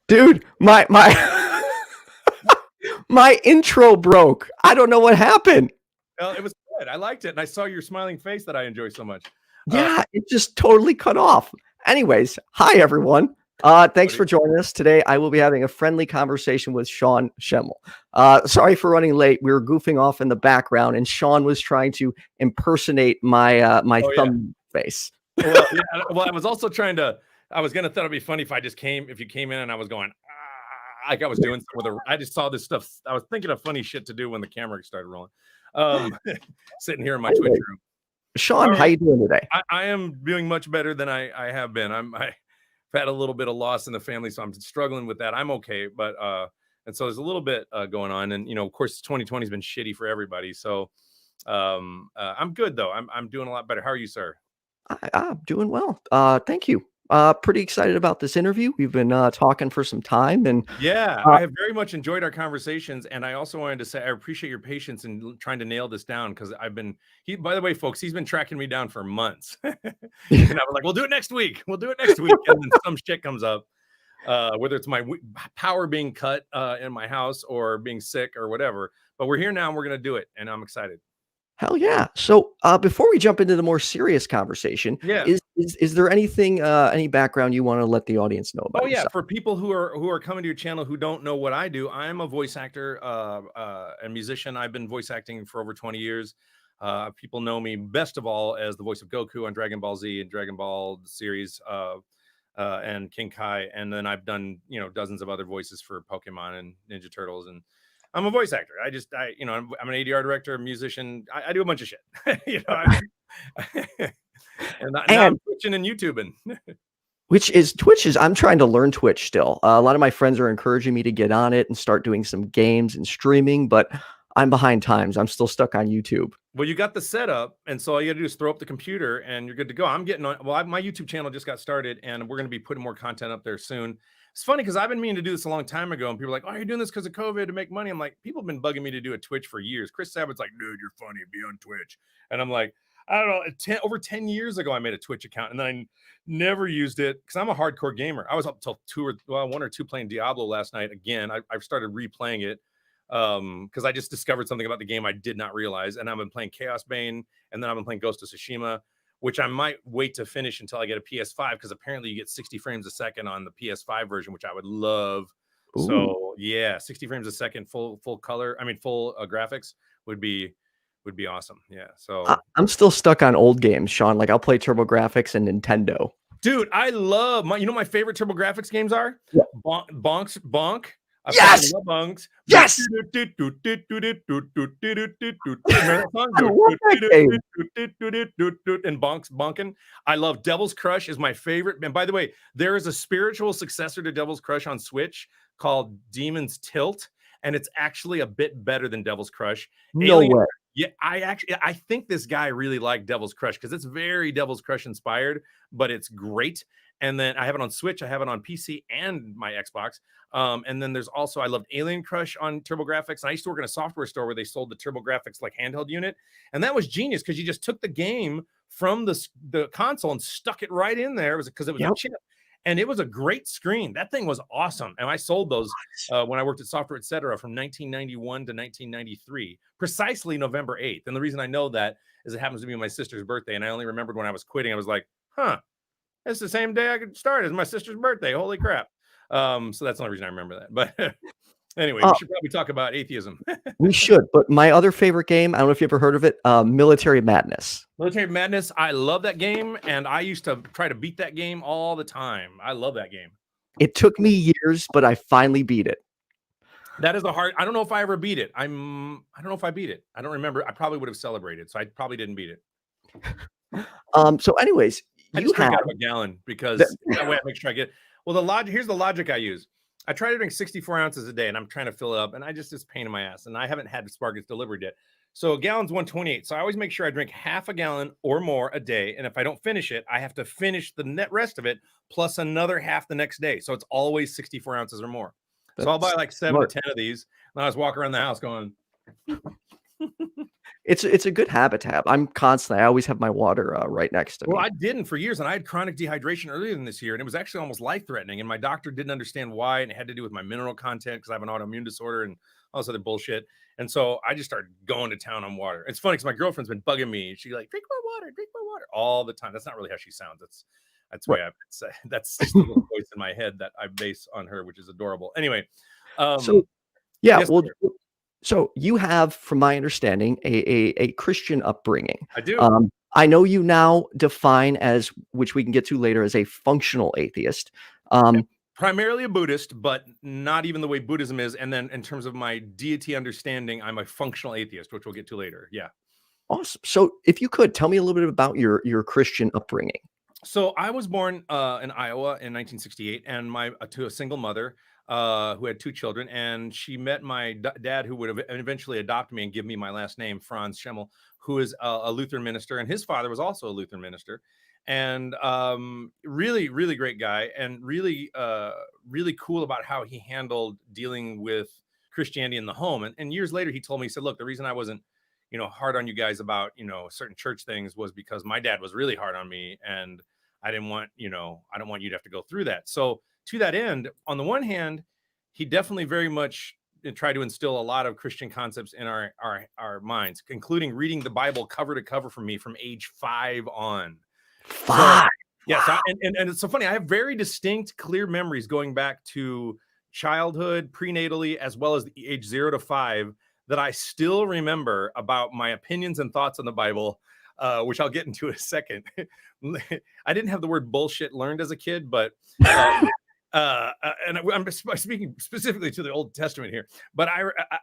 Dude, my my intro broke. I don't know what happened. Well, it was good. I liked it, and I saw your smiling face that I enjoy so much. Yeah, it just totally cut off. Anyways, hi everyone. Thanks for joining us today. I will be having a friendly conversation with Sean Schemmel. Sorry for running late. We were goofing off in the background, and Sean was trying to impersonate my thumb face. Well, yeah, well, I was also trying to. I was gonna thought it'd be funny if you came in and I was going like I was doing something with I just saw this stuff. I was thinking of funny shit to do when the camera started rolling. Sitting here in my Twitch room. Sean, how you doing today? I am doing much better than I have been. I've had a little bit of loss in the family, so I'm struggling with that. I'm okay, but and so there's a little bit going on, and of course 2020 has been shitty for everybody. So I'm good though. I'm doing a lot better. How are you, sir? I'm doing well. Thank you. Pretty excited about this interview. We've been talking for some time, and yeah, I have very much enjoyed our conversations. And I also wanted to say I appreciate your patience in trying to nail this down, because by the way, folks, he's been tracking me down for months. And I was like, we'll do it next week. We'll do it next week. And then some shit comes up, whether it's my power being cut in my house or being sick or whatever. But we're here now and we're going to do it. And I'm excited. Hell yeah. So before we jump into the more serious conversation, is there anything, any background you want to let the audience know about? Oh yeah, yourself? For people who are coming to your channel who don't know what I do, I'm a voice actor and musician. I've been voice acting for over 20 years. People know me best of all as the voice of Goku on Dragon Ball Z and Dragon Ball series and King Kai. And then I've done, dozens of other voices for Pokemon and Ninja Turtles, and I'm a voice actor. I'm an ADR director, a musician. I do a bunch of shit, and now I'm Twitching and YouTubing. Twitch is, I'm trying to learn Twitch still. A lot of my friends are encouraging me to get on it and start doing some games and streaming, but I'm behind times. I'm still stuck on YouTube. Well, you got the setup, and so all you got to do is throw up the computer and you're good to go. I'm getting on. Well, my YouTube channel just got started, and we're going to be putting more content up there soon. It's funny because I've been meaning to do this a long time ago, and people are like, "Oh, you're doing this because of COVID to make money." I'm like, people have been bugging me to do a Twitch for years. Chris Sabat's like, "Dude, you're funny. Be on Twitch." And I'm like, I don't know. Over 10 years ago, I made a Twitch account, and then I never used it because I'm a hardcore gamer. I was up till 1 or 2 playing Diablo last night. Again, I've started replaying it because I just discovered something about the game I did not realize, and I've been playing Chaos Bane, and then I've been playing Ghost of Tsushima, which I might wait to finish until I get a PS5, because apparently you get 60 frames a second on the PS5 version, which I would love. Ooh. So yeah, 60 frames a second, full color. I mean, full graphics would be awesome. Yeah. So I'm still stuck on old games, Sean. Like I'll play TurboGrafx and Nintendo. Dude, I love my favorite TurboGrafx games are Bonk. Yes. Yes. And Bonkin. I love Devil's Crush is my favorite. And by the way, there is a spiritual successor to Devil's Crush on Switch called Demon's Tilt, and it's actually a bit better than Devil's Crush. No way. Yeah, I think this guy really liked Devil's Crush because it's very Devil's Crush inspired, but it's great. And then I have it on Switch, I have it on PC and my Xbox. And then there's also, I loved Alien Crush on TurboGrafx. And I used to work in a software store where they sold the TurboGrafx like handheld unit. And that was genius because you just took the game from the console and stuck it right in there. It was because it was a chip. And it was a great screen. That thing was awesome. And I sold those when I worked at Software Etc. from 1991 to 1993, precisely November 8th. And the reason I know that is it happens to be my sister's birthday. And I only remembered when I was quitting, I was like, huh, it's the same day I could start as my sister's birthday. Holy crap. So that's the only reason I remember that. But anyway, we should probably talk about atheism. We should. But my other favorite game, I don't know if you ever heard of it, Military Madness. Military Madness. I love that game. And I used to try to beat that game all the time. I love that game. It took me years, but I finally beat it. That is I don't know if I ever beat it. I don't know if I beat it. I don't remember. I probably would have celebrated. So I probably didn't beat it. So anyways, I just drink out of a gallon because that way I make sure I get. Well, here's the logic I use. I try to drink 64 ounces a day, and I'm trying to fill it up, and it's a pain in my ass, and I haven't had Sparkets delivered yet. So a gallon's 128. So I always make sure I drink half a gallon or more a day, and if I don't finish it, I have to finish the net rest of it plus another half the next day. So it's always 64 ounces or more. So I'll buy like 7 to 10 of these, and I just walk around the house going. It's a good habit to have. I always have my water right next to me. Well, I didn't for years, and I had chronic dehydration earlier than this year, and it was actually almost life-threatening, and my doctor didn't understand why, and it had to do with my mineral content because I have an autoimmune disorder and all this other bullshit. And so I just started going to town on water. It's funny because my girlfriend's been bugging me. She's like, drink more water all the time. That's not really how she sounds. That's Right. way that's just a little voice in my head that I base on her, which is adorable. Anyway, So yeah, yes, well, sir. so you have, from my understanding, a Christian upbringing. I do. I know you now define as, which we can get to later, as a functional atheist. Primarily a Buddhist, but not even the way Buddhism is. And then in terms of my deity understanding, I'm a functional atheist, which we'll get to later. Yeah. Awesome. So if you could tell me a little bit about your Christian upbringing. So I was born in Iowa in 1968, and to a single mother who had 2 children, and she met my dad, who would eventually adopt me and give me my last name, Franz Schemmel, who is a Lutheran minister, and his father was also a Lutheran minister, and really, really great guy, and really, really cool about how he handled dealing with Christianity in the home. And years later, he told me, he said, "Look, the reason I wasn't hard on you guys about, certain church things was because my dad was really hard on me, and I didn't want, I don't want you to have to go through that." So to that end, on the one hand, he definitely very much tried to instill a lot of Christian concepts in our minds, including reading the Bible cover to cover from me from age 5 on. So, yes. And it's so funny. I have very distinct, clear memories going back to childhood, prenatally, as well as the age 0 to 5, that I still remember about my opinions and thoughts on the Bible, which I'll get into in a second. I didn't have the word bullshit learned as a kid, but and I'm speaking specifically to the Old Testament here, but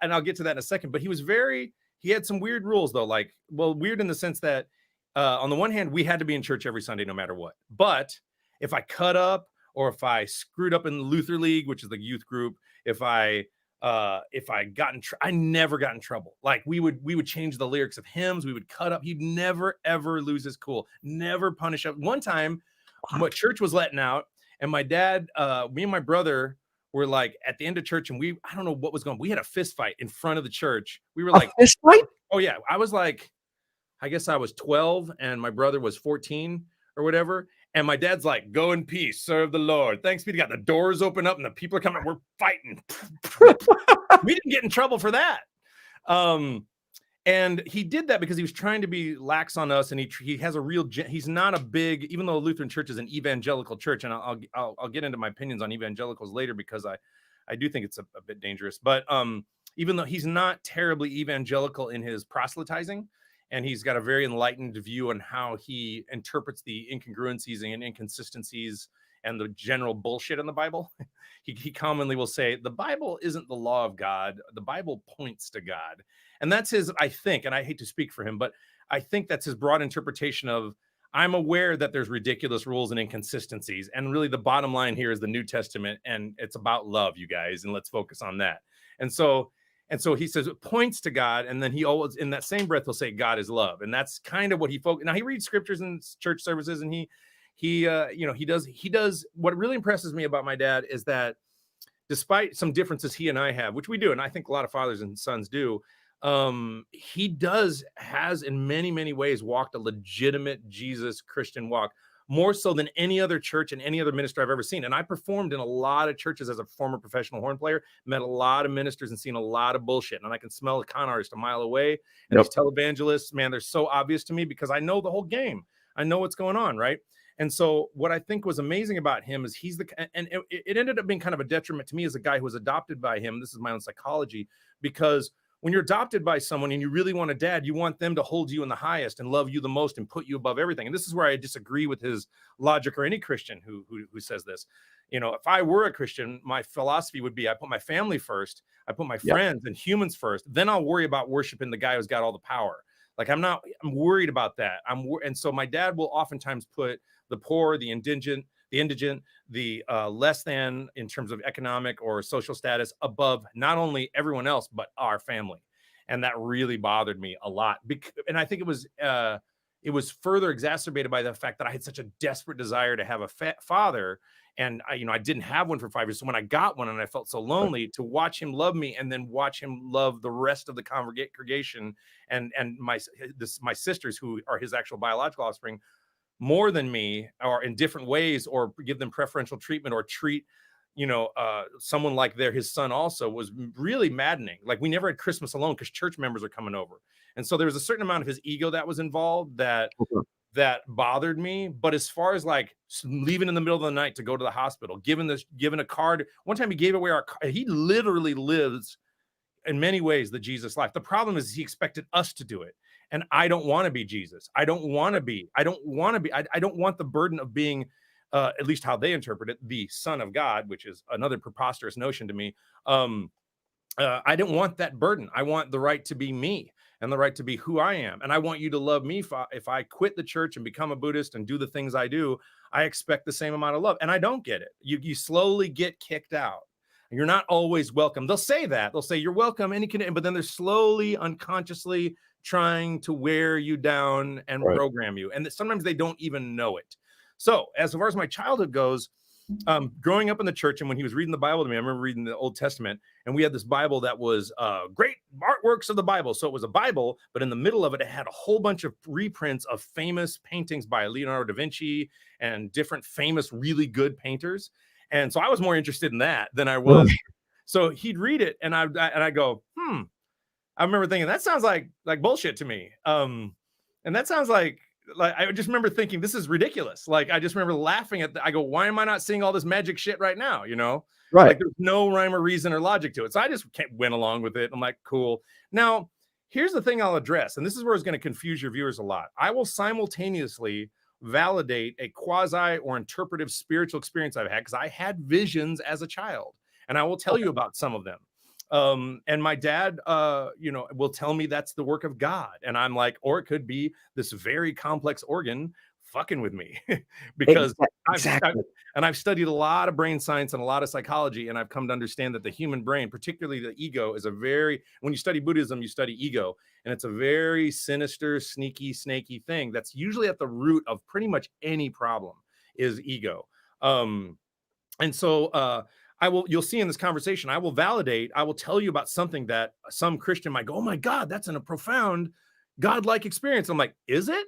I'll get to that in a second. But he had some weird rules though, weird in the sense that on the one hand, we had to be in church every Sunday, no matter what. But if I cut up, or if I screwed up in the Luther League, which is the youth group, if I I never got in trouble. Like we would change the lyrics of hymns. We would cut up. He'd never, ever lose his cool, never punish up. One time, my church was letting out, and my dad, me and my brother were like at the end of church, and I don't know what was going on. We had a fist fight in front of the church. We were like, fist fight? Oh yeah. I was like, I guess I was 12 and my brother was 14 or whatever. And my dad's like, "Go in peace, serve the Lord. Thanks be to God." The doors open up and the people are coming. We're fighting. We didn't get in trouble for that. And he did that because he was trying to be lax on us. And he has he's not a big, even though Lutheran Church is an evangelical church. And I'll get into my opinions on evangelicals later, because I do think it's a bit dangerous. But even though he's not terribly evangelical in his proselytizing, and he's got a very enlightened view on how he interprets the incongruencies and inconsistencies and the general bullshit in the Bible. He commonly will say, the Bible isn't the law of God. The Bible points to God. And that's his, I think, and I hate to speak for him, but I think that's his broad interpretation of, I'm aware that there's ridiculous rules and inconsistencies. And really the bottom line here is the New Testament, and it's about love, you guys, and let's focus on that. And so he says it points to God, and then he always, in that same breath, will say God is love, and that's kind of what he focuses. Now he reads scriptures in church services, and he does. What really impresses me about my dad is that, despite some differences he and I have, which we do, and I think a lot of fathers and sons do, he has in many ways walked a legitimate Jesus Christian walk, more so than any other church and any other minister I've ever seen. And I performed in a lot of churches as a former professional horn player, met a lot of ministers and seen a lot of bullshit. And I can smell a con artist a mile away. And these televangelists, man, they're so obvious to me because I know the whole game. I know what's going on, right? And so what I think was amazing about him is it ended up being kind of a detriment to me as a guy who was adopted by him. This is my own psychology, because when you're adopted by someone and you really want a dad, you want them to hold you in the highest and love you the most and put you above everything. And this is where I disagree with his logic, or any Christian who says this. If I were a Christian, my philosophy would be, I put my family first, I put my friends and humans first, then I'll worry about worshiping the guy who's got all the power. Like I'm worried about that. And so my dad will oftentimes put the poor, the indigent, the less than in terms of economic or social status above not only everyone else, but our family. And that really bothered me a lot. And I think it it was further exacerbated by the fact that I had such a desperate desire to have a father. And I didn't have one for 5 years. So when I got one and I felt so lonely, to watch him love me and then watch him love the rest of the congregation and my sisters, who are his actual biological offspring, more than me, or in different ways, or give them preferential treatment, or treat someone like they're his son also, was really maddening. Like, we never had Christmas alone because church members are coming over. And so there was a certain amount of his ego that was involved that bothered me. But as far as like leaving in the middle of the night to go to the hospital, given a card, one time he gave away he literally lives in many ways the Jesus life. The problem is he expected us to do it. And I don't want to be Jesus. I don't want the burden of being, at least how they interpret it, the Son of God, which is another preposterous notion to me. I didn't want that burden. I want the right to be me and the right to be who I am. And I want you to love me. If I quit the church and become a Buddhist and do the things I do, I expect the same amount of love. And I don't get it. You slowly get kicked out. You're not always welcome. They'll say that. They'll say you're welcome, but then they're slowly, unconsciously trying to wear you down and program you. And sometimes they don't even know it. So as far as my childhood goes, growing up in the church, and when he was reading the Bible to me, I remember reading the Old Testament, and we had this Bible that was great artworks of the Bible. So it was a Bible, but in the middle of it, it had a whole bunch of reprints of famous paintings by Leonard da Vinci and different famous, really good painters. And so I was more interested in that than I was. So he'd read it, and I go, I remember thinking, that sounds like bullshit to me. And that sounds like I just remember thinking, this is ridiculous. Like, I just remember laughing at I go, why am I not seeing all this magic shit right now? Right. Like, there's no rhyme or reason or logic to it. So I just went along with it. I'm like, cool. Now, here's the thing I'll address, and this is where it's going to confuse your viewers a lot. I will simultaneously validate a quasi or interpretive spiritual experience I've had, because I had visions as a child, and I will tell you about some of them. And my dad, will tell me that's the work of God. And I'm like, or it could be this very complex organ fucking with me because I've studied a lot of brain science and a lot of psychology. And I've come to understand that the human brain, particularly the ego, is when you study Buddhism, you study ego, and it's a very sinister, sneaky, snaky thing. That's usually at the root of pretty much any problem is ego. And so, you'll see in this conversation, I will tell you about something that some Christian might go, oh my God, that's in a profound godlike experience. I'm like, is it?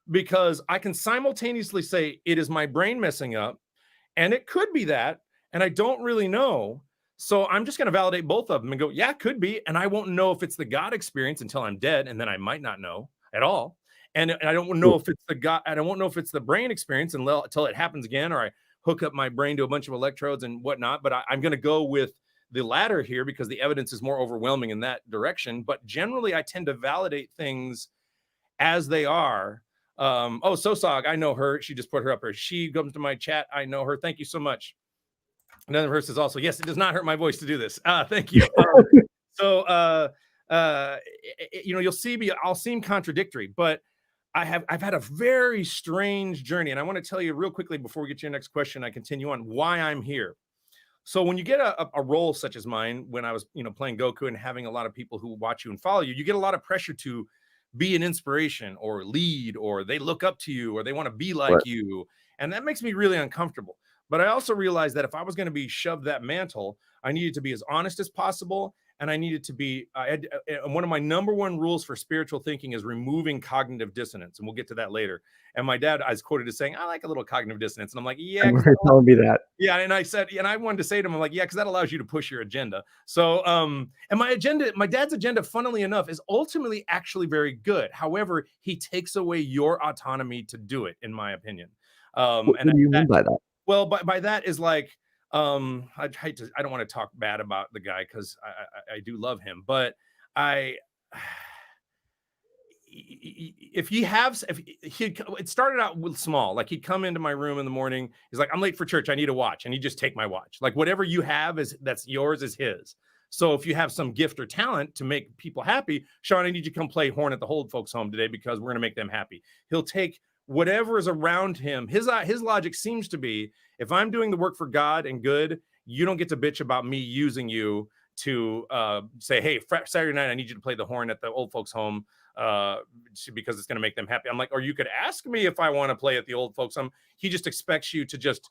Because I can simultaneously say it is my brain messing up, and it could be that, and I don't really know. So I'm just going to validate both of them and go, yeah, it could be. And I won't know if it's the God experience until I'm dead. And then I might not know at all. And I don't know if it's the God, I won't know if it's the brain experience until it happens again, or I hook up my brain to a bunch of electrodes and whatnot. But I'm going to go with the latter here because the evidence is more overwhelming in that direction. But generally, I tend to validate things as they are. Sosog, I know her. She just put her up here. She comes to my chat. I know her. Thank you so much. Another person is also, yes, it does not hurt my voice to do this. Thank you. You'll see me, I'll seem contradictory, but I've had a very strange journey. And I want to tell you real quickly before we get to your next question, I continue on why I'm here. So when you get a role such as mine, when I was, playing Goku and having a lot of people who watch you and follow you, you get a lot of pressure to be an inspiration or lead, or they look up to you, or they want to be like you. And that makes me really uncomfortable. But I also realized that if I was going to be shoved that mantle, I needed to be as honest as possible. And I needed to be, one of my number one rules for spiritual thinking is removing cognitive dissonance. And we'll get to that later. And my dad, I was quoted as saying, I like a little cognitive dissonance. And I'm like, yeah. You're telling me that. Yeah. And I said, and I wanted to say to him, I'm like, yeah, because that allows you to push your agenda. So, and my dad's agenda, funnily enough, is ultimately actually very good. However, he takes away your autonomy to do it, in my opinion. What do you mean by that? Well, by that is like, I don't want to talk bad about the guy because I do love him, but it started out with small, like he'd come into my room in the morning. He's like, I'm late for church. I need a watch. And he'd just take my watch. Like whatever you have that's yours is his. So if you have some gift or talent to make people happy, Sean, I need you to come play horn at the old folks home today because we're going to make them happy. He'll take whatever is around him. His logic seems to be, if I'm doing the work for God and good, you don't get to bitch about me using you to say, hey, Saturday night, I need you to play the horn at the old folks home because it's going to make them happy. I'm like, or you could ask me if I want to play at the old folks home. He just expects you to just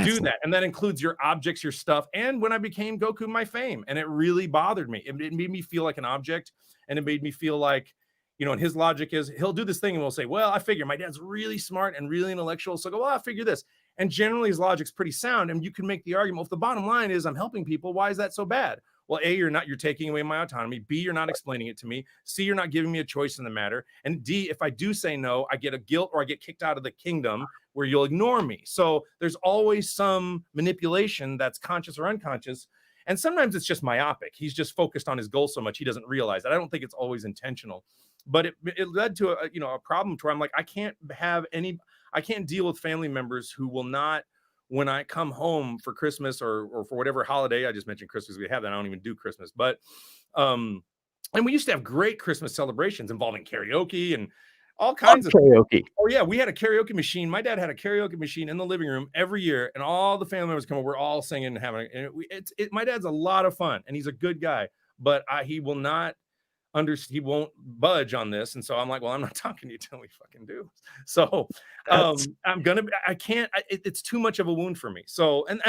do that. And that includes your objects, your stuff. And when I became Goku, my fame, and it really bothered me. It made me feel like an object, and it made me feel like, you know, and his logic is he'll do this thing and we'll say, well, I figure my dad's really smart and really intellectual. So I go, well, I figure this. And generally his logic's pretty sound. And you can make the argument, well, if the bottom line is I'm helping people, why is that so bad? Well, A, you're taking away my autonomy. B, you're not explaining it to me. C, you're not giving me a choice in the matter. And D, if I do say no, I get a guilt or I get kicked out of the kingdom where you'll ignore me. So there's always some manipulation that's conscious or unconscious. And sometimes it's just myopic. He's just focused on his goal so much he doesn't realize that. I don't think it's always intentional. But it led to a problem to where I'm like, I can't deal with family members who will not, when I come home for Christmas or for whatever holiday. I just mentioned Christmas, we have that. I don't even do Christmas, but and we used to have great Christmas celebrations involving karaoke and all kinds of karaoke. Oh yeah, we had a karaoke machine. My dad had a karaoke machine in the living room every year, and all the family members come over. We're all singing and having it. My dad's a lot of fun, and he's a good guy, but he will not he won't budge on this. And so I'm like, well, I'm not talking to you till we fucking do. So it's too much of a wound for me. So, and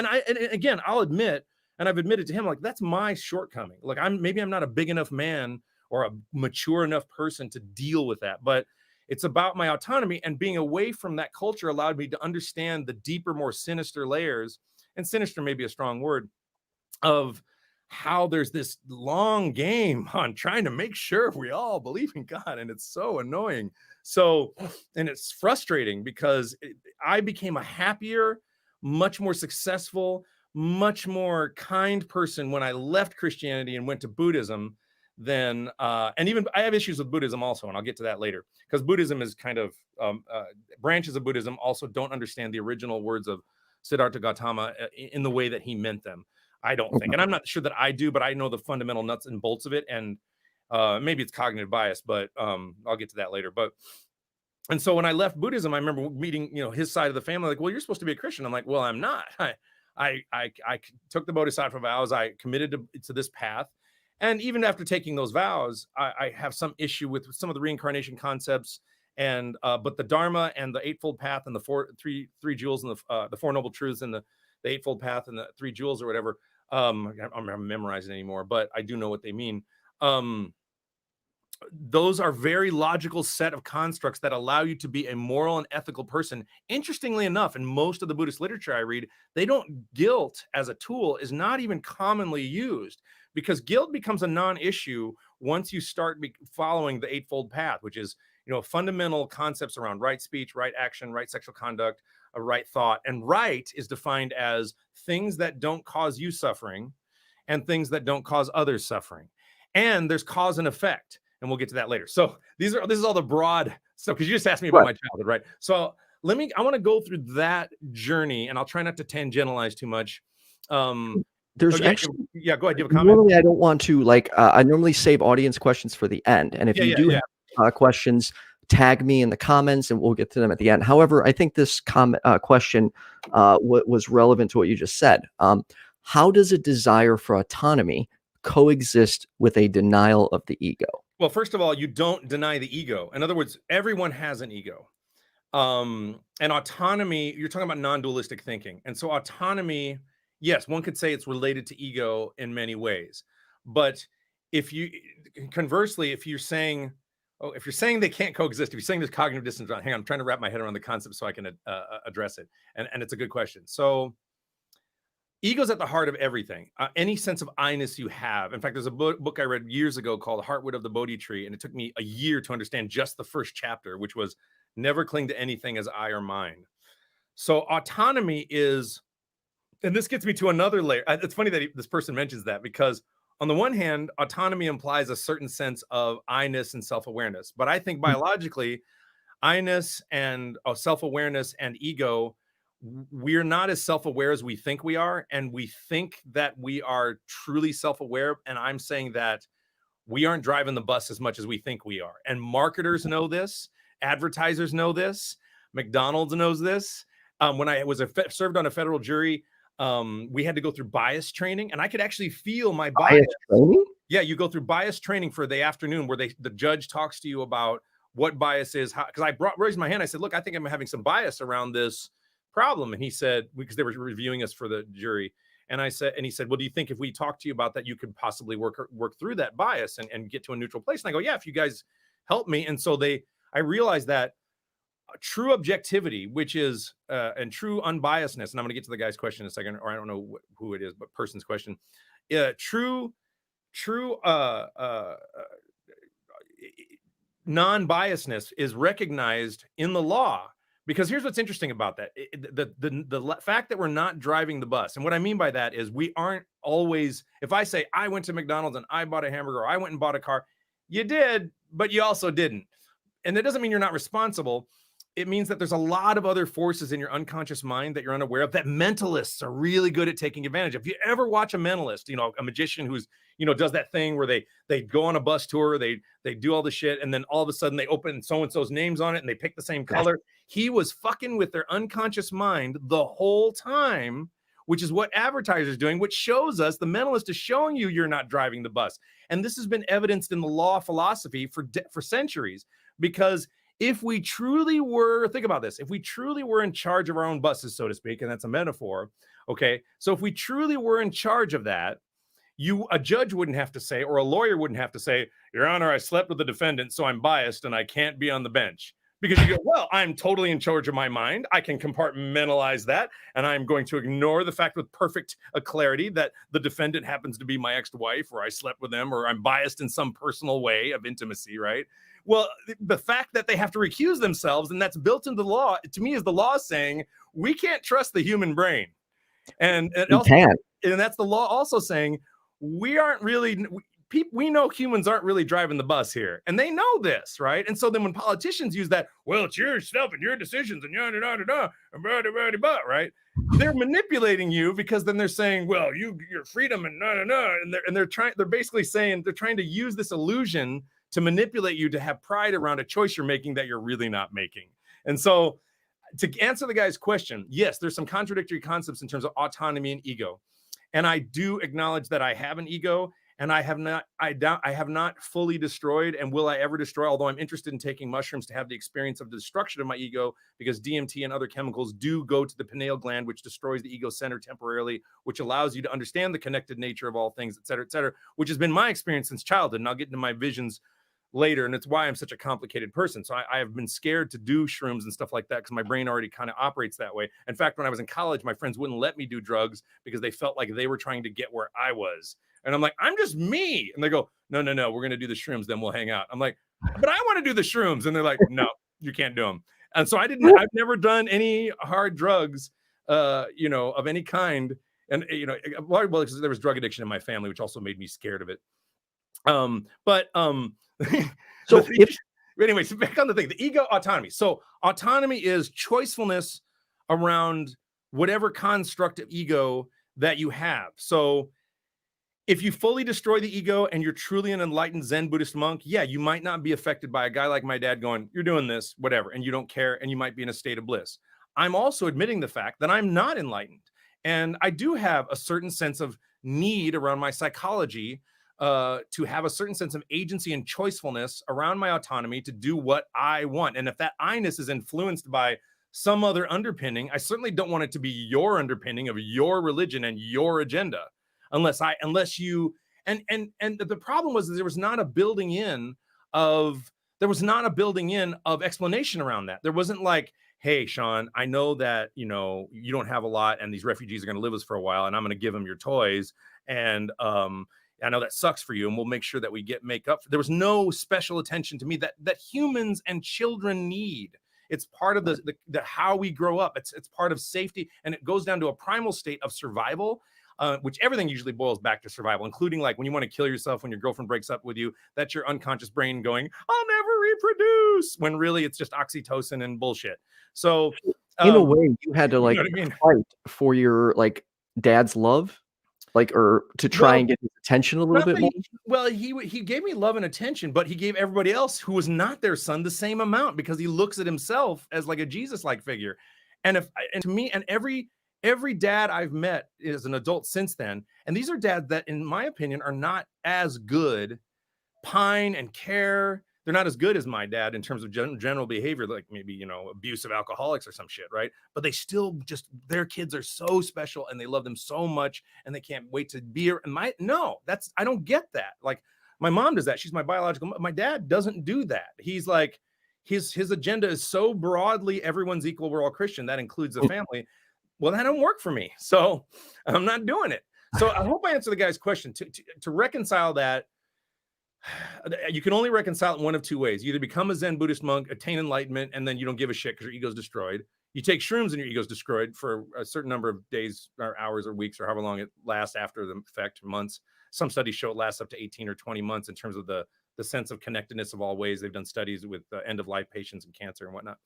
again, I'll admit, and I've admitted to him, like, that's my shortcoming. Like maybe I'm not a big enough man or a mature enough person to deal with that, but it's about my autonomy, and being away from that culture allowed me to understand the deeper, more sinister layers, and sinister may be a strong word, of how there's this long game on trying to make sure we all believe in God. And it's so annoying. So, and it's frustrating because I became a happier, much more successful, much more kind person when I left Christianity and went to Buddhism than, and even I have issues with Buddhism also, and I'll get to that later, because Buddhism is kind of, branches of Buddhism also don't understand the original words of Siddhartha Gautama in the way that he meant them. I don't think, and I'm not sure that I do, but I know the fundamental nuts and bolts of it. And maybe it's cognitive bias, but I'll get to that later. And so when I left Buddhism, I remember meeting, his side of the family, like, well, you're supposed to be a Christian. I'm like, well, I'm not. I took the Bodhisattva vows. I committed to this path. And even after taking those vows, I have some issue with some of the reincarnation concepts, and but the Dharma and the Eightfold Path and the three jewels and the Four Noble Truths and the Eightfold Path and the three jewels or whatever. I'm not memorizing anymore, but I do know what they mean. Those are very logical set of constructs that allow you to be a moral and ethical person. Interestingly enough, in most of the Buddhist literature I read, guilt as a tool is not even commonly used, because guilt becomes a non-issue once you start following the Eightfold Path, which is, fundamental concepts around right speech, right action, right sexual conduct, a right thought. And right is defined as things that don't cause you suffering and things that don't cause others suffering. And there's cause and effect. And we'll get to that later. So this is all the broad stuff, because you just asked me about my childhood, right? So I want to go through that journey, and I'll try not to tangentialize too much. There's go ahead. Do you have a comment? Normally, I don't want to, I normally save audience questions for the end. And if you do have questions, tag me in the comments and we'll get to them at the end. However, I think this question was relevant to what you just said. How does a desire for autonomy coexist with a denial of the ego? Well, first of all, you don't deny the ego. In other words, everyone has an ego. And autonomy, you're talking about non-dualistic thinking. And so autonomy, yes, one could say it's related to ego in many ways. But conversely, if you're saying they can't coexist, if you're saying there's cognitive dissonance, hang on, I'm trying to wrap my head around the concept so I can address it. And it's a good question. So ego's at the heart of everything. Any sense of I-ness you have. In fact, there's a book I read years ago called Heartwood of the Bodhi Tree, and it took me a year to understand just the first chapter, which was never cling to anything as I or mine. So autonomy is, and this gets me to another layer. It's funny that this person mentions that, because on the one hand, autonomy implies a certain sense of I-ness and self-awareness. But I think biologically, I-ness and self-awareness and ego, we're not as self-aware as we think we are. And we think that we are truly self-aware. And I'm saying that we aren't driving the bus as much as we think we are. And marketers know this. Advertisers know this. McDonald's knows this. When I was served on a federal jury, we had to go through bias training, and I could actually feel my bias. Training? Yeah, you go through bias training for the afternoon where the judge talks to you about what bias is. Because I raised my hand. I said, look, I think I'm having some bias around this problem. And he said, because they were reviewing us for the jury. And he said, well, do you think if we talk to you about that, you could possibly work through that bias and get to a neutral place? And I go, yeah, if you guys help me. And so I realized that true objectivity, which is, and true unbiasedness, and I'm going to get to the guy's question in a second, or I don't know who it is, but person's question. True non-biasness is recognized in the law, because here's what's interesting about that. The fact that we're not driving the bus. And what I mean by that is we aren't always, if I say I went to McDonald's and I bought a hamburger, or I went and bought a car, you did, but you also didn't. And that doesn't mean you're not responsible. It means that there's a lot of other forces in your unconscious mind that you're unaware of that mentalists are really good at taking advantage of. If you ever watch a mentalist, a magician who's, does that thing where they go on a bus tour, they do all the shit, and then all of a sudden they open so-and-so's names on it and they pick the same color. He was fucking with their unconscious mind the whole time, which is what advertisers are doing, which shows us the mentalist is showing you you're not driving the bus. And this has been evidenced in the law of philosophy for centuries, because if we truly were, think about this, if we truly were in charge of our own buses, so to speak, and that's a metaphor, okay? So if we truly were in charge of that, a judge wouldn't have to say, or a lawyer wouldn't have to say, Your Honor, I slept with the defendant, so I'm biased and I can't be on the bench. Because you go, well, I'm totally in charge of my mind. I can compartmentalize that, and I'm going to ignore the fact with perfect clarity that the defendant happens to be my ex-wife, or I slept with them, or I'm biased in some personal way of intimacy, right? Well, the fact that they have to recuse themselves, and that's built into the law, to me is the law saying we can't trust the human brain. And that's the law also saying we know humans aren't really driving the bus here, and they know this, right? And so then when politicians use that, well, it's your stuff and your decisions and yada yada yada, right? They're manipulating you, because then they're saying, well, your freedom and they're basically saying they're trying to use this illusion to manipulate you to have pride around a choice you're making that you're really not making. And so to answer the guy's question, yes, there's some contradictory concepts in terms of autonomy and ego. And I do acknowledge that I have an ego, and I have not fully destroyed, and will I ever destroy, although I'm interested in taking mushrooms to have the experience of the destruction of my ego, because DMT and other chemicals do go to the pineal gland, which destroys the ego center temporarily, which allows you to understand the connected nature of all things, et cetera, which has been my experience since childhood. And I'll get into my visions later, and it's why I'm such a complicated person. So I have been scared to do shrooms and stuff like that, because my brain already kind of operates that way. In fact, when I was in college, my friends wouldn't let me do drugs because they felt like they were trying to get where I was. And I'm like, I'm just me. And they go, no, we're going to do the shrooms, then we'll hang out. I'm like, but I want to do the shrooms. And they're like, no, you can't do them. And so I've never done any hard drugs, of any kind. And, well, because there was drug addiction in my family, which also made me scared of it. So anyways, back on the thing, the ego, autonomy. So autonomy is choicefulness around whatever construct of ego that you have. So if you fully destroy the ego and you're truly an enlightened Zen Buddhist monk, yeah, you might not be affected by a guy like my dad going, you're doing this, whatever, and you don't care, and you might be in a state of bliss. I'm also admitting the fact that I'm not enlightened. And I do have a certain sense of need around my psychology to have a certain sense of agency and choicefulness around my autonomy to do what I want. And if that I-ness is influenced by some other underpinning, I certainly don't want it to be your underpinning of your religion and your agenda, unless you, and the problem was that there was not a building in of explanation around that. There wasn't like, hey, Sean, I know that, you don't have a lot and these refugees are going to live with us for a while, and I'm going to give them your toys. And, I know that sucks for you, and we'll make sure that we make up. There was no special attention to me that humans and children need. It's part of the how we grow up. It's part of safety, and it goes down to a primal state of survival, which everything usually boils back to survival, including like when you want to kill yourself, when your girlfriend breaks up with you, that's your unconscious brain going, I'll never reproduce, when really it's just oxytocin and bullshit. So in a way, you had to fight for your dad's love. Or to try and get his attention a little bit more? Well, he gave me love and attention, but he gave everybody else who was not their son the same amount, because he looks at himself as like a Jesus-like figure. And to me, and every every dad I've met is an adult since then. And these are dads that, in my opinion, are not as good, pine and care. They're not as good as my dad in terms of general behavior, like maybe, you know, abusive alcoholics or some shit, right? But they still just, their kids are so special and they love them so much and they can't wait to be here. And I don't get that. Like, my mom does that. She's my biological. My dad doesn't do that. He's like, his agenda is so broadly, everyone's equal, we're all Christian. That includes the family. Well, that don't work for me. So I'm not doing it. So I hope I answer the guy's question. To reconcile that, you can only reconcile it one of two ways. You either become a Zen Buddhist monk, attain enlightenment, and then you don't give a shit because your ego's destroyed. You take shrooms and your ego's destroyed for a certain number of days or hours or weeks or however long it lasts after the effect, months. Some studies show it lasts up to 18 or 20 months in terms of the sense of connectedness of all ways. They've done studies with end-of-life patients and cancer and whatnot.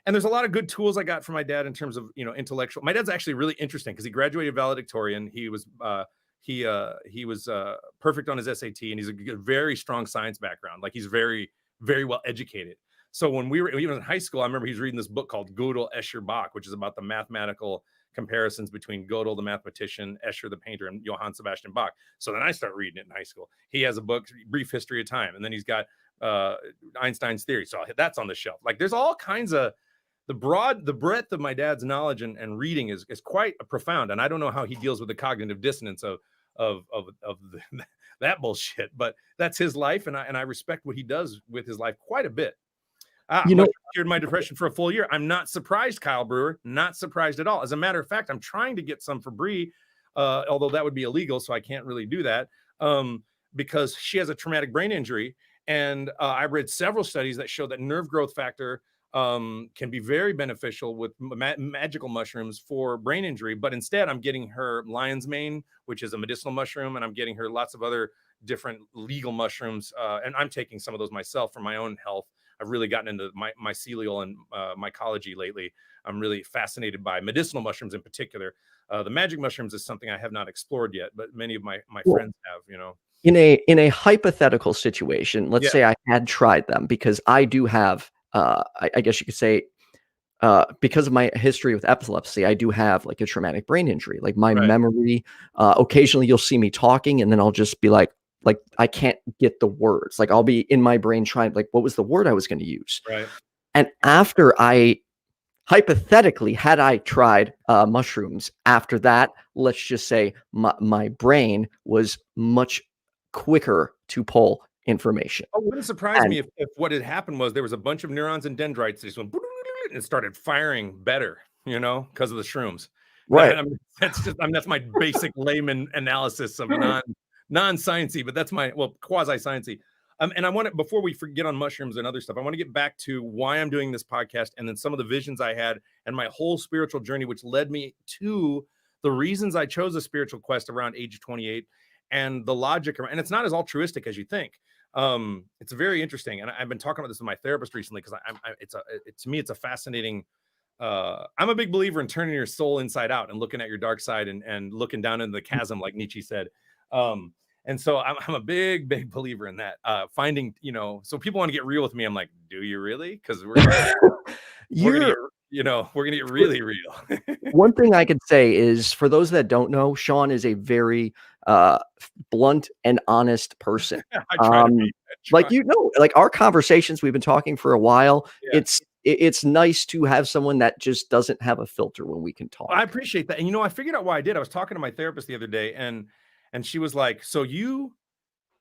And there's a lot of good tools I got from my dad in terms of, you know, intellectual. My dad's actually really interesting because he graduated valedictorian. He was perfect on his SAT, and he's a very strong science background. Like, he's very, very well educated. So when we were in high school, I remember he was reading this book called Gödel, Escher, Bach, which is about the mathematical comparisons between Gödel, the mathematician, Escher, the painter, and Johann Sebastian Bach. So then I start reading it in high school. He has a book, Brief History of Time, and then he's got Einstein's theory. So that's on the shelf. Like, there's all kinds of the breadth of my dad's knowledge and reading is quite profound. And I don't know how he deals with the cognitive dissonance of that bullshit, but that's his life. And I respect what he does with his life quite a bit. You know, cured my depression for a full year. I'm not surprised, Kyle Brewer, not surprised at all. As a matter of fact, I'm trying to get some for Bree, although that would be illegal. So I can't really do that because she has a traumatic brain injury. And I read several studies that show that nerve growth factor can be very beneficial with magical mushrooms for brain injury. But instead, I'm getting her lion's mane, which is a medicinal mushroom, and I'm getting her lots of other different legal mushrooms. And I'm taking some of those myself for my own health. I've really gotten into mycelial and mycology lately. I'm really fascinated by medicinal mushrooms in particular. The magic mushrooms is something I have not explored yet, but many of my friends have, you know. In a hypothetical situation, let's say I had tried them, because I do have, I guess you could say, because of my history with epilepsy, I do have like a traumatic brain injury. Like, my memory, occasionally you'll see me talking and then I'll just be like I can't get the words. Like, I'll be in my brain trying, like, what was the word I was going to use? Right. And after hypothetically, had I tried mushrooms after that, let's just say my brain was much quicker to pull information. Oh, it wouldn't surprise me if what had happened was there was a bunch of neurons and dendrites that just went and started firing better, you know, because of the shrooms. Right. That's my basic layman analysis of non-sciencey, but that's my, well, quasi-sciencey. And I want to, before we forget on mushrooms and other stuff, I want to get back to why I'm doing this podcast and then some of the visions I had and my whole spiritual journey, which led me to the reasons I chose a spiritual quest around age 28 and the logic around, and it's not as altruistic as you think. It's very interesting. And I've been talking about this with my therapist recently because to me, it's a fascinating, I'm a big believer in turning your soul inside out and looking at your dark side and looking down into the chasm, like Nietzsche said. And so I'm a big believer in that, finding, you know, so people want to get real with me. I'm like, do you really? Because we're gonna get really real. One thing I could say is, for those that don't know, Sean is a very blunt and honest person. I try to be. Like, you know, like our conversations, we've been talking for a while. Yeah. It's nice to have someone that just doesn't have a filter when we can talk. I appreciate that. And, you know, I figured out why I did. I was talking to my therapist the other day and she was like, so you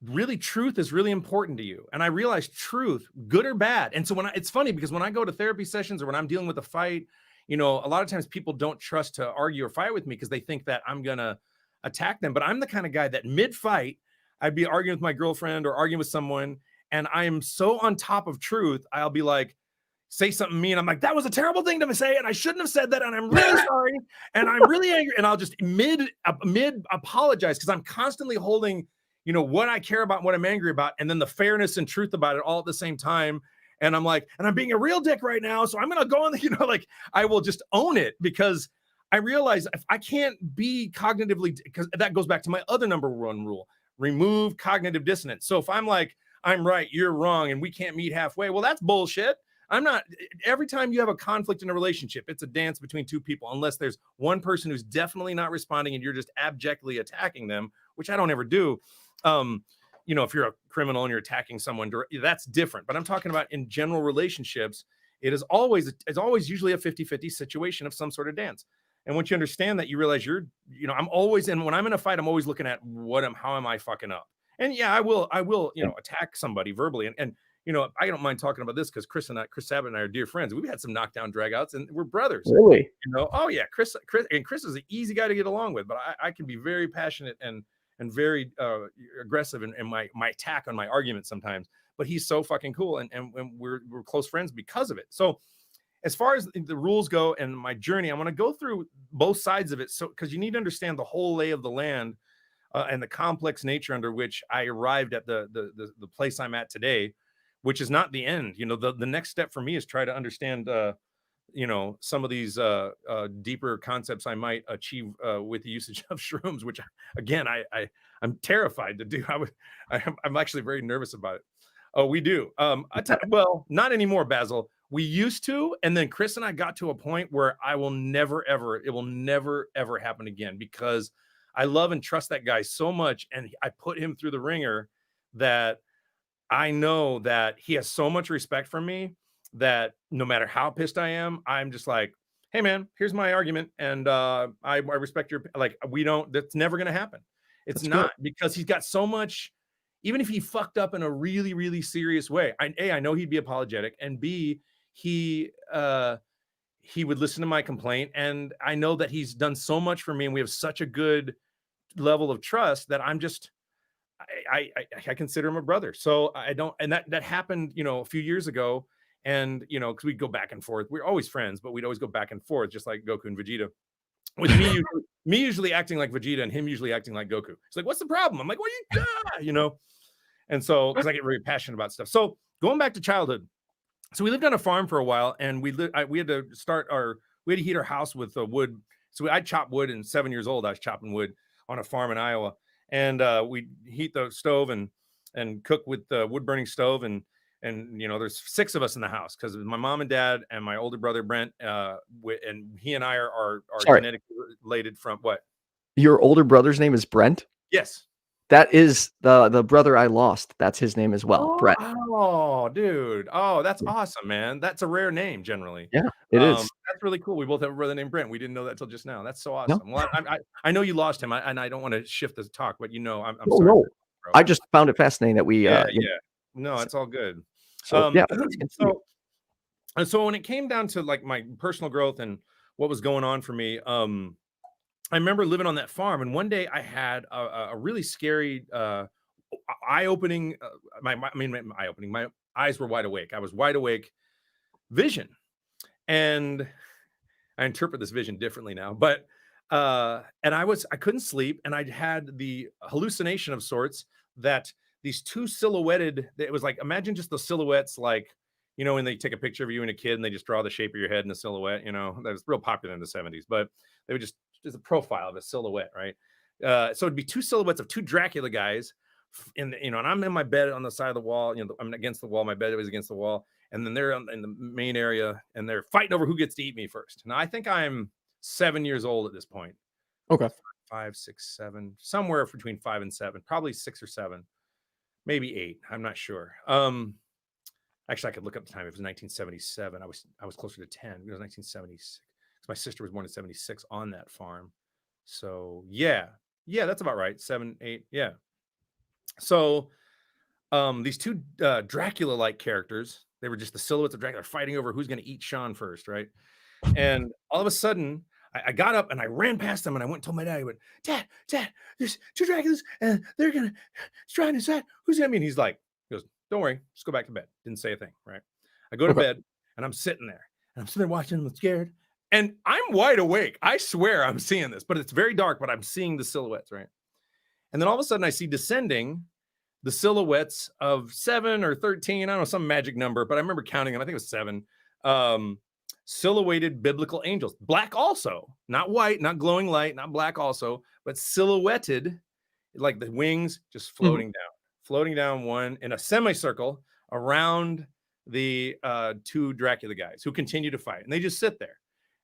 really, truth is really important to you. And I realized truth, good or bad. And so it's funny because when I go to therapy sessions or when I'm dealing with a fight, you know, a lot of times people don't trust to argue or fight with me because they think that I'm going to attack them. But I'm the kind of guy that mid-fight, I'd be arguing with my girlfriend or arguing with someone, and I am so on top of truth, I'll be like, say something mean. I'm like, that was a terrible thing to say, and I shouldn't have said that, and I'm really sorry, and I'm really angry, and I'll just mid apologize because I'm constantly holding, you know, what I care about, what I'm angry about, and then the fairness and truth about it all at the same time. And I'm like, and I'm being a real dick right now, so I'm gonna go on the, you know, like I will just own it because I realize if I can't be cognitively, because that goes back to my other number one rule: remove cognitive dissonance. So if I'm like, I'm right, you're wrong, and we can't meet halfway, well, that's bullshit. I'm not, every time you have a conflict in a relationship, it's a dance between two people, unless there's one person who's definitely not responding and you're just abjectly attacking them, which I don't ever do. You know, if you're a criminal and you're attacking someone, that's different. But I'm talking about in general relationships, it's always usually a 50-50 situation of some sort of dance. And once you understand that, you realize you know, I'm always, and when I'm in a fight, I'm always looking at how am I fucking up? And yeah, I will, you know, attack somebody verbally. And you know, I don't mind talking about this because Chris Sabat and I are dear friends. We've had some knockdown dragouts and we're brothers. Really? You know, oh yeah, Chris is an easy guy to get along with, but I can be very passionate and very aggressive in my attack on my arguments sometimes. But he's so fucking cool, and we're close friends because of it. So as far as the rules go and my journey, I want to go through both sides of it. So because you need to understand the whole lay of the land and the complex nature under which I arrived at the place I'm at today, which is not the end. You know, the next step for me is try to understand you know, some of these deeper concepts I might achieve with the usage of shrooms, which again, I'm terrified to do. I'm actually very nervous about it. Oh, we do. Well, not anymore, Basil. We used to, and then Chris and I got to a point where it will never, ever happen again, because I love and trust that guy so much, and I put him through the ringer that I know that he has so much respect for me that no matter how pissed I am, I'm just like, hey man, here's my argument. And I respect your, like, that's never going to happen. It's That's not good. because he's got so much, even if he fucked up in a really, really serious way, I know he'd be apologetic, and B, he would listen to my complaint. And I know that he's done so much for me, and we have such a good level of trust that I'm just, I consider him a brother. So I don't, and that happened, you know, a few years ago. And, you know, because we'd go back and forth. We're always friends, but we'd always go back and forth, just like Goku and Vegeta. With me usually acting like Vegeta and him usually acting like Goku. It's like, what's the problem? I'm like, what are you know? And so, because I get very passionate about stuff. So going back to childhood. So we lived on a farm for a while, and we had to heat our house with wood. So I chopped wood, and 7 years old, I was chopping wood on a farm in Iowa. And we heat the stove and cook with the wood burning stove. And you know, there's 6 of us in the house because my mom and dad and my older brother Brent, and he and I are genetically related from what? Your older brother's name is Brent? Yes. That is the brother I lost. That's his name as well, Brett. Oh, dude. Oh, that's awesome, man. That's a rare name generally. Yeah, it is. That's really cool. We both have a brother named Brent. We didn't know that till just now. That's so awesome. No. Well, I know you lost him, and I don't want to shift the talk, but you know, I'm Oh, sorry. no. I just found it fascinating that we Yeah. No, it's all good. So yeah, so when it came down to like my personal growth and what was going on for me, I remember living on that farm, and one day I had a really scary, eye-opening. My eyes were wide awake. I was wide awake vision, and I interpret this vision differently now. But and I couldn't sleep, and I had the hallucination of sorts that these two silhouetted. It was like, imagine just the silhouettes, like, you know, when they take a picture of you and a kid and they just draw the shape of your head in a silhouette. You know, that was real popular in the 70s, but they would just a profile of a silhouette, right? So it'd be two silhouettes of two Dracula guys, and I'm in my bed on the side of the wall. You know, I'm against the wall. My bed was against the wall, and then they're in the main area, and they're fighting over who gets to eat me first. Now I think I'm 7 years old at this point. Okay. 5, 6, 7, somewhere between 5 and 7, probably 6 or 7, maybe 8. I'm not sure. Actually, I could look up the time. It was 1977. I was closer to 10. It was 1976. My sister was born in 76 on that farm. So yeah, that's about right. 7, 8. Yeah. So these two Dracula-like characters, they were just the silhouettes of Dracula fighting over who's going to eat Sean first, right? And all of a sudden, I got up and I ran past them, and I went and told my dad. He went, Dad, there's 2 Draculas, and they're going to try and decide who's going to be. And he goes, don't worry, just go back to bed. Didn't say a thing, right? I go to bed, and I'm sitting there watching them, scared. And I'm wide awake. I swear I'm seeing this, but it's very dark, but I'm seeing the silhouettes, right? And then all of a sudden I see descending the silhouettes of 7 or 13, I don't know, some magic number, but I remember counting them. I think it was 7. Silhouetted biblical angels, black also, not white, not glowing light, not black also, but silhouetted, like the wings just floating down one in a semicircle around the two Dracula guys who continue to fight, and they just sit there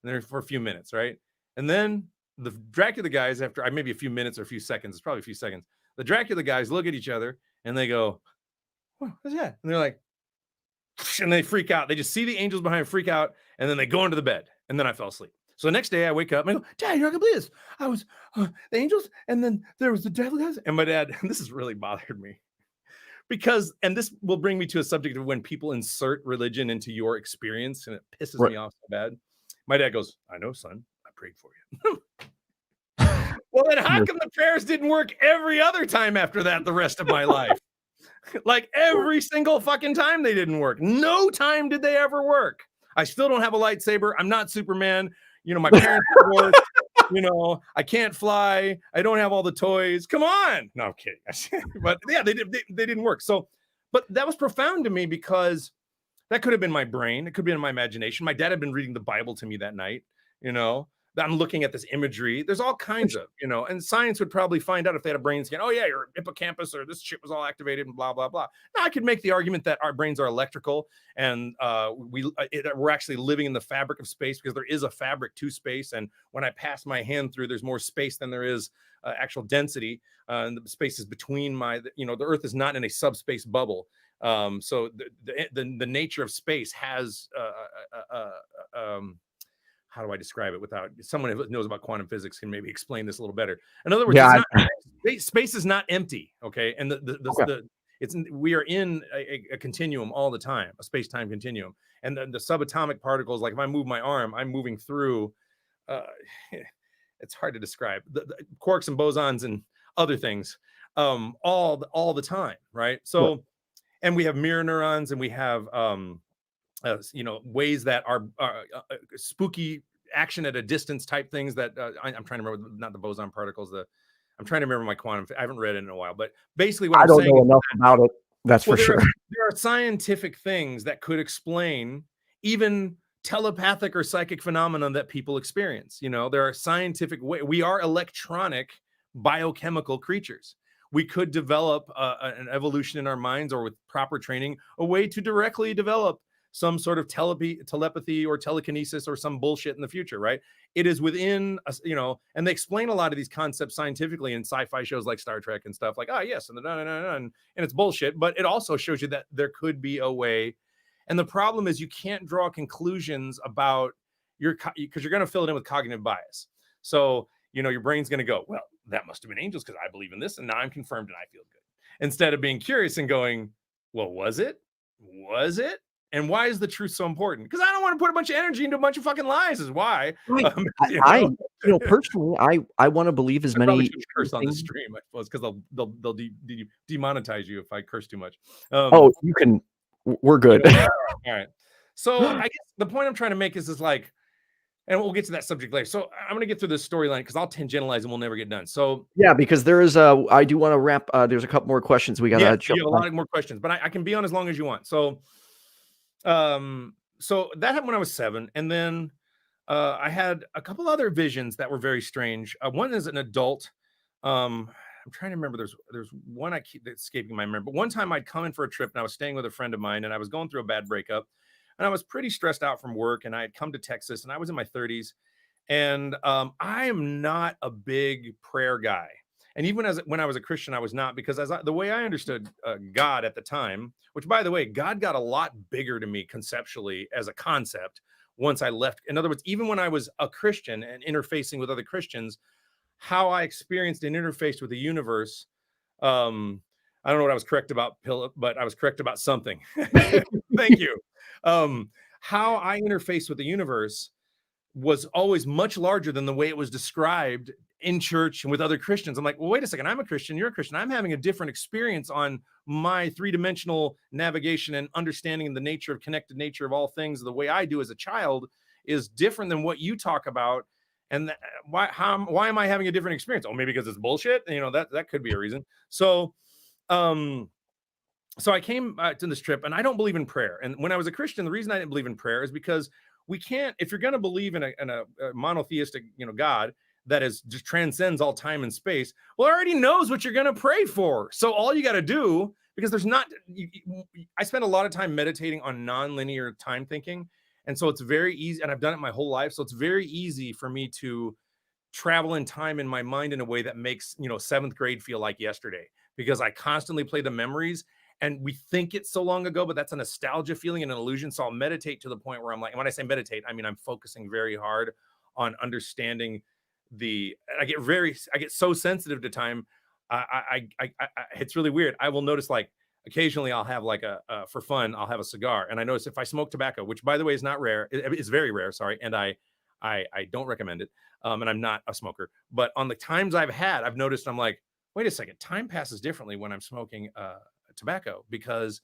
and they're for a few minutes, right? And then the Dracula guys, after maybe a few minutes or a few seconds, it's probably a few seconds, the Dracula guys look at each other and they go, what's that? And they're like, and they freak out. They just see the angels behind, freak out, and then they go into the bed. And then I fell asleep. So the next day I wake up and I go, Dad, you're not gonna believe this. I was the angels, and then there was the devil guys. And my dad, and this has really bothered me because, and this will bring me to a subject of when people insert religion into your experience, and it pisses me off so bad. My dad goes, I know, son, I prayed for you. Well, then how come the prayers didn't work every other time after that the rest of my life? Like every single fucking time they didn't work. No time did they ever work. I still don't have a lightsaber. I'm not Superman. You know, my parents divorced. You know, I can't fly. I don't have all the toys. Come on. No, I'm kidding. But yeah, they didn't work. So, but that was profound to me because that could have been my brain. It could have been my imagination. My dad had been reading the Bible to me that night, you know. I'm looking at this imagery. There's all kinds of, you know, and science would probably find out if they had a brain scan. Oh yeah, your hippocampus or this shit was all activated and blah, blah, blah. Now I could make the argument that our brains are electrical and we're actually living in the fabric of space because there is a fabric to space. And when I pass my hand through, there's more space than there is actual density. And the space is between you know, the Earth is not in a subspace bubble. So the nature of space has how do I describe it without someone who knows about quantum physics can maybe explain this a little better. In other words, space is not empty. Okay. And we are in a continuum all the time, a space-time continuum. And the subatomic particles, like if I move my arm, I'm moving through, it's hard to describe the quarks and bosons and other things, all the time. Right. So, and we have mirror neurons and we have, you know, ways that are spooky action at a distance type things that I'm trying to remember, not the boson particles. I'm trying to remember my quantum. I haven't read it in a while, but basically what I don't know enough about it. That's for sure. There are scientific things that could explain even telepathic or psychic phenomena that people experience. You know, there are scientific we are electronic biochemical creatures. We could develop an evolution in our minds, or with proper training, a way to directly develop some sort of telepathy or telekinesis or some bullshit in the future, right? It is within us, you know, and they explain a lot of these concepts scientifically in sci-fi shows like Star Trek and stuff, like, oh yes, and it's bullshit, but it also shows you that there could be a way. And the problem is you can't draw conclusions about because you're going to fill it in with cognitive bias. So, you know, your brain's going to go, well, that must have been angels because I believe in this and now I'm confirmed and I feel good. Instead of being curious and going, well, was it? And why is the truth so important? Because I don't want to put a bunch of energy into a bunch of fucking lies is why. Right. Personally, I want to believe as many curse on the stream, I suppose, because they'll demonetize you if I curse too much. You can, we're good. All right. So I guess the point I'm trying to make is like, and we'll get to that subject later. So I'm going to get through this storyline because I'll tangentialize and we'll never get done. So yeah, because there is I do want to wrap. There's a couple more questions we got to. You have a lot more questions, but I can be on as long as you want. So so that happened when I was 7, and then I had a couple other visions that were very strange. One is an adult. I'm trying to remember. There's one I keep escaping my memory. But one time I'd come in for a trip and I was staying with a friend of mine, and I was going through a bad breakup, and I was pretty stressed out from work, and I had come to Texas, and I was in my 30s, and I am not a big prayer guy. And even when I was a Christian, I was not, because the way I understood God at the time, which, by the way, God got a lot bigger to me conceptually as a concept once I left. In other words, even when I was a Christian and interfacing with other Christians, how I experienced and interfaced with the universe. I don't know what I was correct about, but I was correct about something. Thank you. How I interfaced with the universe was always much larger than the way it was described in church and with other Christians. I'm like, well, wait a second. I'm a Christian. You're a Christian. I'm having a different experience on my 3-dimensional navigation and understanding the nature of connected nature of all things. The way I do as a child is different than what you talk about. And why am I having a different experience? Oh, maybe because it's bullshit. You know, that could be a reason. So I came to this trip, and I don't believe in prayer. And when I was a Christian, the reason I didn't believe in prayer is because we can't, if you're going to believe in a monotheistic, you know, God that just transcends all time and space, well, it already knows what you're going to pray for. So all you got to do, because there's not, I spend a lot of time meditating on non-linear time thinking. And so it's very easy, and I've done it my whole life. So it's very easy for me to travel in time in my mind in a way that makes, 7th grade feel like yesterday, because I constantly play the memories and we think it's so long ago, but that's a nostalgia feeling and an illusion. So I'll meditate to the point where I'm like, and when I say meditate, I mean, I'm focusing very hard on understanding I get so sensitive to time. It's really weird. I will notice, like, occasionally I'll have like for fun, I'll have a cigar. And I notice if I smoke tobacco, which by the way is not rare, it's very rare, sorry. And I don't recommend it. And I'm not a smoker, but on the times I've noticed, I'm like, wait a second, time passes differently when I'm smoking tobacco, because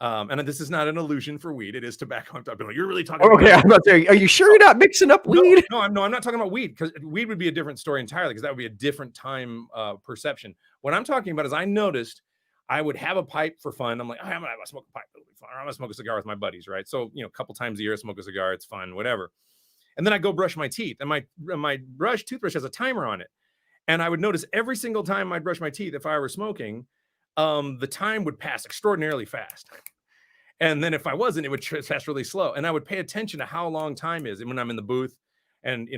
and this is not an illusion for weed. It is tobacco. I'm talking about. You're really talking about. Okay, I'm not there. Are you sure you're not mixing up weed? No, I'm not talking about weed, because weed would be a different story entirely, because that would be a different time perception. What I'm talking about is, I noticed I would have a pipe for fun. I'm like, I'm gonna smoke a pipe. It'll be fun. Or I'm gonna smoke a cigar with my buddies, right? So, a couple times a year, I smoke a cigar. It's fun, whatever. And then I go brush my teeth, and my toothbrush has a timer on it. And I would notice every single time I'd brush my teeth, if I were smoking, the time would pass extraordinarily fast. And then if I wasn't, it would pass really slow. And I would pay attention to how long time is when I'm in the booth. And,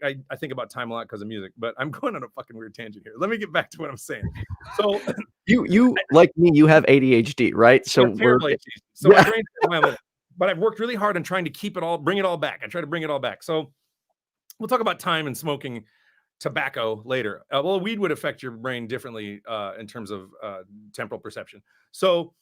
I think about time a lot because of music, but I'm going on a fucking weird tangent here. Let me get back to what I'm saying. So you like me, you have ADHD, right? So my brain, but I've worked really hard on trying to bring it all back. I try to bring it all back. So we'll talk about time and smoking tobacco later. Well, weed would affect your brain differently in terms of temporal perception. So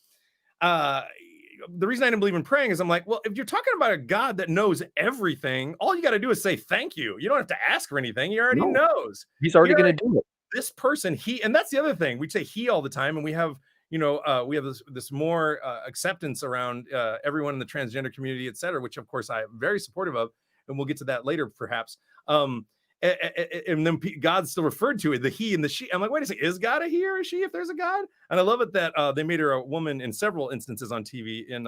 the reason I didn't believe in praying is, I'm like, well, if you're talking about a God that knows everything, all you got to do is say thank you. You don't have to ask for anything. He already knows. He's already going to do it. This person, and that's the other thing. We say he all the time, and we have, we have this more acceptance around everyone in the transgender community, et cetera, which of course I am very supportive of, and we'll get to that later, perhaps. And then God's still referred to it, the he and the she. I'm like, wait a second, is God a he or a she if there's a God? And I love it that they made her a woman in several instances on TV in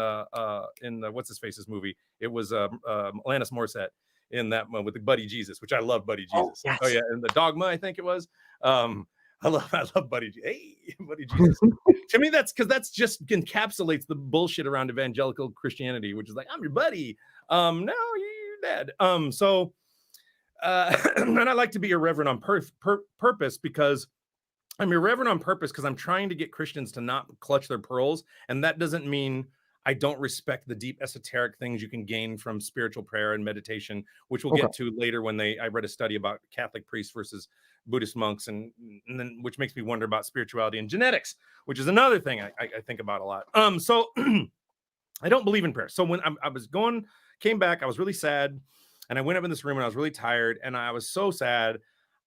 what's his face's movie. It was Alanis Morissette in that one with the Buddy Jesus, which I love Buddy Jesus. Yes. Oh yeah, and the Dogma, I think it was. I love Buddy. Hey, Buddy Jesus. To me, that's because that's just encapsulates the bullshit around evangelical Christianity, which is like, I'm your buddy. No, you're dead. And I like to be irreverent on purpose, because I'm irreverent on purpose because I'm trying to get Christians to not clutch their pearls. And that doesn't mean I don't respect the deep esoteric things you can gain from spiritual prayer and meditation, which we'll get to later when I read a study about Catholic priests versus Buddhist monks, and then which makes me wonder about spirituality and genetics, which is another thing I think about a lot. So I don't believe in prayer. So when I came back, I was really sad. And I went up in this room and I was really tired and I was so sad.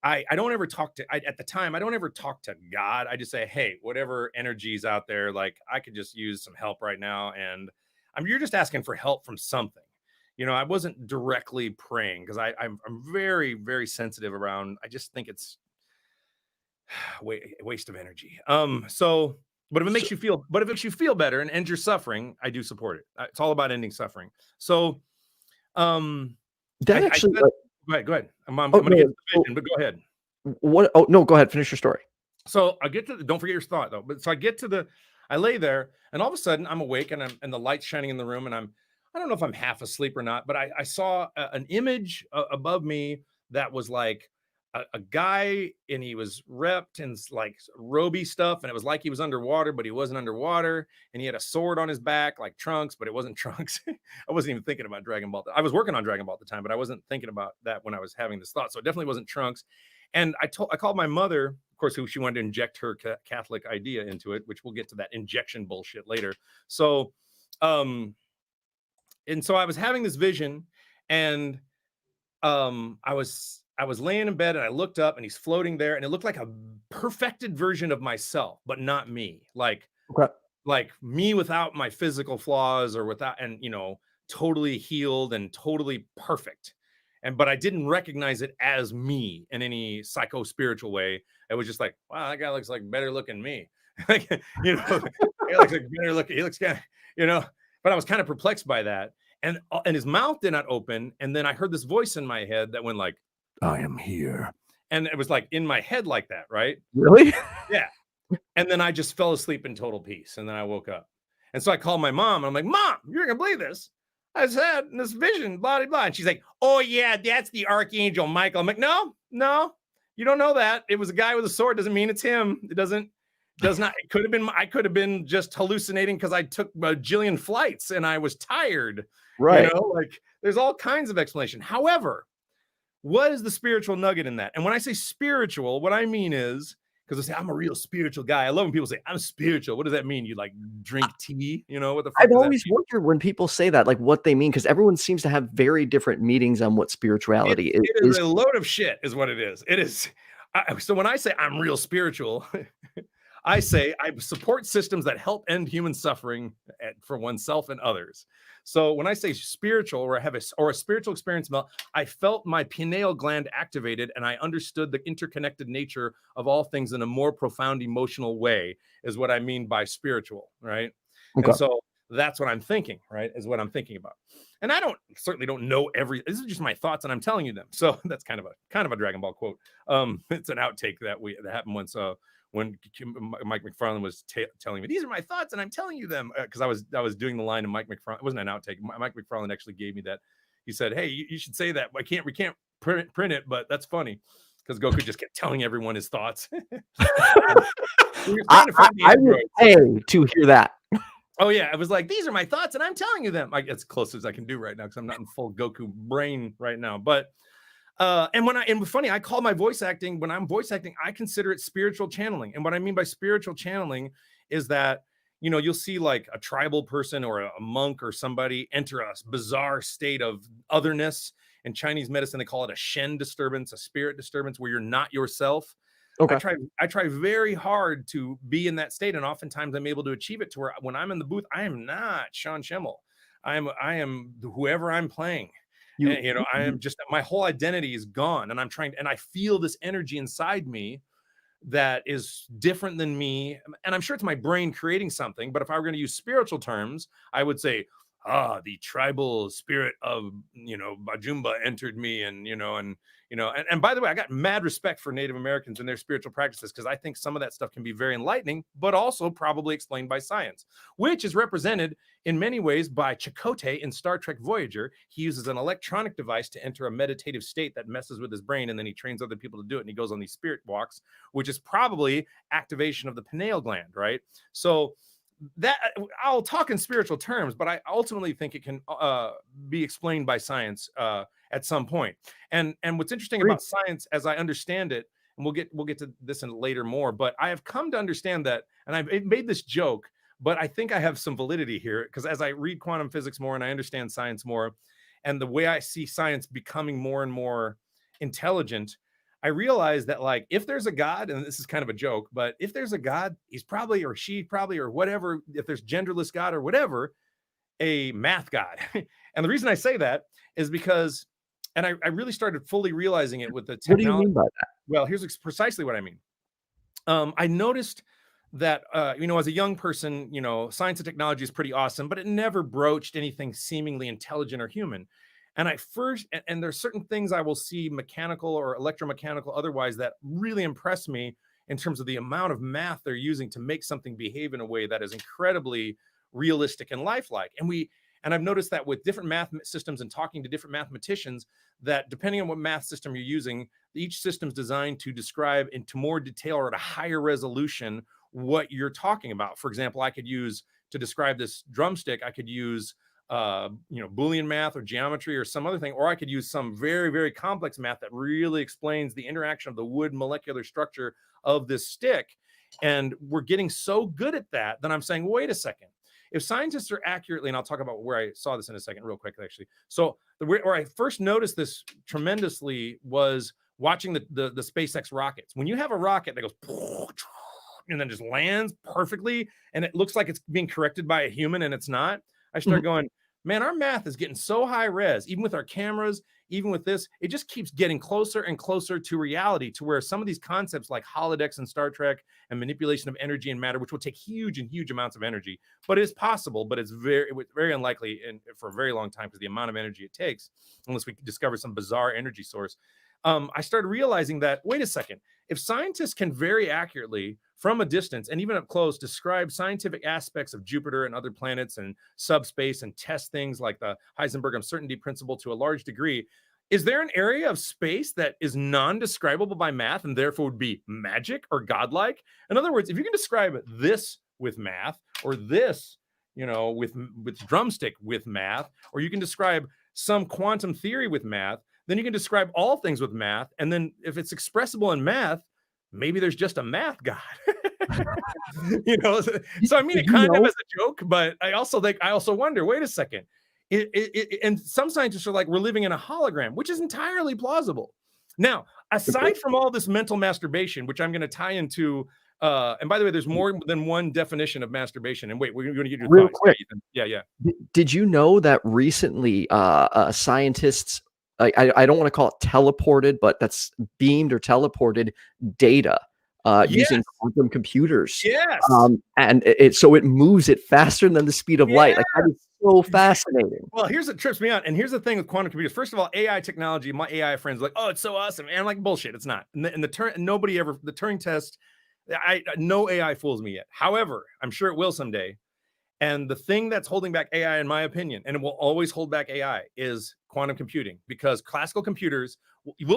I don't ever talk to, at the time, I don't ever talk to God. I just say, hey, whatever energy's out there, like I could just use some help right now. And you're just asking for help from something. I wasn't directly praying because I'm very, very sensitive around, I just think it's a waste of energy. But if it makes you feel better and end your suffering, I do support it. It's all about ending suffering. So, that actually, go ahead. I'm going to get to the vision, but go ahead. What? Oh no, go ahead. Finish your story. So I get to don't forget your thought though. But so I lay there, and all of a sudden I'm awake, and the light's shining in the room, and I don't know if I'm half asleep or not, but I saw an image above me that was like a guy, and he was wrapped in like roby stuff, and it was like he was underwater, but he wasn't underwater, and he had a sword on his back like Trunks, but it wasn't Trunks. I wasn't even thinking about Dragon Ball. I was working on Dragon Ball at the time, but I wasn't thinking about that when I was having this thought. So it definitely wasn't Trunks. And I called my mother, of course, who she wanted to inject her Catholic idea into it, which we'll get to that injection bullshit later. So, and so I was having this vision, and I was laying in bed, and I looked up, and he's floating there, and it looked like a perfected version of myself, but not me. Like me without my physical flaws or without, and totally healed and totally perfect. But I didn't recognize it as me in any psycho-spiritual way. It was just like, wow, that guy looks like better looking me. He looks like better looking. He looks kind of, but I was kind of perplexed by that. And his mouth did not open. And then I heard this voice in my head that went like, I am here. And it was like in my head like that, right? Really? Yeah. And then I just fell asleep in total peace. And then I woke up. And so I called my mom. I'm like, Mom, you're not gonna believe this. I just had this vision, blah, blah, blah. And she's like, oh, yeah, that's the Archangel Michael. I'm like, no, you don't know that. It was a guy with a sword. Doesn't mean it's him. Does not. It could have been, I could have been just hallucinating because I took a jillion flights and I was tired. Right. You know, like there's all kinds of explanation. However, what is the spiritual nugget in that? And when I say spiritual, what I mean is, because I say I'm a real spiritual guy. I love when people say I'm spiritual. What does that mean? You like drink tea? You know what the fuck? I've always wondered when people say that, like what they mean, because everyone seems to have very different meanings on what spirituality is. It is a load of shit, is what it is. It is. So when I say I'm real spiritual, I say I support systems that help end human suffering for oneself and others. So when I say spiritual, or I have a spiritual experience, I felt my pineal gland activated, and I understood the interconnected nature of all things in a more profound emotional way, is what I mean by spiritual, right? Okay. And so that's what I'm thinking, right? Is what I'm thinking about. And I certainly don't know this is just my thoughts, and I'm telling you them. So that's kind of a Dragon Ball quote. It's an outtake that happened once. When Mike McFarlane was telling me, these are my thoughts and I'm telling you them, because I was doing the line of Mike McFarlane. It wasn't an outtake. Mike McFarlane actually gave me that. He said, hey, you should say that. We can't print it, but that's funny, because Goku just kept telling everyone his thoughts. I would pay to hear that. Oh yeah, I was like, these are my thoughts and I'm telling you them. It's close as I can do right now, because I'm not in full Goku brain right now. But and funny, I call my voice acting, when I'm voice acting, I consider it spiritual channeling. And what I mean by spiritual channeling is that, you know, you'll see like a tribal person or a monk or somebody enter a bizarre state of otherness. In Chinese medicine, they call it a Shen disturbance, a spirit disturbance, where you're not yourself. Okay. I try very hard to be in that state, and oftentimes I'm able to achieve it to where when I'm in the booth, I am not Sean Schemmel. I am whoever I'm playing. I am just, my whole identity is gone, and I feel this energy inside me that is different than me. And I'm sure it's my brain creating something, but if I were going to use spiritual terms, I would say, the tribal spirit of, Bajumba entered me, and by the way, I got mad respect for Native Americans and their spiritual practices, because I think some of that stuff can be very enlightening, but also probably explained by science, which is represented in many ways by Chakotay in Star Trek Voyager. He uses an electronic device to enter a meditative state that messes with his brain, and then he trains other people to do it, and he goes on these spirit walks, which is probably activation of the pineal gland, right? So that, I'll talk in spiritual terms, but I ultimately think it can be explained by science at some point. And what's interesting about science, as I understand it, and we'll get to this in later more, but I have come to understand that, and I've made this joke, but I think I have some validity here, because as I read quantum physics more and I understand science more, and the way I see science becoming more and more intelligent, I realize that, like, if there's a God, and this is kind of a joke, but if there's a God, he's probably, or she probably, or whatever, if there's genderless God or whatever, a math God. And the reason I say that is because, and I really started fully realizing it with the technology. What do you mean by that? Well, here's precisely what I mean. I noticed that, as a young person, science and technology is pretty awesome, but it never broached anything seemingly intelligent or human. And and there's certain things I will see, mechanical or electromechanical, otherwise, that really impress me in terms of the amount of math they're using to make something behave in a way that is incredibly realistic and lifelike. And I've noticed that with different math systems and talking to different mathematicians, that depending on what math system you're using, each system's designed to describe into more detail or at a higher resolution what you're talking about. For example, I could use, to describe this drumstick, I could use Boolean math or geometry or some other thing, or I could use some very, very complex math that really explains the interaction of the wood molecular structure of this stick. And we're getting so good at that I'm saying, wait a second. If scientists are accurately, and I'll talk about where I saw this in a second real quick, actually. So where I first noticed this tremendously was watching the SpaceX rockets. When you have a rocket that goes and then just lands perfectly, and it looks like it's being corrected by a human, and it's not, I start going, man, our math is getting so high res, even with our cameras, even with this, it just keeps getting closer and closer to reality, to where some of these concepts like holodecks and Star Trek and manipulation of energy and matter, which will take huge amounts of energy, but it's possible, but it's very unlikely for a very long time, because the amount of energy it takes, unless we discover some bizarre energy source. I started realizing that, wait a second, if scientists can very accurately from a distance and even up close describe scientific aspects of Jupiter and other planets and subspace and test things like the Heisenberg uncertainty principle to a large degree, is there an area of space that is non-describable by math and therefore would be magic or godlike? In other words, if you can describe this with math, or this, with drumstick with math, or you can describe some quantum theory with math, then you can describe all things with math. And then if it's expressible in math, maybe there's just a math god. So I mean it kind of as a joke, but I also wonder, wait a second. And some scientists are like, we're living in a hologram, which is entirely plausible. Now, aside from all this mental masturbation, which I'm going to tie into, and by the way, there's more than one definition of masturbation. And wait, we're going to get your real thoughts. quick. Yeah. Did you know that recently scientists, I don't want to call it teleported, but that's beamed or teleported data using quantum computers. Yes. And so it moves it faster than the speed of light. Like, that is so fascinating. Well, here's what trips me out. And here's the thing with quantum computers. First of all, AI technology, my AI friends are like, oh, it's so awesome. And I'm like, bullshit, it's not. And the Turing test, no AI fools me yet. However, I'm sure it will someday. And the thing that's holding back AI, in my opinion, and it will always hold back AI, is quantum computing. Because classical computers,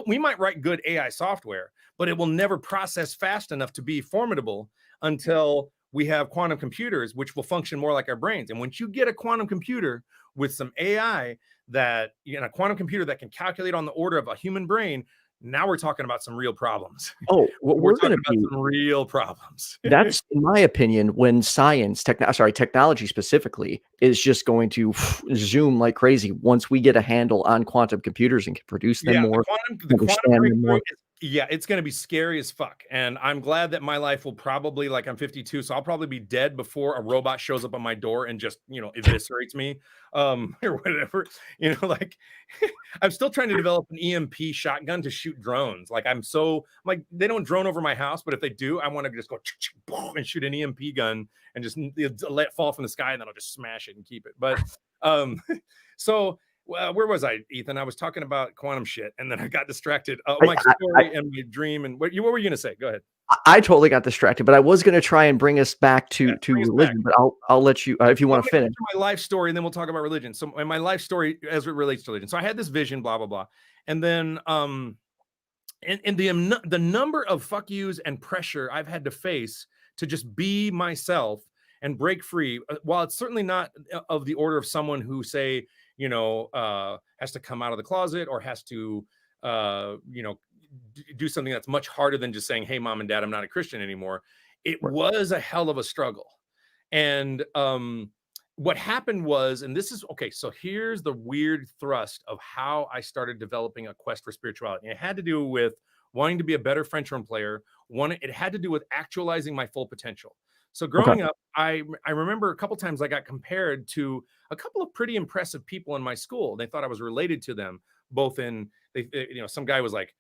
we might write good AI software, but it will never process fast enough to be formidable until we have quantum computers, which will function more like our brains. And once you get a quantum computer with some AI that, a quantum computer that can calculate on the order of a human brain, now we're talking about some real problems. Oh, well, we're going to be some real problems. That's, in my opinion, when technology specifically, is just going to zoom like crazy once we get a handle on quantum computers and can produce them more. The quantum breakthrough it's going to be scary as fuck. And I'm glad that my life will probably, like, I'm 52, so I'll probably be dead before a robot shows up on my door and just, eviscerates me, or whatever. I'm still trying to develop an EMP shotgun to shoot drones. I'm like, they don't drone over my house, but if they do, I want to just go and shoot an EMP gun and just let it fall from the sky, and then I'll just smash it and keep it. But so where was I, Ethan? I was talking about quantum shit, and then I got distracted. My story and my dream, and what were you going to say? Go ahead. I totally got distracted, but I was going to try and bring us back to religion. But I'll let you, if you want to finish my life story, and then we'll talk about religion. So my life story as it relates to religion. So I had this vision, blah blah blah, and then and the number of fuck yous and pressure I've had to face to just be myself and break free. While it's certainly not of the order of someone who, say, has to come out of the closet or has to, do something that's much harder than just saying, hey, mom and dad, I'm not a Christian anymore. It was a hell of a struggle. And what happened was, and this is, okay, so here's the weird thrust of how I started developing a quest for spirituality. It had to do with wanting to be a better French horn player. It had to do with actualizing my full potential. So growing up, I remember a couple times I got compared to a couple of pretty impressive people in my school. They thought I was related to them, both in, some guy was like,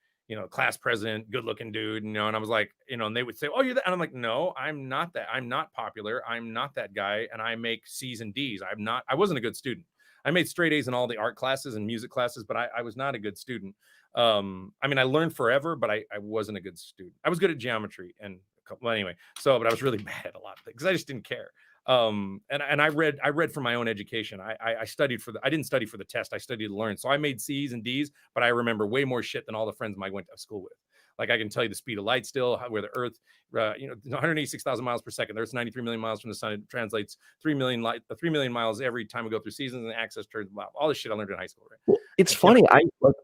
class president, good looking dude, and I was like, and they would say, oh, you're that. And I'm like, no, I'm not that. I'm not popular. I'm not that guy. And I make C's and D's. I wasn't a good student. I made straight A's in all the art classes and music classes, but I was not a good student. I learned forever, but I wasn't a good student. I was good at geometry and, well, anyway, but I was really bad at a lot of things because I just didn't care. And I read for my own education. I studied I didn't study for the test. I studied to learn. So I made C's and D's, but I remember way more shit than all the friends I went to school with. Like, I can tell you the speed of light still, where the Earth, 186,000 miles per second. There's 93 million miles from the sun. It translates 3 million miles every time we go through seasons, and access turns. All this shit I learned in high school. Right? Well, it's funny.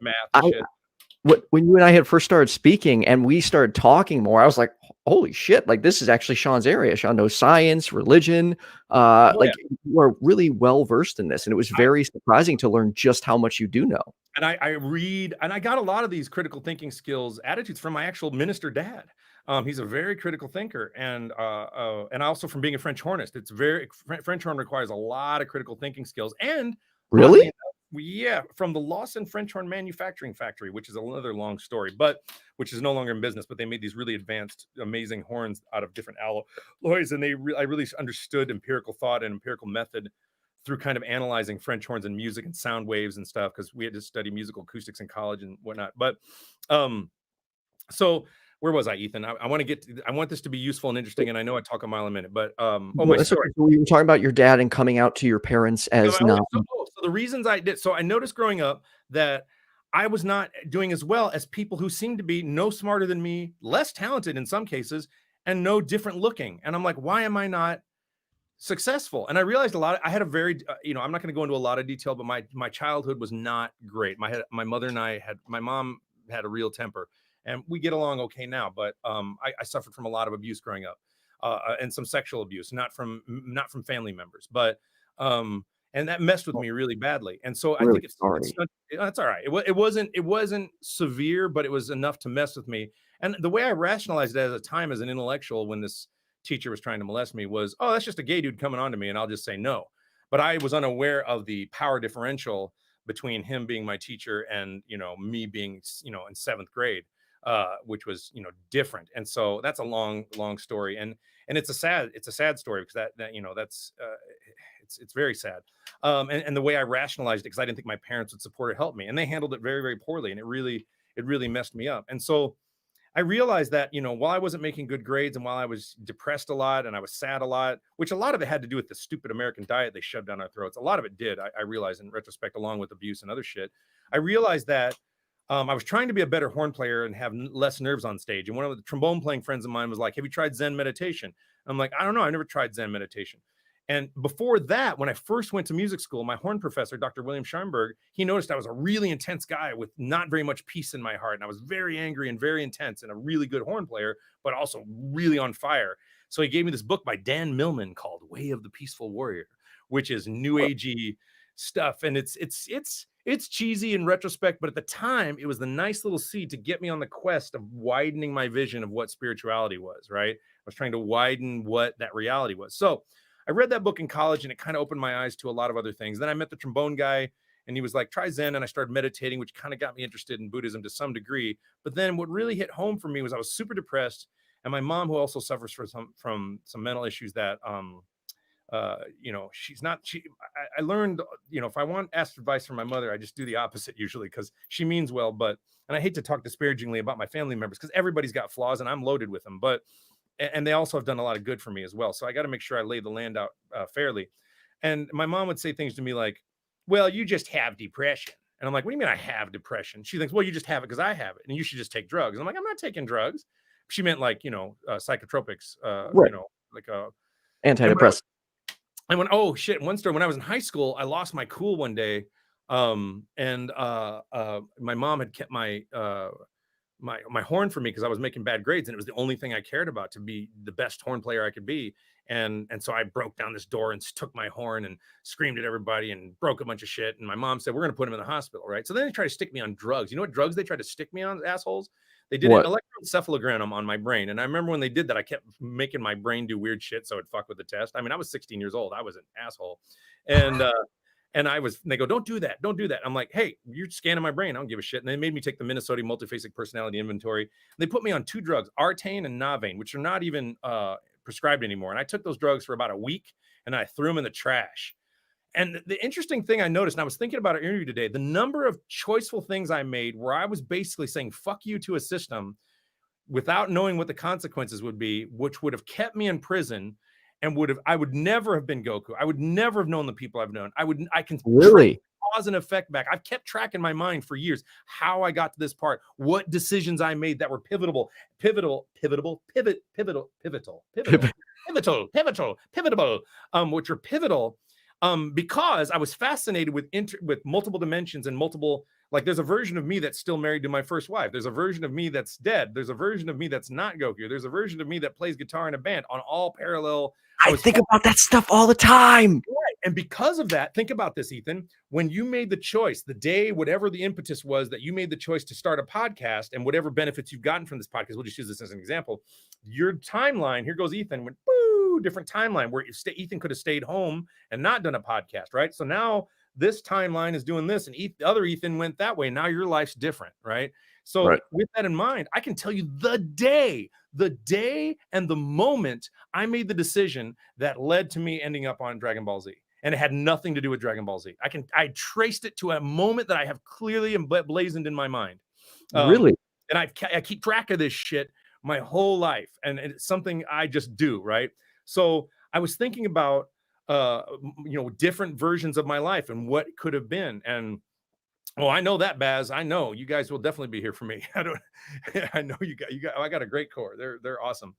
Math and shit. When you and I had first started speaking and we started talking more, I was like, holy shit, like, this is actually Sean's area. Sean knows science, religion, you are really well versed in this. And it was very surprising to learn just how much you do know. And I read, and I got a lot of these critical thinking skills, attitudes from my actual minister dad. He's a very critical thinker, and also from being a French hornist. It's French horn requires a lot of critical thinking skills. And really, from the Lawson French horn manufacturing factory, which is another long story, but which is no longer in business. But they made these really advanced, amazing horns out of different alloys, and I really understood empirical thought and empirical method through kind of analyzing French horns and music and sound waves and stuff, because we had to study musical acoustics in college and whatnot. But so where was I, Ethan? I want this to be useful and interesting, and I know I talk a mile a minute, but my story. So you were talking about your dad and coming out to your parents as not. So the reasons I did. So I noticed growing up that I was not doing as well as people who seemed to be no smarter than me, less talented in some cases, and no different looking. And I'm like, why am I not successful? And I realized I had a very, I'm not going to go into a lot of detail, but my childhood was not great. My mother and my mom had a real temper, and we get along okay now, but I suffered from a lot of abuse growing up, and some sexual abuse, not from family members, but and that messed with me really badly. And so I think it's that's all right. It wasn't severe, but it was enough to mess with me. And the way I rationalized it at the time as an intellectual, when this teacher was trying to molest me, was, oh, that's just a gay dude coming on to me, and I'll just say no. But I was unaware of the power differential between him being my teacher and me being in 7th grade, which was different. And so that's a long story, and it's a sad story, because that's it's very sad. And the way I rationalized it, because I didn't think my parents would support or help me, and they handled it very, very poorly, and it really messed me up. And so I realized that, while I wasn't making good grades, and while I was depressed a lot and I was sad a lot, which a lot of it had to do with the stupid American diet they shoved down our throats. A lot of it did, I realized in retrospect, along with abuse and other shit. I realized that I was trying to be a better horn player and have less nerves on stage. And one of the trombone playing friends of mine was like, have you tried Zen meditation? I'm like, I don't know. I never tried Zen meditation. And before that, when I first went to music school, my horn professor, Dr. William Scheinberg, he noticed I was a really intense guy with not very much peace in my heart. And I was very angry and very intense, and a really good horn player, but also really on fire. So he gave me this book by Dan Millman called Way of the Peaceful Warrior, which is new agey stuff. And it's cheesy in retrospect, but at the time, it was the nice little seed to get me on the quest of widening my vision of what spirituality was, right? I was trying to widen what that reality was. So I read that book in college, and it kind of opened my eyes to a lot of other things. Then I met the trombone guy, and he was like, try Zen. And I started meditating, which kind of got me interested in Buddhism to some degree. But then what really hit home for me was I was super depressed. And my mom, who also suffers from some mental issues that, I learned, if I want to ask advice from my mother, I just do the opposite usually, because she means well. And I hate to talk disparagingly about my family members, because everybody's got flaws and I'm loaded with them. And they also have done a lot of good for me as well. So I got to make sure I lay the land out fairly. And my mom would say things to me like, well, you just have depression. And I'm like, what do you mean I have depression? She thinks, well, you just have it because I have it, and you should just take drugs. And I'm like, I'm not taking drugs. She meant like, psychotropics, right. Like a antidepressant. I went, oh shit. One story, when I was in high school, I lost my cool one day. And my mom had kept my horn for me because I was making bad grades, and it was the only thing I cared about, to be the best horn player I could be. And so I broke down this door and took my horn and screamed at everybody and broke a bunch of shit. And my mom said, we're going to put him in the hospital, right? So then they tried to stick me on drugs. You know what drugs they tried to stick me on, assholes? They did an electroencephalogram on my brain. And I remember when they did that, I kept making my brain do weird shit so it'd fuck with the test. I mean, I was 16 years old. I was an asshole. And they go, don't do that. Don't do that. I'm like, hey, you're scanning my brain. I don't give a shit. And they made me take the Minnesota Multiphasic Personality Inventory. They put me on 2 drugs, Artane and Navain, which are not even prescribed anymore. And I took those drugs for about a week, and I threw them in the trash. And the interesting thing I noticed, and I was thinking about our interview today, the number of choiceful things I made where I was basically saying, fuck you to a system without knowing what the consequences would be, which would have kept me in prison. And I would never have been Goku. I would never have known the people I've known. I can really cause and effect back. I've kept track in my mind for years how I got to this part, what decisions I made that were pivotal, which are pivotal, because I was fascinated with multiple dimensions and multiple. Like, there's a version of me that's still married to my first wife. There's a version of me that's dead. There's a version of me that's not Goku. There's a version of me that plays guitar in a band on all parallel. I think about that stuff all the time. Right. And because of that, think about this, Ethan. When you made the choice, the day, whatever the impetus was that you made the choice to start a podcast, and whatever benefits you've gotten from this podcast, we'll just use this as an example. Your timeline, here goes Ethan, went, boo, different timeline, where Ethan could have stayed home and not done a podcast, right? So now this timeline is doing this, and the other Ethan went that way. Now your life's different, right? So with that in mind, I can tell you the day and the moment I made the decision that led to me ending up on Dragon Ball Z. and it had nothing to do with Dragon Ball Z. I traced it to a moment that I have clearly emblazoned in my mind. Really? And I keep track of this shit my whole life, and it's something I just do, right? So I was thinking about different versions of my life and what could have been. And I know that, Baz. I know you guys will definitely be here for me. I know you got. I got a great core. They're awesome.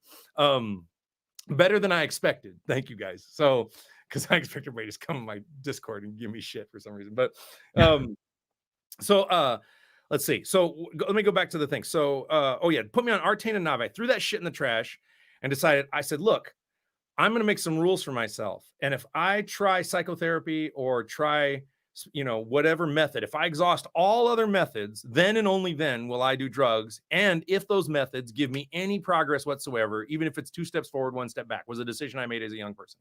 Better than I expected. Thank you guys. So, because I expect everybody to just come on my Discord and give me shit for some reason. But let's see. So let me go back to the thing. So put me on Artane and Nave. I threw that shit in the trash and decided. I said, look, I'm going to make some rules for myself. And if I try psychotherapy or try, whatever method, if I exhaust all other methods, then and only then will I do drugs. And if those methods give me any progress whatsoever, even if it's 2 steps forward, 1 step back, was a decision I made as a young person.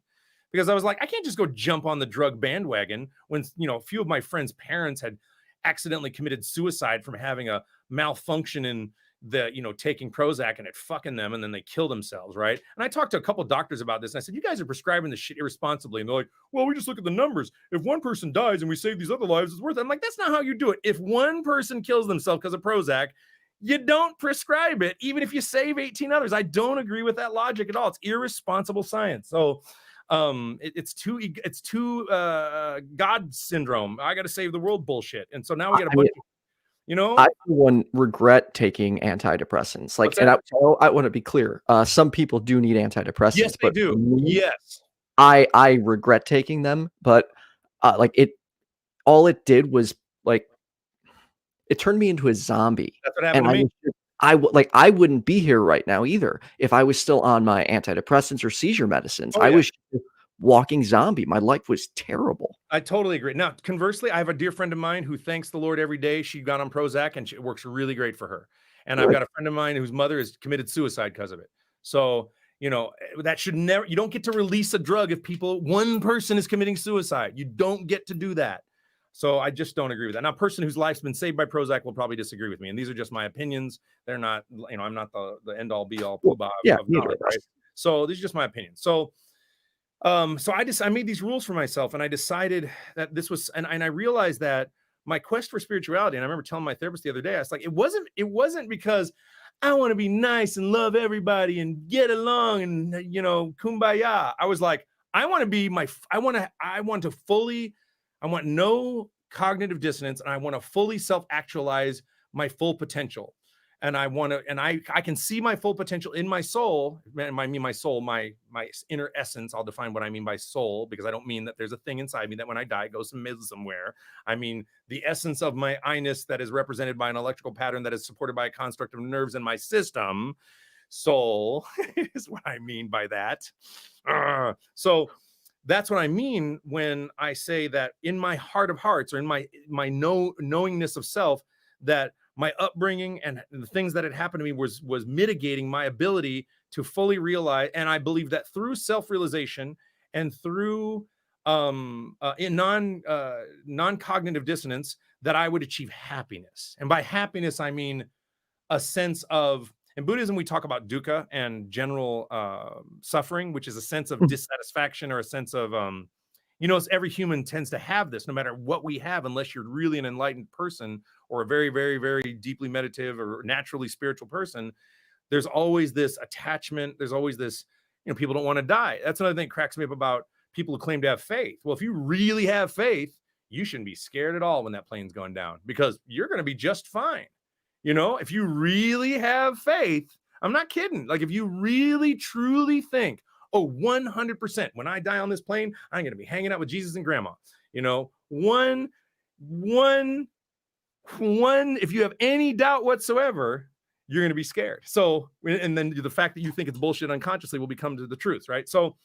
Because I was like, I can't just go jump on the drug bandwagon when, a few of my friends' parents had accidentally committed suicide from having a malfunction in the, taking Prozac and it fucking them, and then they kill themselves, right? And I talked to a couple of doctors about this, and I said, you guys are prescribing this shit irresponsibly. And they're like, well, we just look at the numbers. If one person dies and we save these other lives, it's worth it. I'm like, that's not how you do it. If one person kills themselves because of Prozac, you don't prescribe it, even if you save 18 others. I don't agree with that logic at all. It's irresponsible science. So it's too God syndrome. I got to save the world bullshit. And so now we get a bunch of, I, for one, regret taking antidepressants. Like, and I want to be clear. Some people do need antidepressants. Yes, they do. Yes. I regret taking them, but all it did was it turned me into a zombie. That's what happened to me. I wouldn't be here right now either if I was still on my antidepressants or seizure medicines. I was a walking zombie. My life was terrible. I totally agree. Now, conversely, I have a dear friend of mine who thanks the Lord every day. She got on Prozac and it works really great for her. And I've got a friend of mine whose mother has committed suicide because of it. So, that should never, you don't get to release a drug if one person is committing suicide. You don't get to do that. So I just don't agree with that. Now, a person whose life's been saved by Prozac will probably disagree with me. And these are just my opinions. They're not, I'm not the end all be all of knowledge, right? So this is just my opinion. So, I made these rules for myself, and I decided that this was, and I realized that my quest for spirituality, and I remember telling my therapist the other day, I was like, it wasn't because I want to be nice and love everybody and get along and, kumbaya. I was like, I want no cognitive dissonance, and I want to fully self-actualize my full potential. And I can see my full potential in my soul. I mean, my soul, my inner essence. I'll define what I mean by soul, because I don't mean that there's a thing inside me that when I die goes somewhere. I mean, the essence of my I-ness that is represented by an electrical pattern that is supported by a construct of nerves in my system. Soul is what I mean by that. So that's what I mean when I say that in my heart of hearts, or in my knowingness of self, that my upbringing and the things that had happened to me was mitigating my ability to fully realize. And I believe that through self-realization and through non-cognitive dissonance, that I would achieve happiness. And by happiness, I mean a sense of, in Buddhism, we talk about dukkha and general suffering, which is a sense of dissatisfaction, or a sense of, every human tends to have this, no matter what we have, unless you're really an enlightened person or a very, very, very deeply meditative or naturally spiritual person. There's always this attachment. There's always this, people don't want to die. That's another thing that cracks me up about people who claim to have faith. Well, if you really have faith, you shouldn't be scared at all when that plane's going down, because you're going to be just fine. If you really have faith, I'm not kidding. Like, if you really, truly think, 100%, when I die on this plane, I'm going to be hanging out with Jesus and grandma. If you have any doubt whatsoever, you're going to be scared. So, and then the fact that you think it's bullshit unconsciously will become to the truth, right? So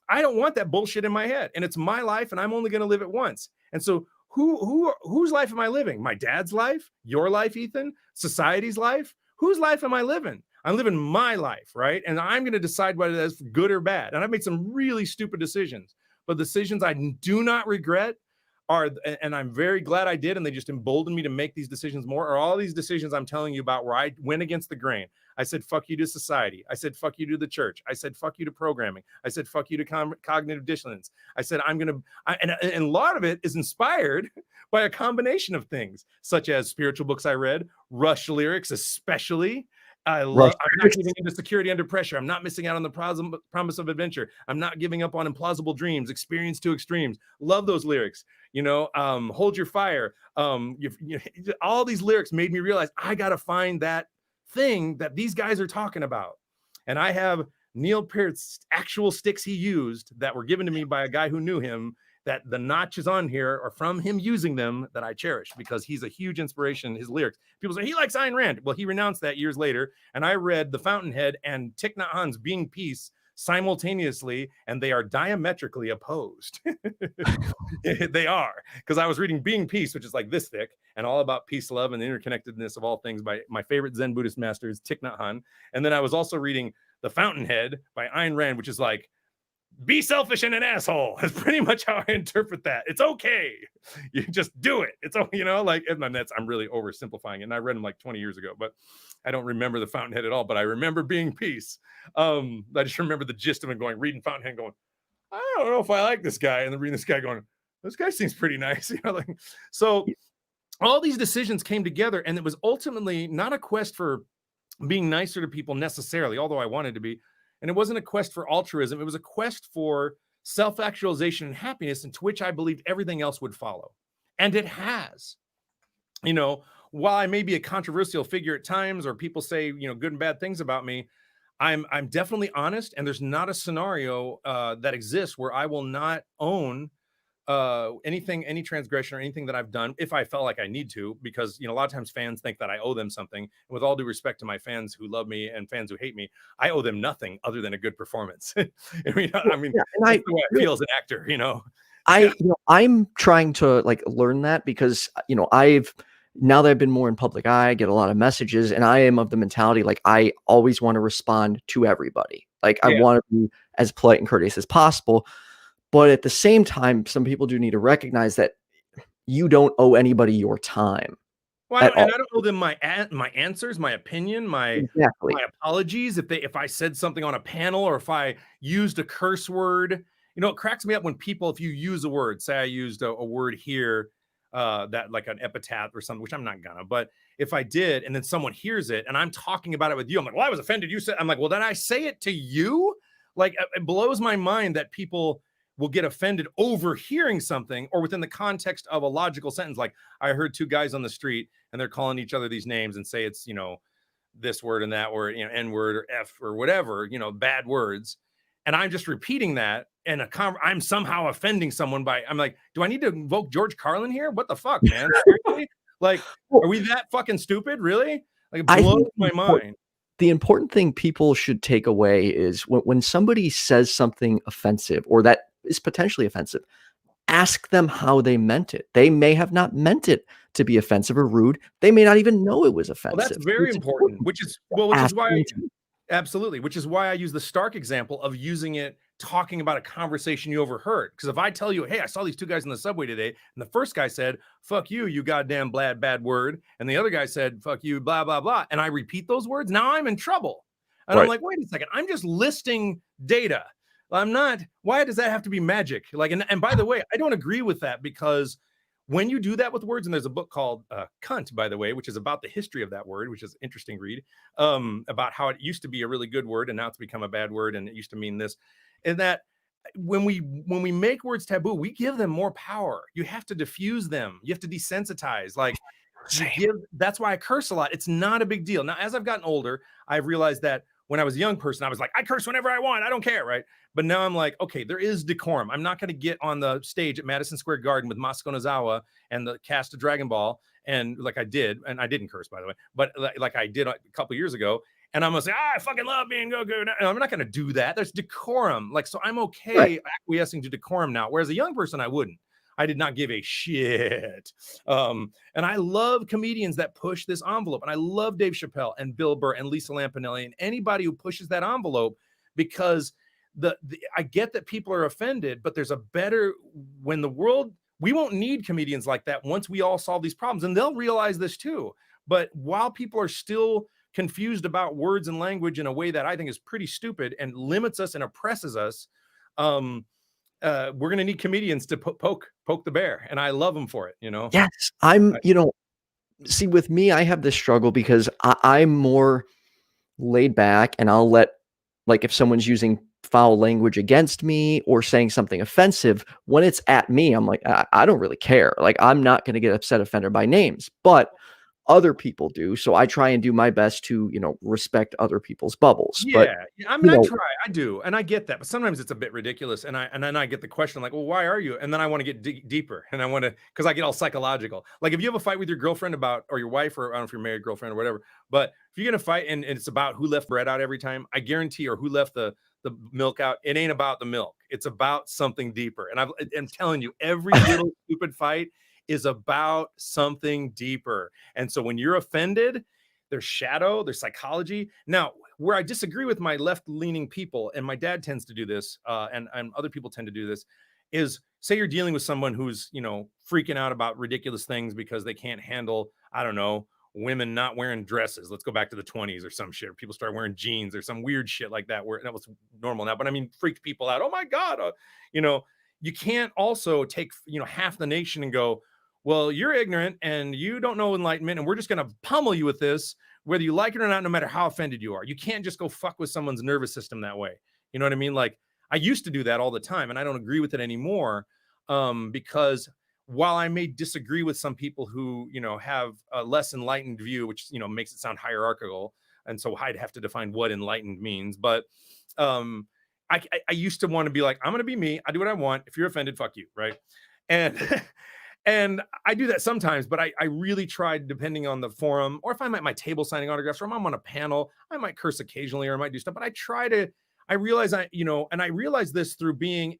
I don't want that bullshit in my head, and it's my life, and I'm only going to live it once. And so whose life am I living? My dad's life? Your life, Ethan? Society's life? Whose life am I living? I'm living my life, right? And I'm going to decide whether that's good or bad. And I've made some really stupid decisions, but decisions I do not regret. are, and I'm very glad I did, and they just emboldened me to make these decisions more, are all these decisions I'm telling you about where I went against the grain. I said, fuck you to society. I said, fuck you to the church. I said, fuck you to programming. I said, fuck you to cognitive dissonance. I said, and a lot of it is inspired by a combination of things, such as spiritual books I read, Rush lyrics, especially. I'm not giving into security under pressure. I'm not missing out on the promise of adventure. I'm not giving up on implausible dreams, experience to extremes. Love those lyrics. Hold your fire. All these lyrics made me realize I got to find that thing that these guys are talking about. And I have Neil Peart's actual sticks he used that were given to me by a guy who knew him, that the notches on here are from him using them, that I cherish because he's a huge inspiration. His lyrics, people say he likes Ayn Rand. Well, he renounced that years later. And I read The Fountainhead and Thich Nhat Hanh's Being Peace simultaneously, and they are diametrically opposed. They are, because I was reading Being Peace, which is like this thick and all about peace, love, and the interconnectedness of all things by my favorite Zen Buddhist masters, Thich Nhat Hanh. And then I was also reading The Fountainhead by Ayn Rand, which is like, be selfish and an asshole. That's pretty much how I interpret that. It's okay. You just do it. It's, I'm really oversimplifying it. And I read them like 20 years ago, but I don't remember The Fountainhead at all, but I remember Being Peace. I just remember the gist of it, reading Fountainhead going, I don't know if I like this guy. And then reading this guy going, this guy seems pretty nice. So all these decisions came together, and it was ultimately not a quest for being nicer to people necessarily, although I wanted to be. And it wasn't a quest for altruism. It was a quest for self-actualization and happiness, into which I believed everything else would follow. And it has. While I may be a controversial figure at times, or people say, good and bad things about me, I'm definitely honest. And there's not a scenario that exists where I will not own any transgression or anything that I've done, if I felt like I need to, because a lot of times fans think that I owe them something. And with all due respect to my fans who love me and fans who hate me, I owe them nothing other than a good performance. That's the way I feel as an actor. I'm trying to learn that, because now that I've been more in public eye, I get a lot of messages, and I am of the mentality I always want to respond to everybody. I want to be as polite and courteous as possible. But at the same time, some people do need to recognize that you don't owe anybody your time. Well, I don't owe them my answers, my opinion, my apologies. If I said something on a panel, or if I used a curse word, it cracks me up when people, if you use a word, say I used a word here, that like an epitaph or something, which I'm not gonna, but if I did, and then someone hears it and I'm talking about it with you, I'm like, well, I was offended. You said, I'm like, well, did I say it to you? It blows my mind that people will get offended over hearing something, or within the context of a logical sentence. Like, I heard two guys on the street and they're calling each other these names and say it's, this word and that word, N word or F or whatever, bad words. And I'm just repeating that, and I'm somehow offending someone I'm like, do I need to invoke George Carlin here? What the fuck, man? Seriously? Are we that fucking stupid? Really? It blows my mind. The important thing people should take away is when somebody says something offensive, or that is potentially offensive, ask them how they meant it. They may have not meant it to be offensive or rude. They may not even know it was offensive. Well, that's very important, which is why absolutely, which is why I use the stark example of using it, talking about a conversation you overheard. Because if I tell you, hey, I saw these two guys in the subway today, and the first guy said, fuck you, you goddamn bad word. And the other guy said, fuck you, blah, blah, blah. And I repeat those words, now I'm in trouble. And I'm like, wait a second, I'm just listing data. I'm not, why does that have to be magic? And by the way, I don't agree with that, because when you do that with words, and there's a book called Cunt, by the way, which is about the history of that word, which is an interesting read, about how it used to be a really good word and now it's become a bad word, and it used to mean this. And that when we make words taboo, we give them more power. You have to diffuse them. You have to desensitize. That's why I curse a lot. It's not a big deal. Now, as I've gotten older, I've realized that when I was a young person, I was like, I curse whenever I want. I don't care, right? But now I'm like, okay, there is decorum. I'm not going to get on the stage at Madison Square Garden with Masako Nozawa and the cast of Dragon Ball, and like I did, and I didn't curse, by the way, but like I did a couple years ago, and I'm going to say, I fucking love being Goku. And I'm not going to do that. There's decorum. So I'm okay acquiescing to decorum now, whereas a young person, I wouldn't. I did not give a shit. And I love comedians that push this envelope. And I love Dave Chappelle and Bill Burr and Lisa Lampanelli and anybody who pushes that envelope, because I get that people are offended, but there's a better, when the world we won't need comedians like that once we all solve these problems, and they'll realize this too. But while people are still confused about words and language in a way that I think is pretty stupid and limits us and oppresses us, we're going to need comedians to poke the bear, and I love them for it. Yes, see, with me, I have this struggle because I'm more laid back, and I'll let, like, if someone's using foul language against me or saying something offensive, when it's at me, I'm like, I don't really care. Like, I'm not going to get upset, offended by names, but other people do. So I try and do my best to, respect other people's bubbles. Yeah, But, I mean, I try, I do, and I get that, but sometimes it's a bit ridiculous, and then I get the question like, well, why are you? And then I want to get deeper, and I want to, because I get all psychological. Like, if you have a fight with your girlfriend about, or your wife, or I don't know if you're married, girlfriend or whatever, but if you're gonna fight and it's about who left bread out every time, I guarantee, or who left the milk out, it ain't about the milk. It's about something deeper. And I'm telling you, every little stupid fight is about something deeper. And so when you're offended, there's shadow, there's psychology. Now, where I disagree with my left-leaning people, and my dad tends to do this, and other people tend to do this, is say you're dealing with someone who's, freaking out about ridiculous things because they can't handle, I don't know, women not wearing dresses. Let's go back to the 20s or some shit. People start wearing jeans or some weird shit like that, where that was normal now. But I mean, freaked people out. Oh my God. You can't also take, half the nation and go, well, you're ignorant and you don't know enlightenment, and we're just going to pummel you with this, whether you like it or not, no matter how offended you are. You can't just go fuck with someone's nervous system that way. You know what I mean? Like, I used to do that all the time, and I don't agree with it anymore, because while I may disagree with some people who, have a less enlightened view, which, makes it sound hierarchical, and so I'd have to define what enlightened means. But I used to want to be like, I'm going to be me. I do what I want. If you're offended, fuck you, right? And and I do that sometimes, but I really tried, depending on the forum, or if I'm at my table signing autographs, or I'm on a panel, I might curse occasionally, or I might do stuff, but I realize and I realized this through being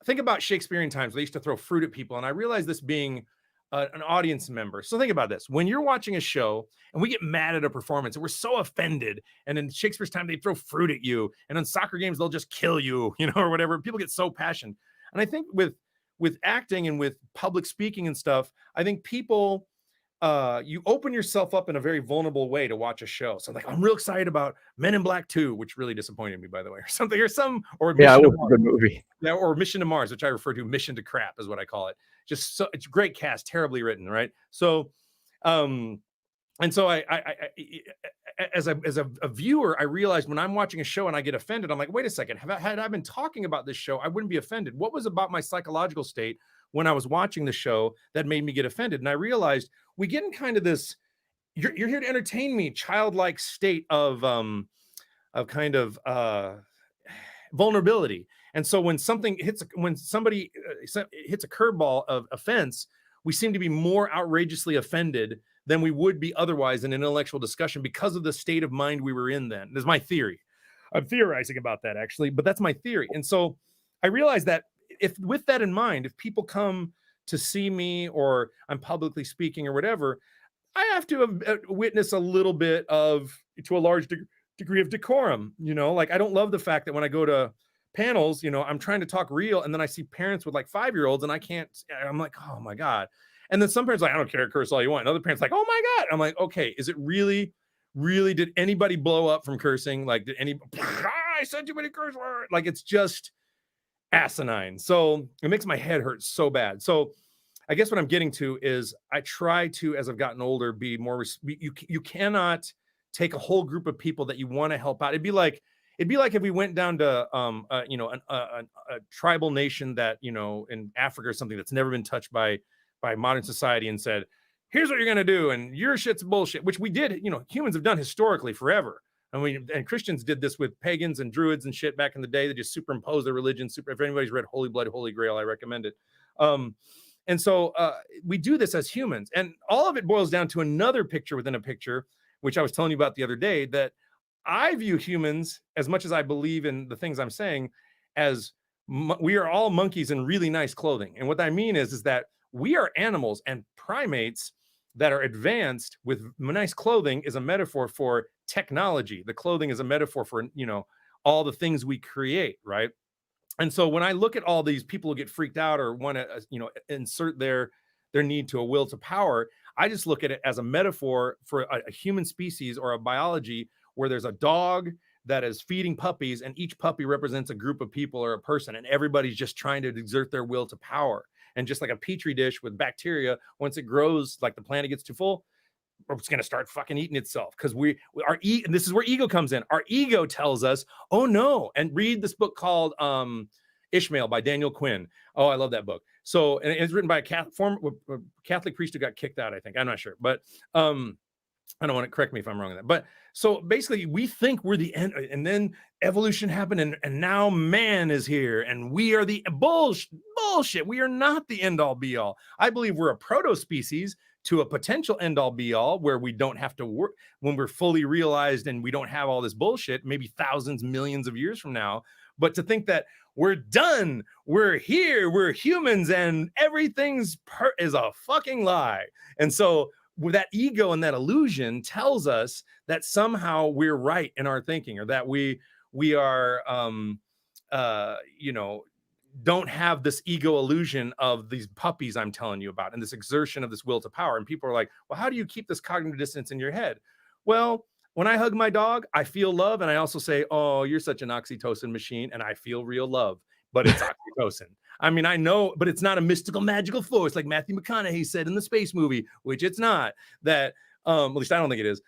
think about Shakespearean times. They used to throw fruit at people, and I realized this being an audience member. So think about this. When you're watching a show and we get mad at a performance and we're so offended, and in Shakespeare's time, they throw fruit at you, and in soccer games, they'll just kill you, or whatever. People get so passionate. And I think with acting and with public speaking and stuff, I think people, you open yourself up in a very vulnerable way to watch a show. So like, I'm real excited about Men in Black 2, which really disappointed me, by the way, or something, or yeah, it was a good movie. Yeah, or Mission to Mars, which I refer to, Mission to Crap is what I call it. Just so, it's great cast, terribly written, right? So, and so I as a viewer, I realized when I'm watching a show and I get offended, I'm like, wait a second, had I been talking about this show, I wouldn't be offended. What was about my psychological state when I was watching the show that made me get offended? And I realized we get in kind of this, you're here to entertain me, childlike state of kind of vulnerability. And so when somebody hits a curveball of offense, we seem to be more outrageously offended than we would be otherwise in an intellectual discussion, because of the state of mind we were in then. That's my theory. I'm theorizing about that, actually, but that's my theory. And so I realized that if, with that in mind, if people come to see me, or I'm publicly speaking or whatever, I have to witness a little bit of, to a large degree of decorum. Like, I don't love the fact that when I go to panels, I'm trying to talk real, and then I see parents with like 5-year-olds, and I'm like, oh my God. And then some parents are like, I don't care, curse all you want. And other parents like, oh my God. I'm like, okay, is it really, did anybody blow up from cursing? Like, I said too many curse words. Like, it's just asinine. So it makes my head hurt so bad. So I guess what I'm getting to is, I try to, as I've gotten older, be more, you cannot take a whole group of people that you want to help out. It'd be like if we went down to a tribal nation that, in Africa or something, that's never been touched by modern society, and said, here's what you're going to do, and your shit's bullshit, which we did, humans have done historically forever. And Christians did this with pagans and druids and shit back in the day. They just superimposed their religion. If anybody's read Holy Blood, Holy Grail, I recommend it. And so we do this as humans, and all of it boils down to another picture within a picture, which I was telling you about the other day, that I view humans, as much as I believe in the things I'm saying, as we are all monkeys in really nice clothing. And what I mean is that we are animals and primates that are advanced with nice clothing is a metaphor for technology. The clothing is a metaphor for, all the things we create, right? And so when I look at all these people who get freaked out or want to, insert their need to a will to power, I just look at it as a metaphor for a human species or a biology where there's a dog that is feeding puppies, and each puppy represents a group of people or a person, and everybody's just trying to exert their will to power. And just like a petri dish with bacteria, once it grows, like the planet gets too full, it's going to start fucking eating itself, because and this is where ego comes in. Our ego tells us, oh no. And read this book called Ishmael by Daniel Quinn. Oh, I love that book. So, and it's written by a former Catholic priest who got kicked out, I think. I'm not sure, but I don't want to, correct me if I'm wrong on that. But so basically we think we're the end, and then evolution happened, and now man is here, and we are the bullshit. We are not the end all be all. I believe we're a proto species to a potential end all be all, where we don't have to work when we're fully realized and we don't have all this bullshit, maybe thousands, millions of years from now. But to think that we're done, we're here, we're humans, and everything's is a fucking lie. And so with that ego and that illusion tells us that somehow we're right in our thinking, or that we are, don't have this ego illusion of these puppies I'm telling you about, and this exertion of this will to power. And people are like, well, how do you keep this cognitive dissonance in your head? Well, when I hug my dog, I feel love. And I also say, oh, you're such an oxytocin machine. And I feel real love, but it's oxytocin. I mean, I know, but it's not a mystical, magical force like Matthew McConaughey said in the space movie, which it's not. That, at least I don't think it is,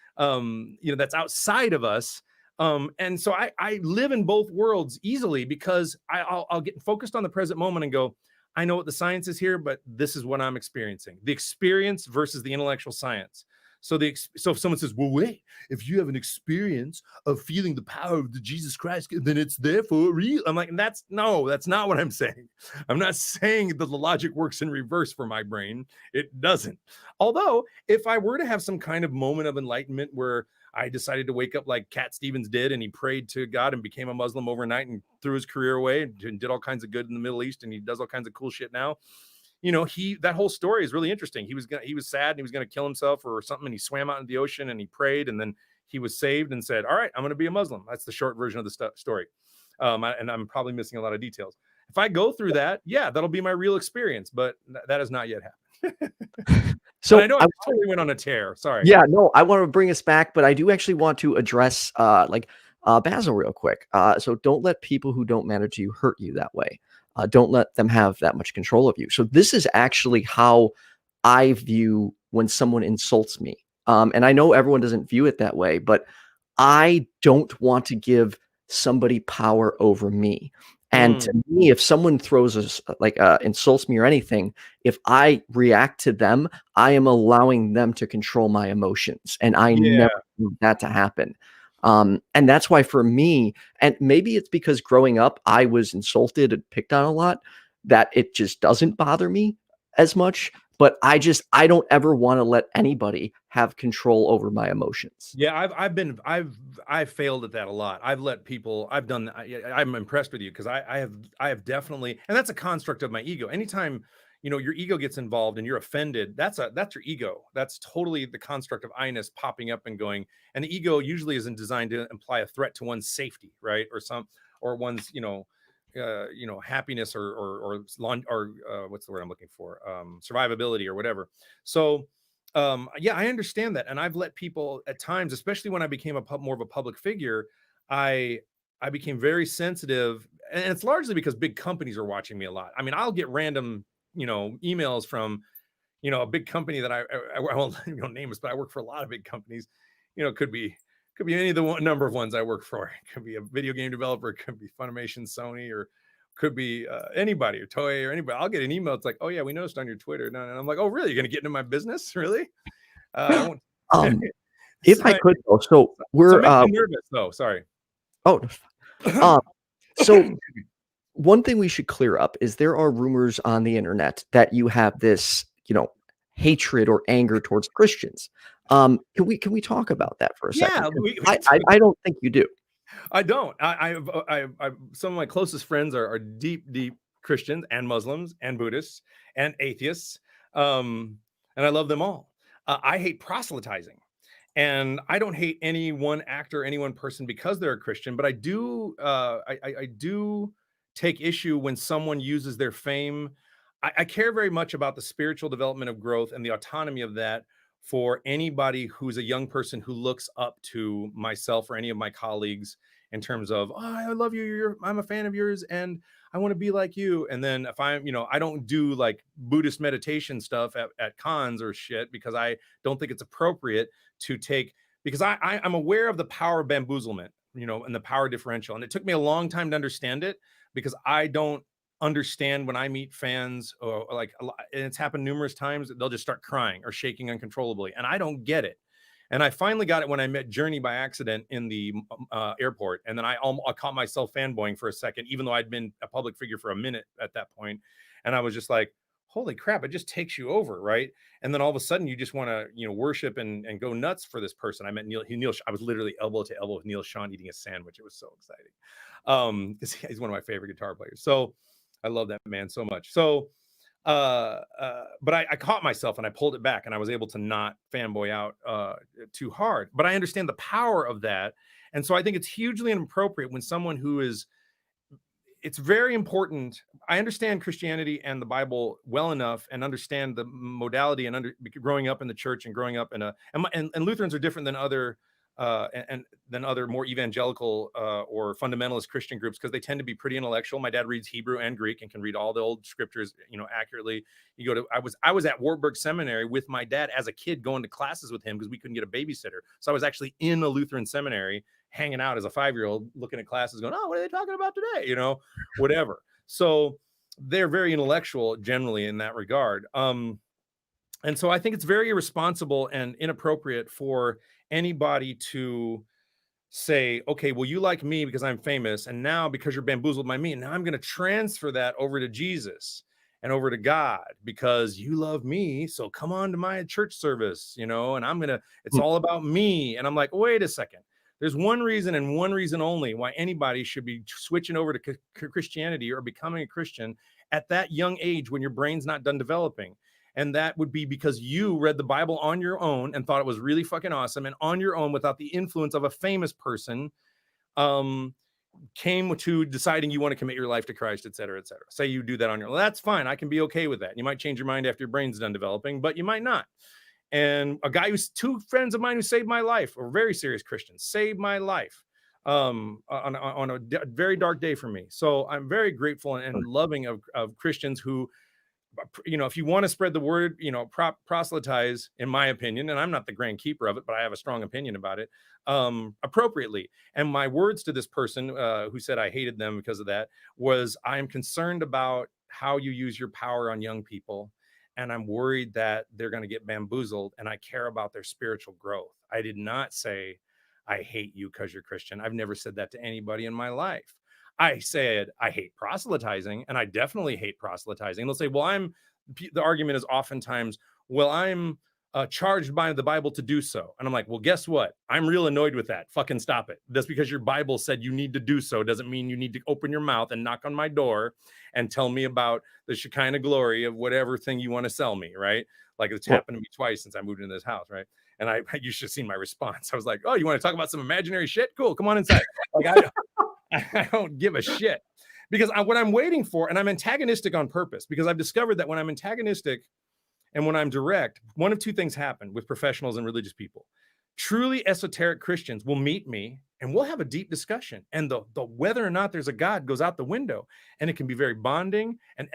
that's outside of us. And so I live in both worlds easily, because I'll get focused on the present moment and go, I know what the science is here, but this is what I'm experiencing. The experience versus the intellectual science. So so if someone says, well, wait, if you have an experience of feeling the power of the Jesus Christ, then it's therefore real. I'm like, that's not what I'm saying. I'm not saying that the logic works in reverse for my brain. It doesn't. Although if I were to have some kind of moment of enlightenment where I decided to wake up like Cat Stevens did, and he prayed to God and became a Muslim overnight and threw his career away and did all kinds of good in the Middle East, and he does all kinds of cool shit now. That whole story is really interesting. He was sad and he was going to kill himself or something, and he swam out in the ocean and he prayed, and then he was saved and said, all right, I'm going to be a Muslim. That's the short version of the story. And I'm probably missing a lot of details. If I go through that, yeah, that'll be my real experience, but that has not yet happened. So but I know I totally went on a tear. Sorry. Yeah, no, I want to bring us back, but I do actually want to address Basil real quick. So don't let people who don't matter to you hurt you that way. Don't let them have that much control of you. So this is actually how I view when someone insults me. And I know everyone doesn't view it that way, but I don't want to give somebody power over me. And to me, if someone throws insults me or anything, if I react to them, I am allowing them to control my emotions, and I never want that to happen. And that's why for me, and maybe it's because growing up I was insulted and picked on a lot, that it just doesn't bother me as much. But I don't ever want to let anybody have control over my emotions. Yeah, I've failed at that a lot. I've let people, I'm impressed with you, because I have definitely, and that's a construct of my ego. Anytime your ego gets involved and you're offended, that's your ego. That's totally the construct of I-ness popping up and going. And the ego usually isn't designed to imply a threat to one's safety, right? Or one's happiness or what's the word I'm looking for? Survivability or whatever. So yeah, I understand that. And I've let people at times, especially when I became more of a public figure, I became very sensitive. And it's largely because big companies are watching me a lot. I mean, I'll get random emails from a big company that I won't name us, but I work for a lot of big companies. Could be any of the number of ones I work for. It could be a video game developer, it could be Funimation, Sony, or could be anybody, or Toei, or anybody. I'll get an email. It's like, oh yeah, we noticed on your Twitter. And I'm like, oh really? You're gonna get into my business, really? If I could, though, so we're nervous though. Sorry. Oh, so one thing we should clear up is there are rumors on the internet that you have this, hatred or anger towards Christians. Can we talk about that for a second? Yeah, I don't think you do. I don't. I some of my closest friends are deep Christians and Muslims and Buddhists and atheists, and I love them all. I hate proselytizing, and I don't hate any one actor, any one person because they're a Christian, but I do take issue when someone uses their fame. I care very much about the spiritual development of growth and the autonomy of that for anybody who's a young person who looks up to myself or any of my colleagues in terms of, oh, I love you, I'm a fan of yours, and I want to be like you. And then if I'm, I don't do like Buddhist meditation stuff at cons or shit, because I don't think it's appropriate to take, because I'm aware of the power of bamboozlement, and the power differential. And it took me a long time to understand it, because I don't understand when I meet fans, or like, and it's happened numerous times, they'll just start crying or shaking uncontrollably, and I don't get it. And I finally got it when I met Journey by accident in the airport, and then I caught myself fanboying for a second, even though I'd been a public figure for a minute at that point, and I was just like, holy crap, it just takes you over, right? And then all of a sudden you just want to worship and go nuts for this person. I met Neil. I was literally elbow to elbow with Neil Sean eating a sandwich. It was so exciting, because he's one of my favorite guitar players. So I love that man so much. So, but I caught myself and I pulled it back, and I was able to not fanboy out too hard. But I understand the power of that. And so I think it's hugely inappropriate when someone who is, it's very important. I understand Christianity and the Bible well enough, and understand the modality, and growing up in the church and growing up in and Lutherans are different than other and than other more evangelical or fundamentalist Christian groups, because they tend to be pretty intellectual. My dad reads Hebrew and Greek and can read all the old scriptures, accurately. I was at Wartburg Seminary with my dad as a kid, going to classes with him because we couldn't get a babysitter. So I was actually in a Lutheran seminary, hanging out as a 5-year-old, looking at classes, going, oh, what are they talking about today? Whatever. So they're very intellectual generally in that regard. And so I think it's very irresponsible and inappropriate for anybody to say, okay, well, you like me because I'm famous, and now because you're bamboozled by me, now I'm going to transfer that over to Jesus and over to God because you love me. So come on to my church service, and it's all about me. And I'm like, wait a second. There's one reason, and one reason only, why anybody should be switching over to Christianity or becoming a Christian at that young age when your brain's not done developing. And that would be because you read the Bible on your own and thought it was really fucking awesome, and on your own, without the influence of a famous person, came to deciding you want to commit your life to Christ, et cetera, et cetera. Say you do that on your own. That's fine. I can be okay with that. You might change your mind after your brain's done developing, but you might not. And two friends of mine who saved my life, or very serious Christians, saved my life on a very dark day for me. So I'm very grateful and loving of Christians who, if you want to spread the word, proselytize, in my opinion, and I'm not the grand keeper of it, but I have a strong opinion about it, appropriately. And my words to this person who said I hated them because of that was, I am concerned about how you use your power on young people. And I'm worried that they're going to get bamboozled, and I care about their spiritual growth. I did not say, I hate you because you're Christian. I've never said that to anybody in my life. I said, I hate proselytizing, and I definitely hate proselytizing. And they'll say, well, the argument is oftentimes, well, I'm charged by the Bible to do so. And I'm like, well, guess what? I'm real annoyed with that. Fucking stop it. Just because your Bible said you need to do so doesn't mean you need to open your mouth and knock on my door and tell me about the Shekinah glory of whatever thing you want to sell me, right? Like, it's happened to me twice since I moved into this house, right? And you should have seen my response. I was like, oh, you want to talk about some imaginary shit? Cool, come on inside. Like, I don't give a shit, because what I'm waiting for, and I'm antagonistic on purpose, because I've discovered that when I'm antagonistic and when I'm direct, one of two things happen with professionals and religious people. Truly esoteric Christians will meet me and we'll have a deep discussion, and the whether or not there's a God goes out the window, and it can be very bonding. And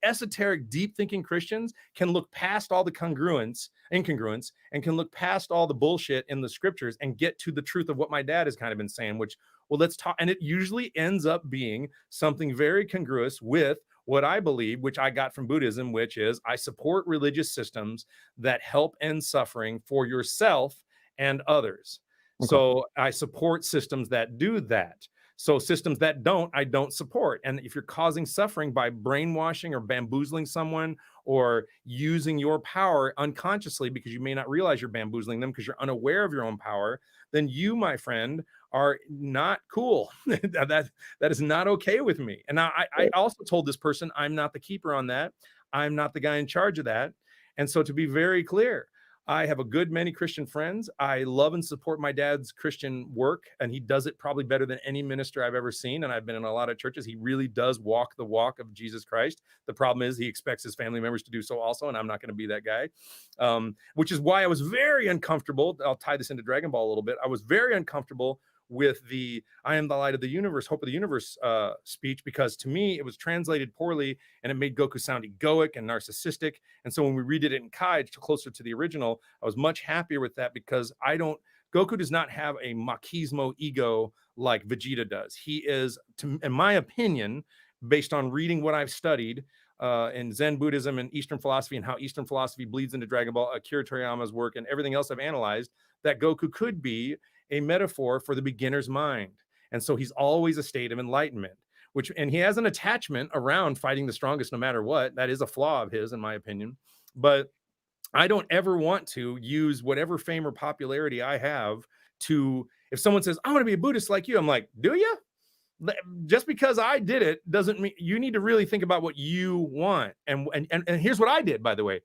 esoteric, deep thinking Christians can look past all the incongruence, and can look past all the bullshit in the scriptures and get to the truth of what my dad has kind of been saying, which, well, let's talk. And it usually ends up being something very congruous with what I believe, which I got from Buddhism, which is I support religious systems that help end suffering for yourself and others. Okay. So I support systems that do that. So systems that don't, I don't support. And if you're causing suffering by brainwashing or bamboozling someone, or using your power unconsciously because you may not realize you're bamboozling them because you're unaware of your own power, then you, my friend, are not cool. that is not okay with me. And now I also told this person, I'm not the keeper on that. I'm not the guy in charge of that. And so, to be very clear, I have a good many Christian friends. I love and support my dad's Christian work, and he does it probably better than any minister I've ever seen. And I've been in a lot of churches. He really does walk the walk of Jesus Christ. The problem is he expects his family members to do so also, and I'm not going to be that guy, which is why I was very uncomfortable. I'll tie this into Dragon Ball a little bit. I was very uncomfortable with the "I am the light of the universe, hope of the universe" speech, because to me it was translated poorly and it made Goku sound egoic and narcissistic. And so when we redid it in Kai, closer to the original, I was much happier with that, because Goku does not have a machismo ego like Vegeta does. He is, in my opinion, based on reading what I've studied in Zen Buddhism and Eastern philosophy, and how Eastern philosophy bleeds into Dragon Ball, Akira Toriyama's work, and everything else I've analyzed, that Goku could be a metaphor for the beginner's mind. And so he's always a state of enlightenment, and he has an attachment around fighting the strongest no matter what. That is a flaw of his, in my opinion. But I don't ever want to use whatever fame or popularity I have to, if someone says, "I want to be a Buddhist like you," I'm like, "Do you?" Just because I did it doesn't mean. You need to really think about what you want. And here's what I did, by the way.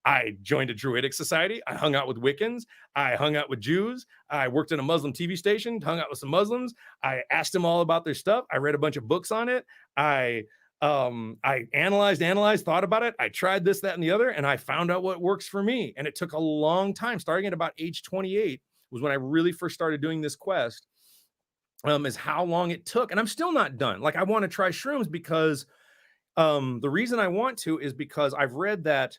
I joined a Druidic society. I hung out with Wiccans. I hung out with Jews. I worked in a Muslim TV station, hung out with some Muslims. I asked them all about their stuff. I read a bunch of books on it. I analyzed, thought about it. I tried this, that, and the other, and I found out what works for me. And it took a long time. Starting at about age 28 was when I really first started doing this quest, is how long it took. And I'm still not done. Like, I want to try shrooms because the reason I want to is because I've read that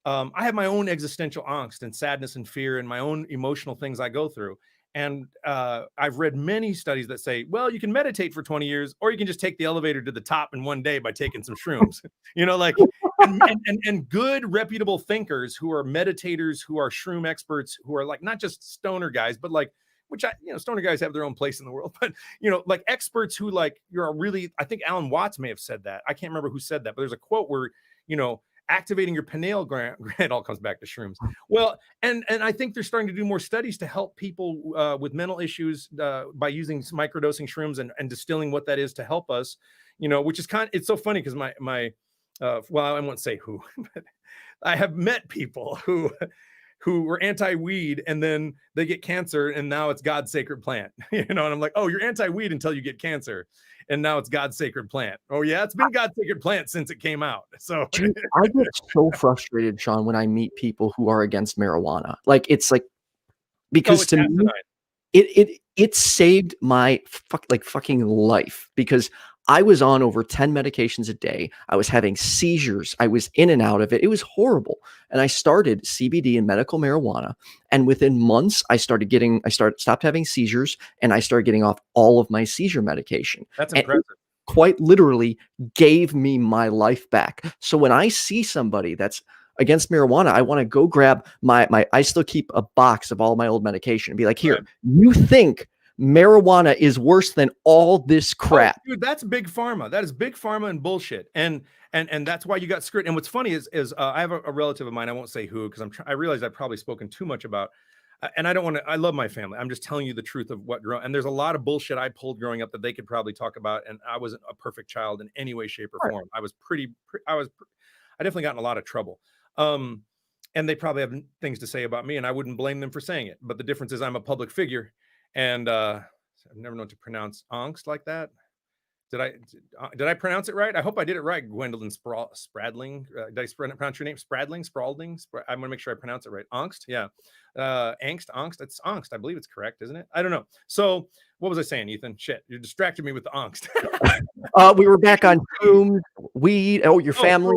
I have my own existential angst and sadness and fear and my own emotional things I go through. And I've read many studies that say, well, you can meditate for 20 years, or you can just take the elevator to the top in one day by taking some shrooms, like, and good reputable thinkers who are meditators, who are shroom experts, who are like, not just stoner guys, but like, which stoner guys have their own place in the world, but, like experts who like, you're really, I think Alan Watts may have said that. I can't remember who said that, but there's a quote where, activating your pineal gland, it all comes back to shrooms. Well, and I think they're starting to do more studies to help people with mental issues by using microdosing shrooms and distilling what that is to help us, which is it's so funny because well, I won't say who, but I have met people who were anti-weed and then they get cancer and now it's God's sacred plant, and I'm like, oh, you're anti-weed until you get cancer. And now it's God's sacred plant. Oh yeah, it's been God's sacred plant since it came out. So Dude, I get so frustrated, Sean, when I meet people who are against marijuana. Like, it's like, because to me, it saved my fucking life, because I was on over 10 medications a day. I was having seizures. I was in and out of it. It was horrible. And I started CBD and medical marijuana. And within months, I stopped having seizures, and I started getting off all of my seizure medication. That's impressive. Quite literally gave me my life back. So when I see somebody that's against marijuana, I want to go grab I still keep a box of all my old medication and be like, here, right. You think marijuana is worse than all this crap? Oh, dude, that's big pharma. That is big pharma and bullshit. And that's why you got screwed. And what's funny is I have a relative of mine. I won't say who, because I realized I've probably spoken too much about. And I don't want to. I love my family. I'm just telling you the truth of what grew. And there's a lot of bullshit I pulled growing up that they could probably talk about. And I wasn't a perfect child in any way, shape, or form. I was I definitely got in a lot of trouble. And they probably have things to say about me, and I wouldn't blame them for saying it. But the difference is I'm a public figure. And I've never known to pronounce angst like that. Did I pronounce it right? I hope I did it right, Gwendolyn Spradling. Did I pronounce your name? Spradling? I'm going to make sure I pronounce it right. Angst? Yeah. Angst. It's angst. I believe it's correct, isn't it? I don't know. So what was I saying, Ethan? Shit, you distracted me with the angst. We were back on shrooms, weed, your family.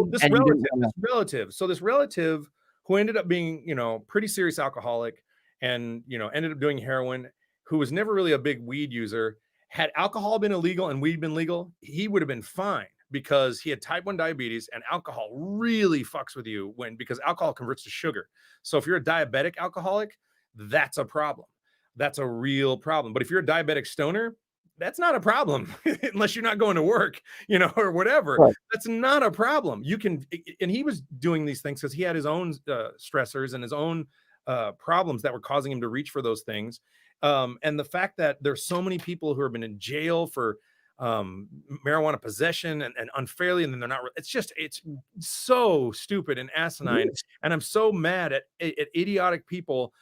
So this relative who ended up being, pretty serious alcoholic and, ended up doing heroin, who was never really a big weed user. Had alcohol been illegal and weed been legal, he would have been fine, because he had type 1 diabetes, and alcohol really fucks with you because alcohol converts to sugar. So if you're a diabetic alcoholic, that's a problem. That's a real problem. But if you're a diabetic stoner, that's not a problem unless you're not going to work, or whatever. Right. That's not a problem. And he was doing these things because he had his own stressors and his own problems that were causing him to reach for those things. And the fact that there's so many people who have been in jail for marijuana possession and unfairly, and then they're not. It's so stupid and asinine, and I'm so mad at idiotic people,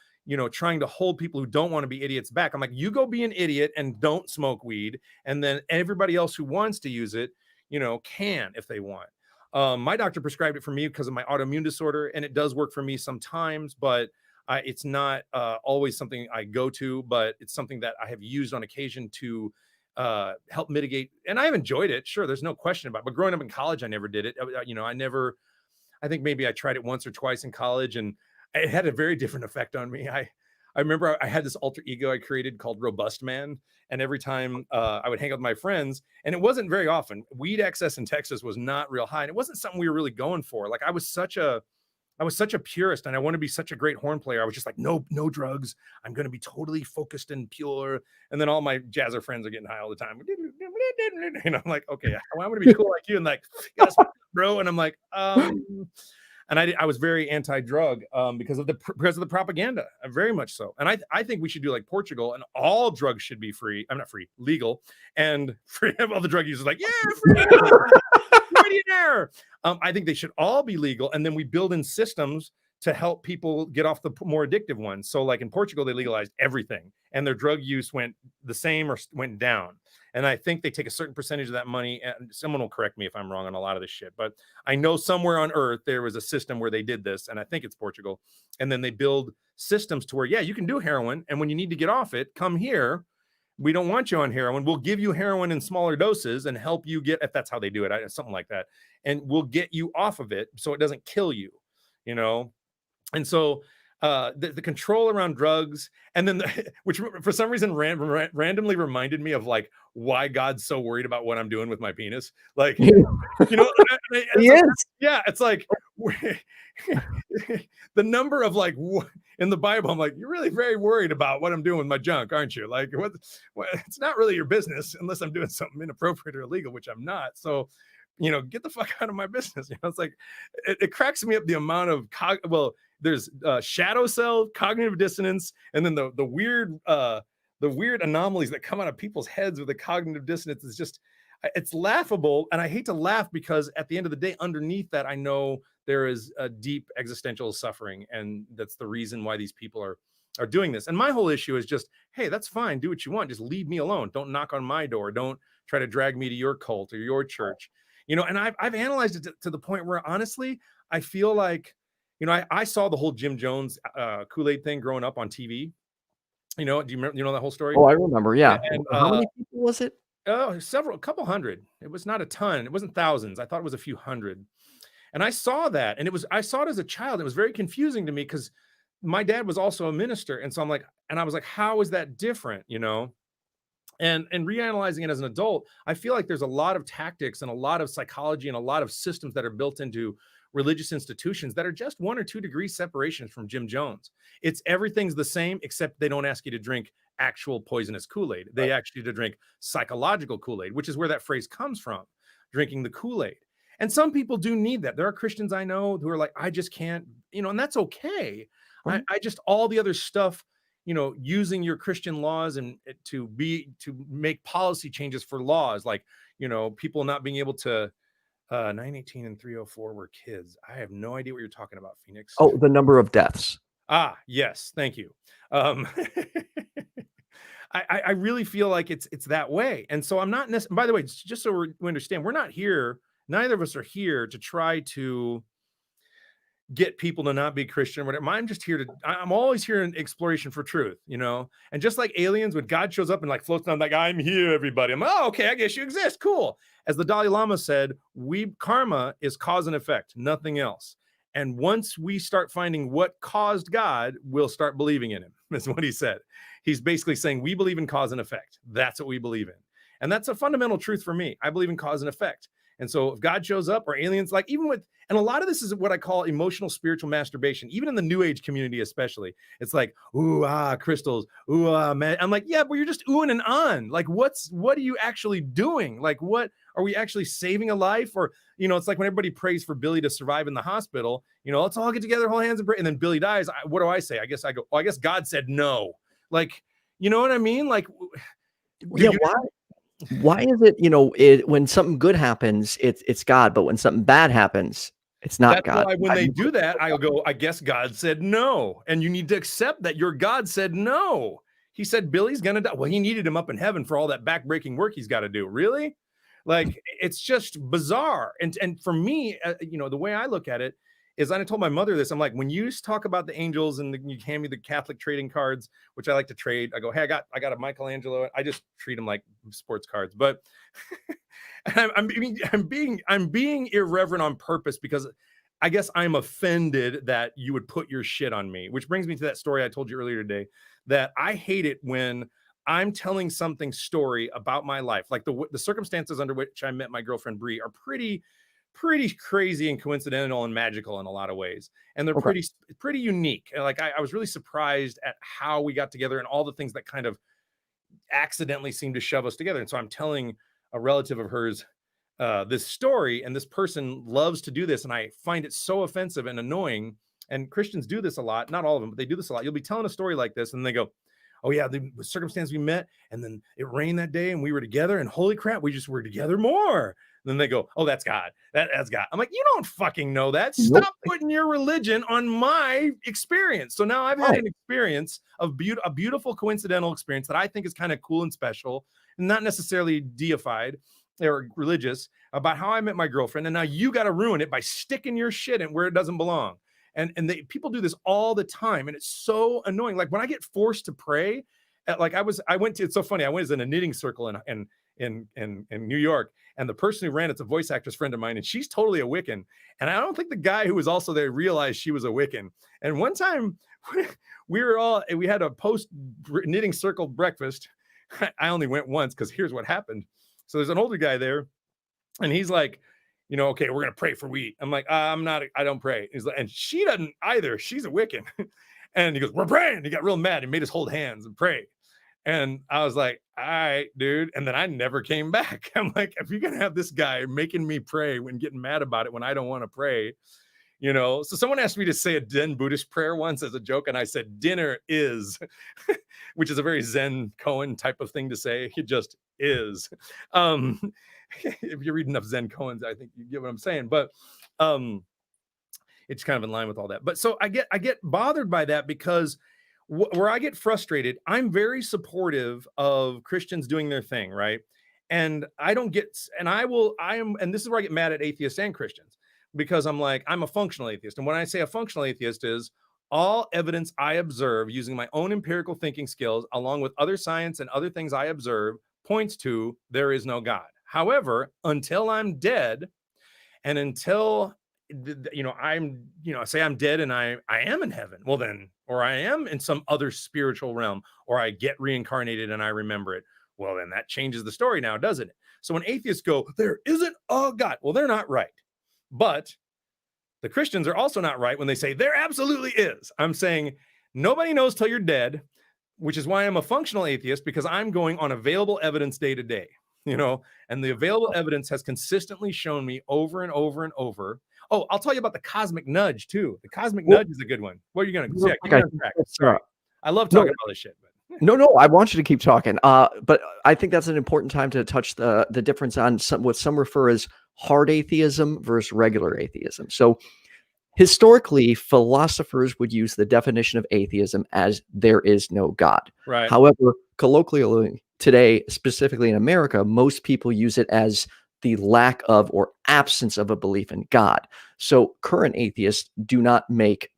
trying to hold people who don't want to be idiots back. I'm like, you go be an idiot and don't smoke weed, and then everybody else who wants to use it, can if they want. My doctor prescribed it for me because of my autoimmune disorder, and it does work for me sometimes, but it's not always something I go to, but it's something that I have used on occasion to help mitigate. And I've enjoyed it. Sure, there's no question about it. But growing up in college, I never did it. I think maybe I tried it once or twice in college, and it had a very different effect on me. I remember I had this alter ego I created called Robust Man. And every time I would hang out with my friends, and it wasn't very often, weed excess in Texas was not real high. And it wasn't something we were really going for. Like I was such a purist, and I want to be such a great horn player. I was just like, no drugs. I'm going to be totally focused and pure. And then all my jazzer friends are getting high all the time. And I'm like, okay, I want to be cool like you. And like, yes, bro. And I'm like, and I was very anti-drug because of the propaganda, very much so. And I think we should do like Portugal, and all drugs should be free. I'm not free, legal, and free. All the drug users like, yeah, free. Millionaire. I think they should all be legal, and then we build in systems to help people get off the more addictive ones. So like in Portugal, they legalized everything, and their drug use went the same or went down. And I think they take a certain percentage of that money, and someone will correct me if I'm wrong on a lot of this shit, but I know somewhere on earth there was a system where they did this, and I think it's Portugal. And then they build systems to where, yeah, you can do heroin, and when you need to get off it, come here. We don't want you on heroin. We'll give you heroin in smaller doses and help you get, if that's how they do it, something like that. And we'll get you off of it so it doesn't kill you, And so the control around drugs, and then which for some reason randomly reminded me of like why God's so worried about what I'm doing with my penis. Like, it's like the number of like in the Bible, I'm like, you're really very worried about what I'm doing with my junk, aren't you? Like, what it's not really your business unless I'm doing something inappropriate or illegal, which I'm not. So, get the fuck out of my business. It's like, it cracks me up the amount of, there's shadow self, cognitive dissonance, and then the weird anomalies that come out of people's heads with the cognitive dissonance is just, it's laughable. And I hate to laugh because at the end of the day, underneath that, I know there is a deep existential suffering. And that's the reason why these people are doing this. And my whole issue is just, hey, that's fine. Do what you want. Just leave me alone. Don't knock on my door. Don't try to drag me to your cult or your church. And I've analyzed it to the point where honestly, I feel like, I saw the whole Jim Jones Kool-Aid thing growing up on TV. Do you remember, that whole story? Oh, I remember. Yeah. And, how many people was it? Oh, a couple hundred. It was not a ton. It wasn't thousands. I thought it was a few hundred. And I saw that, and I saw it as a child. It was very confusing to me because my dad was also a minister. And so I was like, how is that different? And reanalyzing it as an adult, I feel like there's a lot of tactics and a lot of psychology and a lot of systems that are built into religious institutions that are just 1 or 2 degrees separation from Jim Jones. It's everything's the same, except they don't ask you to drink actual poisonous Kool-Aid. They ask you to drink psychological Kool-Aid, which is where that phrase comes from, drinking the Kool-Aid. And some people do need that. There are Christians I know who are like, I just can't, and that's okay. I just, all the other stuff, using your Christian laws and to make policy changes for laws, like, people not being able to, 918 and 304 were kids. I have no idea what you're talking about, Phoenix. Oh, the number of deaths. Yes. Thank you. I really feel like it's that way. And so I'm not necessarily, by the way, just so we understand, we're not here. Neither of us are here to try to get people to not be Christian or whatever. I'm always here in exploration for truth, and just like aliens, when God shows up and like floats down, like, I'm here, everybody. I'm like, oh, okay, I guess you exist. Cool. As the Dalai Lama said, karma is cause and effect, nothing else. And once we start finding what caused God, we'll start believing in him, is what he said. He's basically saying we believe in cause and effect. That's what we believe in. And that's a fundamental truth for me. I believe in cause and effect. And so if God shows up, or aliens, like even with, and a lot of this is what I call emotional spiritual masturbation, even in the New Age community, especially. It's like, ooh, crystals, ooh, man. I'm like, yeah, but you're just oohing and on. Like, what are you actually doing? Like, what are we actually saving a life? Or, it's like when everybody prays for Billy to survive in the hospital, let's all get together, hold hands and pray. And then Billy dies. What do I say? I guess I go, I guess God said no. Like, you know what I mean? Like, why? Why is it, when something good happens, it's God, but when something bad happens, it's not That's God? why when they do that, I'll go, I guess God said no. And you need to accept that your God said no. He said Billy's gonna die. Well, he needed him up in heaven for all that backbreaking work he's got to do. Really? Like, it's just bizarre. And for me, the way I look at it is, and I told my mother this. I'm like, when you talk about the angels and you hand me the Catholic trading cards, which I like to trade, I go, hey, I got a Michelangelo. I just treat them like sports cards, but I'm being irreverent on purpose, because I guess I'm offended that you would put your shit on me, which brings me to that story I told you earlier today, that I hate it when I'm telling something story about my life. Like the circumstances under which I met my girlfriend Bree are pretty crazy and coincidental and magical in a lot of ways. And they're Okay. pretty unique. And like, I was really surprised at how we got together and all the things that kind of accidentally seemed to shove us together. And so I'm telling a relative of hers this story, and this person loves to do this, and I find it so offensive and annoying. And Christians do this a lot, not all of them, but they do this a lot. You'll be telling a story like this, and they go, oh yeah, the circumstance we met, and then it rained that day and we were together, and holy crap, we just were together more. And then they go, oh, that's God. That's God. I'm like, you don't fucking know that. Nope. Stop putting your religion on my experience. So now I've had an experience of a beautiful coincidental experience that I think is kind of cool and special, not necessarily deified or religious, about how I met my girlfriend. And now you got to ruin it by sticking your shit in where it doesn't belong. And people do this all the time, and it's so annoying. Like when I get forced to pray, it's so funny. I was in a knitting circle in New York, and the person who ran it's a voice actress friend of mine, and she's totally a Wiccan. And I don't think the guy who was also there realized she was a Wiccan. And one time we had a post knitting circle breakfast. I only went once because here's what happened. So there's an older guy there, and he's like, okay, we're gonna pray for wheat. I'm like, I don't pray. He's like, and she doesn't either. She's a Wiccan. And he goes, we're praying. He got real mad. He made us hold hands and pray. And I was like, all right, dude. And then I never came back. I'm like, if you're gonna have this guy making me pray when getting mad about it when I don't want to pray, so someone asked me to say a Zen Buddhist prayer once as a joke, and I said dinner is, which is a very Zen koan type of thing to say. It just is. If you read enough Zen koans, I think you get what I'm saying. But it's kind of in line with all that. But so I get bothered by that, because where I get frustrated, I'm very supportive of Christians doing their thing, right? And I don't get, and and this is where I get mad at atheists and Christians, because I'm like, I'm a functional atheist. And when I say a functional atheist is all evidence I observe using my own empirical thinking skills, along with other science and other things I observe, points to there is no God. However, until I'm dead, and until say I'm dead and I am in heaven, well then, or I am in some other spiritual realm, or I get reincarnated and I remember it, well then that changes the story now, doesn't it? So when atheists go, there isn't a God, well, they're not right. But the Christians are also not right when they say there absolutely is. I'm saying nobody knows till you're dead, which is why I'm a functional atheist, because I'm going on available evidence day to day, and the available evidence has consistently shown me over and over and over. Oh, I'll tell you about the cosmic nudge too. The cosmic nudge is a good one. What are you going to say? Sorry. I love talking about this shit. But. No, I want you to keep talking. But I think that's an important time to touch the difference on what some refer as hard atheism versus regular atheism. So historically, philosophers would use the definition of atheism as there is no God. Right. However, colloquially today, specifically in America, most people use it as the lack of or absence of a belief in God. So current atheists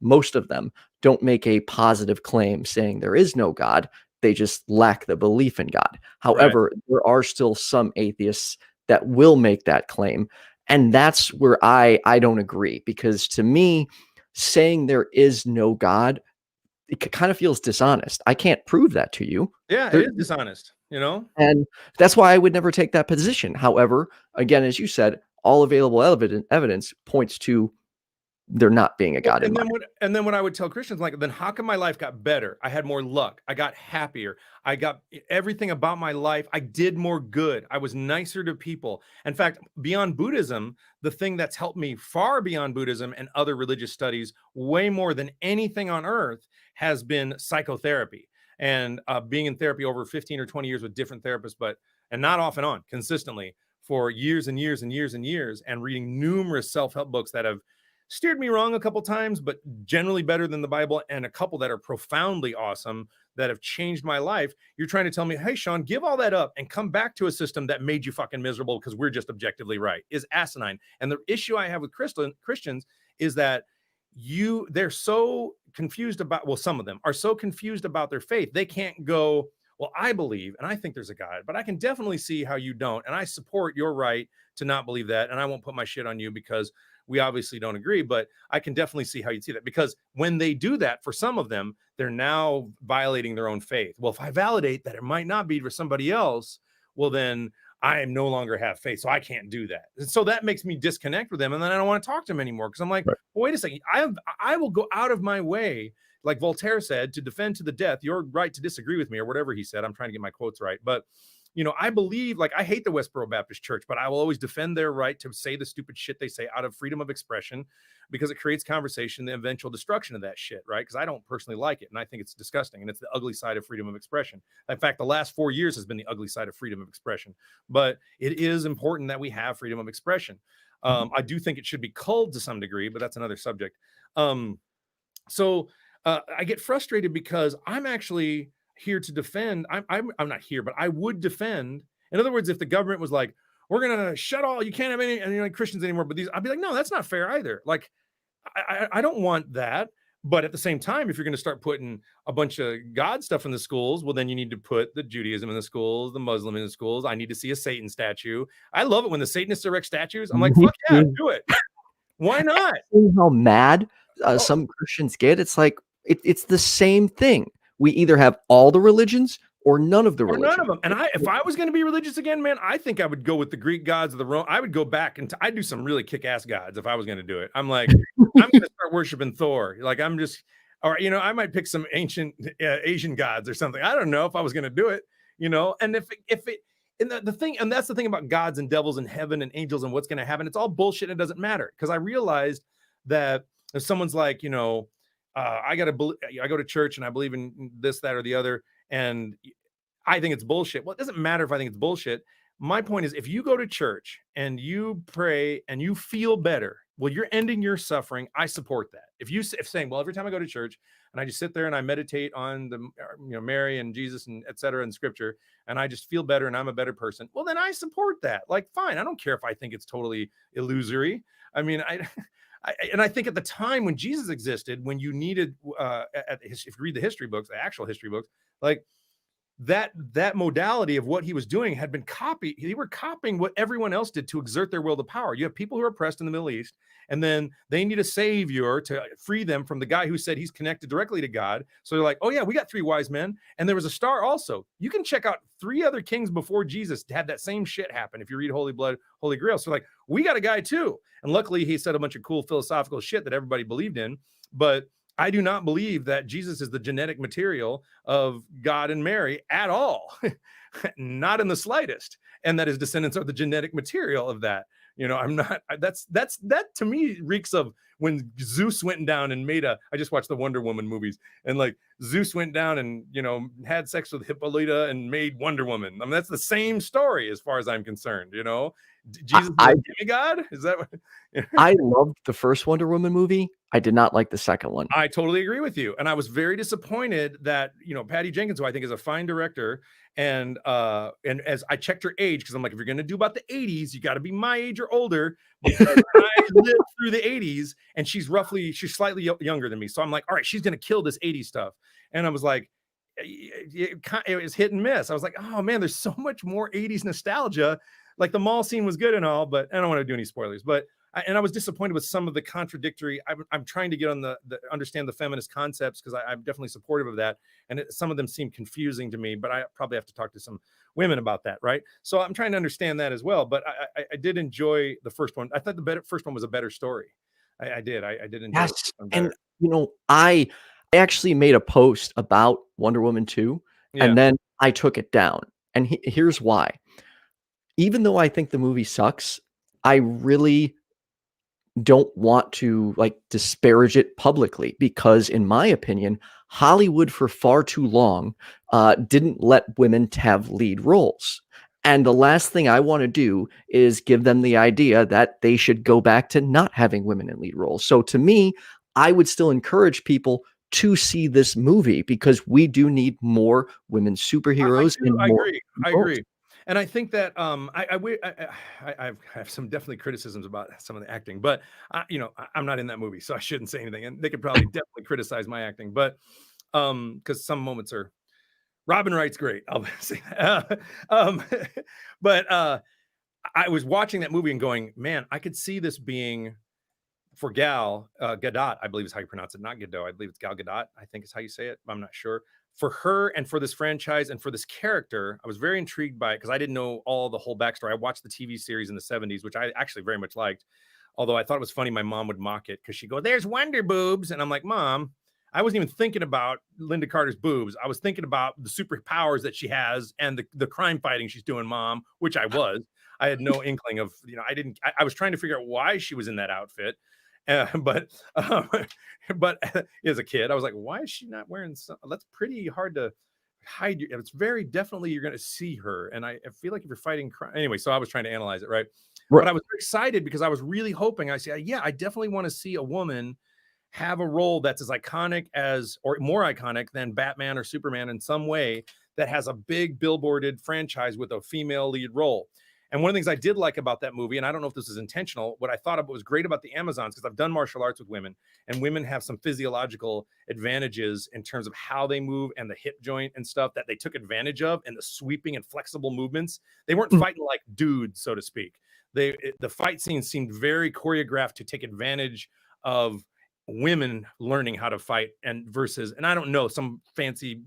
most of them don't make a positive claim saying there is no God. They just lack the belief in God. However, there are still some atheists that will make that claim. And that's where I don't agree, because to me, saying there is no God, it kind of feels dishonest. I can't prove that to you. Yeah, it is dishonest, And that's why I would never take that position. However, again, as you said, all available evidence points to there not being a God in mind. And then when I would tell Christians, like, then how come my life got better? I had more luck. I got happier. I got everything about my life. I did more good. I was nicer to people. In fact, beyond Buddhism, the thing that's helped me far beyond Buddhism and other religious studies, way more than anything on earth, has been psychotherapy. and being in therapy over 15 or 20 years with different therapists, and not off and on, consistently for years and years and years and years, and reading numerous self-help books that have steered me wrong a couple times, but generally better than the Bible, and a couple that are profoundly awesome that have changed my life. You're trying to tell me, hey, Sean, give all that up and come back to a system that made you fucking miserable because we're just objectively right, is asinine. And the issue I have with Christians is that they're so confused about, well, some of them are so confused about their faith. They can't go, well, I believe, and I think there's a God, but I can definitely see how you don't. And I support your right to not believe that. And I won't put my shit on you because we obviously don't agree, but I can definitely see how you'd see that, because when they do that, for some of them, they're now violating their own faith. Well, if I validate that it might not be for somebody else, well, then I no longer have faith, so I can't do that. And so that makes me disconnect with them, and then I don't want to talk to them anymore, because I'm like, right, well, wait a second, I will go out of my way, like Voltaire said, to defend to the death your right to disagree with me, or whatever he said. I'm trying to get my quotes right, but I believe, like, I hate the Westboro Baptist Church, but I will always defend their right to say the stupid shit they say out of freedom of expression, because it creates conversation, the eventual destruction of that shit, right? Because I don't personally like it, and I think it's disgusting, and it's the ugly side of freedom of expression. In fact, the last 4 years has been the ugly side of freedom of expression, but it is important that we have freedom of expression. I do think it should be culled to some degree, but that's another subject. So I get frustrated because I'm actually here to defend. I'm not here, but I would defend. In other words, if the government was like, we're gonna shut all, you can't have any Christians anymore, but I'd be like, no, that's not fair either. Like, I don't want that. But at the same time, if you're going to start putting a bunch of God stuff in the schools, well, then you need to put the Judaism in the schools, the Muslim in the schools. I need to see a Satan statue. I love it when the Satanists erect statues. I'm like, fuck yeah, do it. Why not? How mad some Christians get. It's like, it's the same thing. We either have all the religions or none of the religions. None of them. And if I was going to be religious again, man, I think I would go with the Greek gods of the Rome. I would go back and I'd do some really kick-ass gods if I was going to do it. I'm like, I'm going to start worshiping Thor. Like, or, I might pick some ancient Asian gods or something. I don't know if I was going to do it, and and that's the thing about gods and devils and heaven and angels and what's going to happen. It's all bullshit. And it doesn't matter. Because I realized that if someone's like, I go to church and I believe in this, that, or the other, and I think it's bullshit. Well, it doesn't matter if I think it's bullshit. My point is, if you go to church and you pray and you feel better, well, you're ending your suffering. I support that. If saying, well, every time I go to church and I just sit there and I meditate on the, Mary and Jesus and et cetera in scripture, and I just feel better and I'm a better person, well, then I support that. Like, fine. I don't care if I think it's totally illusory. I mean, I think at the time when Jesus existed, when you needed, if you read the history books, the actual history books, like that modality of what he was doing had been copied. They were copying what everyone else did to exert their will to power. You have people who are oppressed in the Middle East, and then they need a savior to free them from the guy who said he's connected directly to God. So they're like, oh yeah, we got 3 wise men. And there was a star also. You can check out 3 other kings before Jesus had that same shit happen. If you read Holy Blood, Holy Grail. So like, we got a guy too. And luckily he said a bunch of cool philosophical shit that everybody believed in. But I do not believe that Jesus is the genetic material of God and Mary at all. Not in the slightest. And that his descendants are the genetic material of that. I'm not, that to me reeks of when Zeus went down and I just watched the Wonder Woman movies, and like Zeus went down and, had sex with Hippolyta and made Wonder Woman. I mean, that's the same story as far as I'm concerned, Jesus is a demigod? Is that what? I loved the first Wonder Woman movie. I did not like the second one. I totally agree with you. And I was very disappointed that, Patty Jenkins, who I think is a fine director, and as I checked her age, because I'm like, if you're going to do about the 80s, you got to be my age or older, because I lived through the 80s, and she's slightly younger than me. So I'm like, all right, she's going to kill this 80s stuff. And I was like, it was hit and miss. I was like, oh man, there's so much more 80s nostalgia. Like the mall scene was good and all, but I don't want to do any spoilers, but I was disappointed with some of the contradictory. I'm trying to get on understand the feminist concepts, because I'm definitely supportive of that. And some of them seem confusing to me, but I probably have to talk to some women about that. Right. So I'm trying to understand that as well. But I did enjoy the first one. I thought the first one was a better story. I did. I did enjoy it. And, I actually made a post about Wonder Woman 2, and then I took it down. And here's why. Even though I think the movie sucks, I really don't want to disparage it publicly, because in my opinion, Hollywood for far too long didn't let women have lead roles. And the last thing I want to do is give them the idea that they should go back to not having women in lead roles. So to me, I would still encourage people to see this movie because we do need more women superheroes and I more agree. I roles. agree. And I think that I have some definitely criticisms about some of the acting, but I'm not in that movie, so I shouldn't say anything. And they could probably definitely criticize my acting, but because some moments are Robin Wright's great. I'll say that. But I was watching that movie and going, man, I could see this being for Gal Gadot, I believe is how you pronounce it, not Gadot. I believe it's Gal Gadot. I think is how you say it. I'm not sure. For her and for this franchise and for this character, I was very intrigued by it because I didn't know all the whole backstory. I watched the TV series in the 70s, which I actually very much liked. Although I thought it was funny, my mom would mock it because she'd go, "There's Wonder Boobs," and I'm like, "Mom, I wasn't even thinking about Linda Carter's boobs. I was thinking about the superpowers that she has and the crime fighting she's doing, Mom," which I was. I had no inkling of, I was trying to figure out why she was in that outfit. But as a kid, I was like, why is she not wearing something? That's pretty hard to hide. It's very definitely you're going to see her. And I feel like if you're fighting crime, anyway, so I was trying to analyze it, right? But I was excited because I was really hoping, I definitely want to see a woman have a role that's as iconic as, or more iconic than Batman or Superman in some way, that has a big billboarded franchise with a female lead role. And one of the things I did like about that movie, and I don't know if this is intentional, what I thought was great about the Amazons, because I've done martial arts with women, and women have some physiological advantages in terms of how they move and the hip joint and stuff that they took advantage of, and the sweeping and flexible movements. They weren't fighting like dudes, so to speak. The fight scene seemed very choreographed to take advantage of women learning how to fight, and I don't know, some fancy,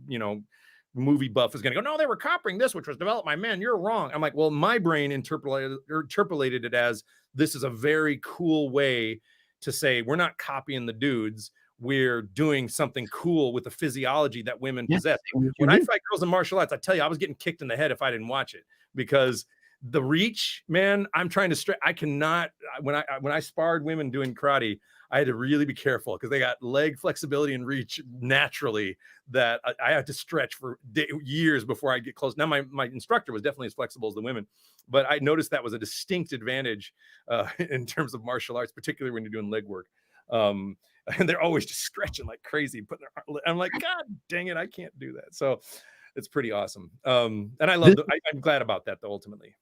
movie buff is going to go, "No, they were copying this, which was developed by men. You're wrong." I'm like, well, my brain interpolated it as, this is a very cool way to say, we're not copying the dudes. We're doing something cool with the physiology that women possess. When I fight girls in martial arts, I tell you, I was getting kicked in the head if I didn't watch it, because the reach, man, I'm trying to stretch. I cannot, when I sparred women doing karate, I had to really be careful because they got leg flexibility and reach naturally that I had to stretch for years before I get close. Now, my instructor was definitely as flexible as the women, but I noticed that was a distinct advantage in terms of martial arts, particularly when you're doing leg work. And they're always just stretching like crazy. I'm like, God dang it, I can't do that. So it's pretty awesome. And I love I'm glad about that, though, ultimately.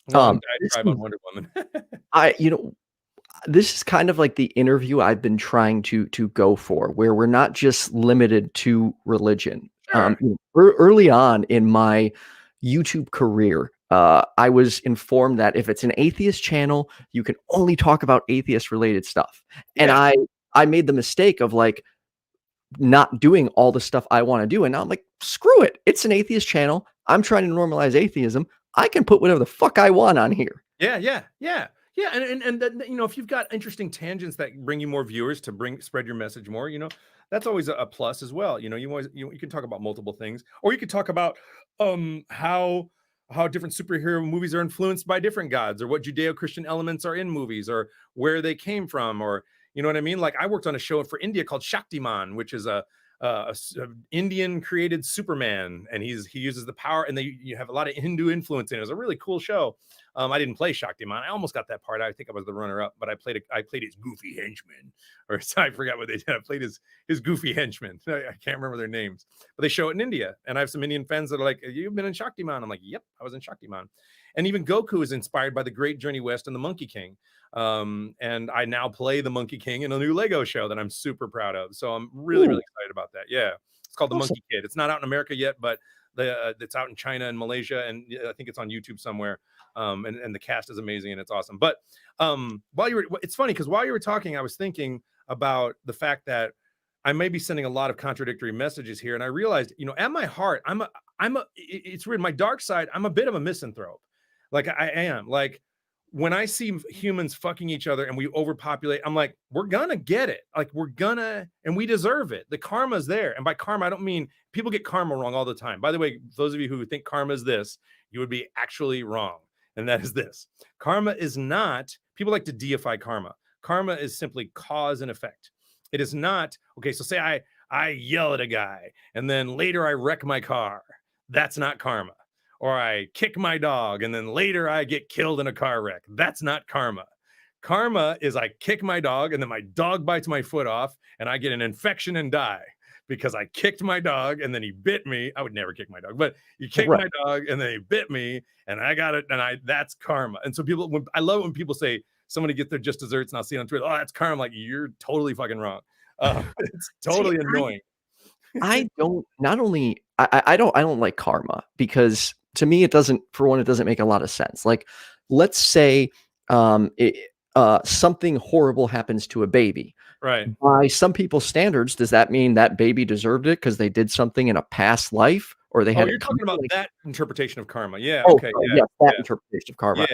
Long diatribe on Wonder Woman. This is kind of like the interview I've been trying to go for, where we're not just limited to religion. Sure. Early on in my YouTube career, I was informed that if it's an atheist channel, you can only talk about atheist related stuff. And I made the mistake of like not doing all the stuff I want to do. And now I'm like, screw it. It's an atheist channel. I'm trying to normalize atheism. I can put whatever the fuck I want on here. Yeah. And if you've got interesting tangents that bring you more viewers to spread your message more, that's always a plus as well. You can talk about multiple things, or you could talk about how different superhero movies are influenced by different gods, or what Judeo-Christian elements are in movies, or where they came from, or you know what I mean? Like, I worked on a show for India called Shaktiman, which is a Indian created Superman, and he uses the power, and you have a lot of Hindu influence in it. It was a really cool show. I didn't play Shaktiman. I almost got that part. I think I was the runner-up, but I played his goofy henchman, or I forgot what they did. I played his goofy henchman. I can't remember their names, but they show it in India, and I have some Indian fans that are like, "You've been in Shaktiman?" I'm like, "Yep, I was in Shaktiman." And even Goku is inspired by the Great Journey West and the Monkey King. And I now play the Monkey King in a new Lego show that I'm super proud of. So I'm really excited about that. Yeah, it's called The Monkey Kid. It's not out in America yet, but it's out in China and Malaysia, and I think it's on YouTube somewhere. And the cast is amazing and it's awesome. But it's funny because while you were talking, I was thinking about the fact that I may be sending a lot of contradictory messages here, and I realized, at my heart, it's weird. My dark side, I'm a bit of a misanthrope. Like, I am. Like, when I see humans fucking each other and we overpopulate, I'm like, we're gonna get it. Like, and we deserve it. The karma's there. And by karma, I don't mean, people get karma wrong all the time. By the way, those of you who think karma is this, you would be actually wrong. And that is this. Karma is not, people like to deify karma. Karma is simply cause and effect. It is not, okay, so say I yell at a guy and then later I wreck my car. That's not karma. Or I kick my dog and then later I get killed in a car wreck. That's not karma. Karma is I kick my dog and then my dog bites my foot off and I get an infection and die because I kicked my dog and then he bit me. I would never kick my dog, but you kicked my dog and then he bit me and I got it. And that's karma. And so I love it when people say somebody get their just desserts and I'll see it on Twitter. Oh, that's karma. I'm like, you're totally fucking wrong. It's totally annoying. I don't like karma because to me, it doesn't make a lot of sense. Like, let's say something horrible happens to a baby. Right. By some people's standards, does that mean that baby deserved it because they did something in a past life, or they had? Oh, you're talking about that interpretation of karma. Yeah. Oh, okay. Yeah, that interpretation of karma.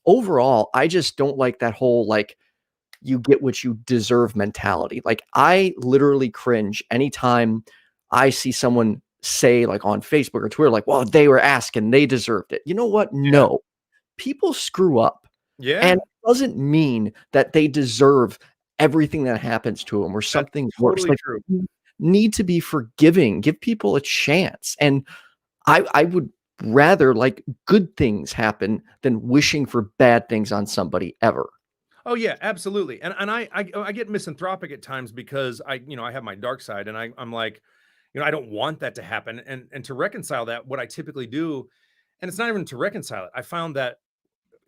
Overall, I just don't like that whole like you get what you deserve mentality. Like, I literally cringe anytime I see someone say, like, on Facebook or Twitter, like, well, they were asking, they deserved it. You know what? No, people screw up. Yeah. And it doesn't mean that they deserve everything that happens to them or something worse. Like, true. You need to be forgiving, give people a chance. And I would rather like good things happen than wishing for bad things on somebody ever. Oh yeah, absolutely. And I get misanthropic at times because I have my dark side and I'm like, I don't want that to happen. And to reconcile that, what I typically do, and it's not even to reconcile it, I found that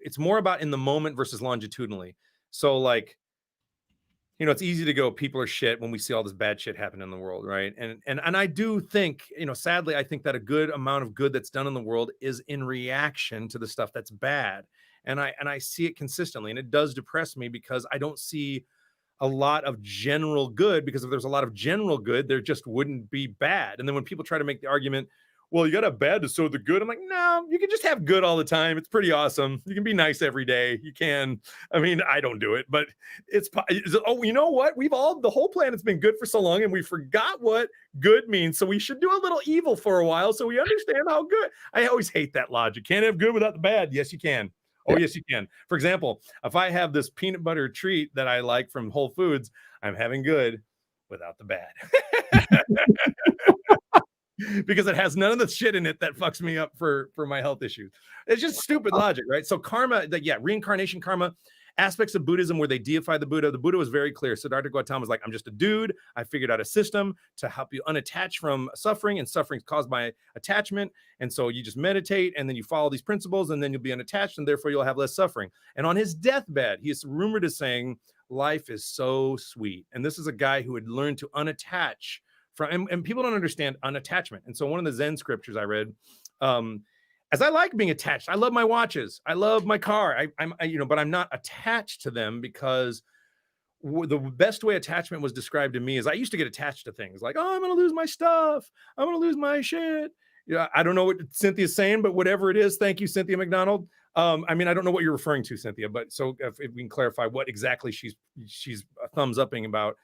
it's more about in the moment versus longitudinally. So like, it's easy to go, people are shit when we see all this bad shit happen in the world, right? And I do think, sadly, I think that a good amount of good that's done in the world is in reaction to the stuff that's bad. And I see it consistently, and it does depress me because I don't see a lot of general good, because if there's a lot of general good, there just wouldn't be bad. And then when people try to make the argument, well, you got to have bad to show the good. I'm like, no, you can just have good all the time. It's pretty awesome. You can be nice every day. You can. I mean, I don't do it, but oh, you know what? The whole planet's been good for so long and we forgot what good means. So we should do a little evil for a while so we understand how good. I always hate that logic. Can't have good without the bad. Yes, you can. Oh, yes, you can. For example, if I have this peanut butter treat that I like from Whole Foods, I'm having good without the bad. Because it has none of the shit in it that fucks me up for my health issues. It's just stupid logic, right? So karma, reincarnation karma, aspects of Buddhism where they deify the Buddha. The Buddha was very clear. Siddhartha Gautama was like, I'm just a dude. I figured out a system to help you unattach from suffering, and suffering is caused by attachment. And so you just meditate and then you follow these principles and then you'll be unattached and therefore you'll have less suffering. And on his deathbed, he is rumored as saying, life is so sweet. And this is a guy who had learned to unattach from, and people don't understand unattachment. And so one of the Zen scriptures I read, as I like being attached, I love my watches, I love my car, but I'm not attached to them, because the best way attachment was described to me is I used to get attached to things like, oh, I'm going to lose my stuff, I'm going to lose my shit. I don't know what Cynthia's saying, but whatever it is, thank you, Cynthia McDonald. I mean, I don't know what you're referring to, Cynthia, but so if we can clarify what exactly she's thumbs upping about.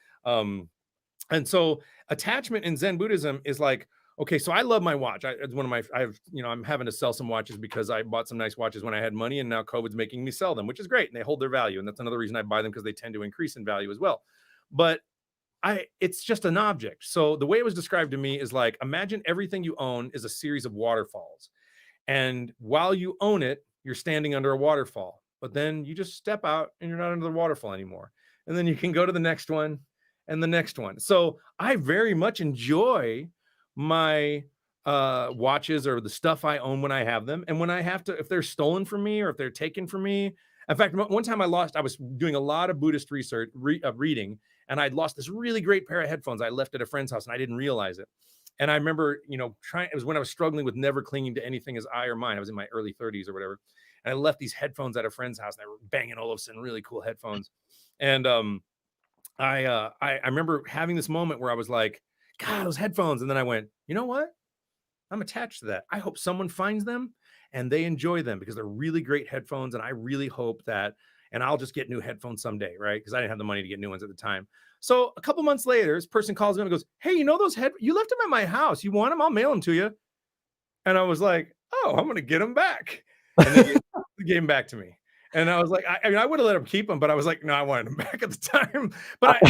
And so attachment in Zen Buddhism is like, okay, so I love my watch. I'm having to sell some watches because I bought some nice watches when I had money, and now COVID's making me sell them, which is great. And they hold their value. And that's another reason I buy them, because they tend to increase in value as well. But it's just an object. So the way it was described to me is like, imagine everything you own is a series of waterfalls. And while you own it, you're standing under a waterfall, but then you just step out and you're not under the waterfall anymore. And then you can go to the next one and the next one. So I very much enjoy my watches or the stuff I own when I have them. And when I have to, if they're stolen from me or if they're taken from me. In fact, one time I was doing a lot of Buddhist research, reading, and I'd lost this really great pair of headphones I left at a friend's house and I didn't realize it. And I remember, it was when I was struggling with never clinging to anything as I or mine. I was in my early 30s or whatever. And I left these headphones at a friend's house, and they were Bang & Olufsen, really cool headphones. And I remember having this moment where I was like, God, those headphones. And then I went, you know what? I'm attached to that. I hope someone finds them and they enjoy them, because they're really great headphones. And I really hope that, and I'll just get new headphones someday, right? Because I didn't have the money to get new ones at the time. So a couple months later, this person calls me and goes, hey, those you left them at my house. You want them? I'll mail them to you. And I was like, oh, I'm going to get them back. And they gave them back to me. And I was like, I would have let them keep them, but I was like, no, I wanted them back at the time. But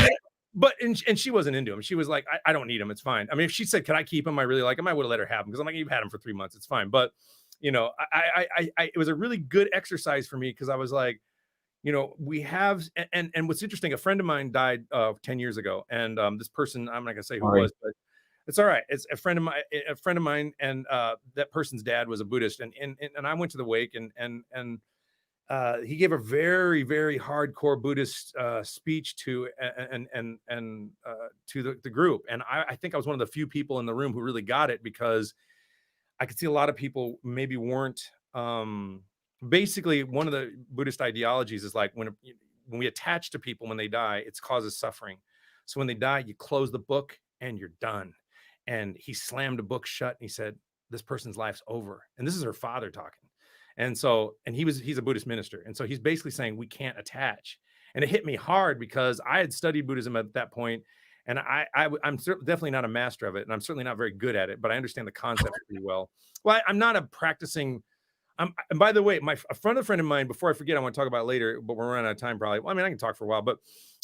and she wasn't into him. She was like, I don't need him. It's fine. I mean, if she said, can I keep him? I really like him. I would have let her have him because I'm like, you've had him for 3 months. It's fine. But, you know, it was a really good exercise for me because I was like, you know, we have, and what's interesting, a friend of mine died 10 years ago. And this person, I'm not gonna say who it was, but it's all right. It's a friend of mine. And that person's dad was a Buddhist. And I went to the wake and he gave a very, very hardcore Buddhist speech to to the group. And I think I was one of the few people in the room who really got it because I could see a lot of people maybe weren't. Basically, one of the Buddhist ideologies is like when we attach to people when they die, it causes suffering. So when they die, you close the book and you're done. And he slammed a book shut and he said, "This person's life's over." And this is her father talking. And so, and he's a Buddhist minister. And so he's basically saying we can't attach. And it hit me hard because I had studied Buddhism at that point, and I'm definitely not a master of it, and I'm certainly not very good at it, but I understand the concept pretty well. Well, I'm not a practicing. And by the way, a friend of mine, before I forget, I want to talk about it later, but we're running out of time probably. Well, I mean, I can talk for a while, but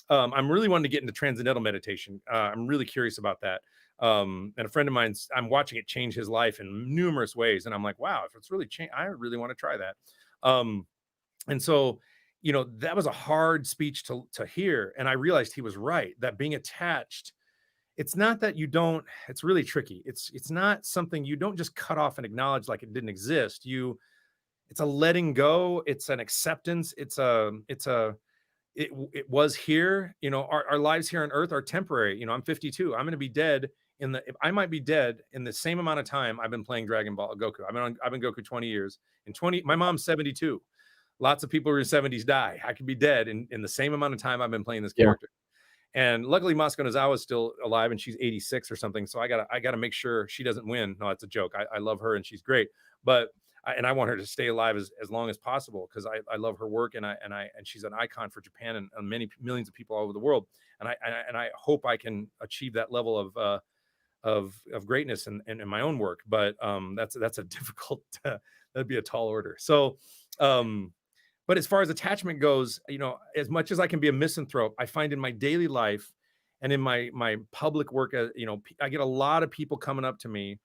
I'm really wanting to get into transcendental meditation. I'm really curious about that. And a friend of mine's, I'm watching it change his life in numerous ways. And I'm like, wow, if it's really changed, I really want to try that. And so, you know, that was a hard speech to hear. And I realized he was right, that being attached, it's not that you don't, it's really tricky. It's not something you don't just cut off and acknowledge like it didn't exist. It's a letting go. It's an acceptance. It was here, you know, our lives here on earth are temporary. You know, I'm 52. I'm going to be dead I might be dead in the same amount of time I've been playing Dragon Ball Goku. I've been Goku 20 years. My mom's 72. Lots of people who are in 70s die. I could be dead in the same amount of time I've been playing this character. And luckily Masuko Nozawa is still alive and she's 86 or something. So I gotta make sure she doesn't win. No, it's a joke. I love her and she's great, but I want her to stay alive as long as possible because I love her work and she's an icon for Japan and many millions of people all over the world. And I hope I can achieve that level of greatness in my own work. But that's a difficult, that'd be a tall order. So, but as far as attachment goes, you know, as much as I can be a misanthrope, I find in my daily life and in my public work, you know, I get a lot of people coming up to me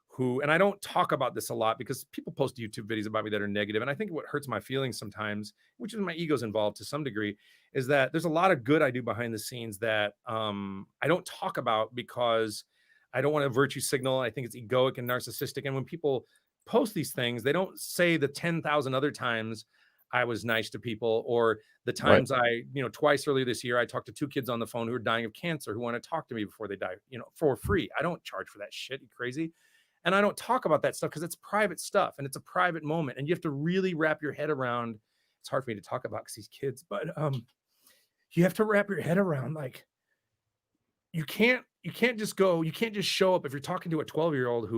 who, and I don't talk about this a lot because people post YouTube videos about me that are negative. And I think what hurts my feelings sometimes, which is my ego's involved to some degree, is that there's a lot of good I do behind the scenes that I don't talk about because I don't want to virtue signal. I think it's egoic and narcissistic. And when people post these things, they don't say the 10,000 other times I was nice to people, or the times twice earlier this year, I talked to 2 kids on the phone who are dying of cancer, who want to talk to me before they die, you know, for free. I don't charge for that shit. You crazy? And I don't talk about that stuff because it's private stuff and it's a private moment. And you have to really wrap your head around, it's hard for me to talk about because these kids, but you have to wrap your head around, like, you can't just show up if you're talking to a 12-year-old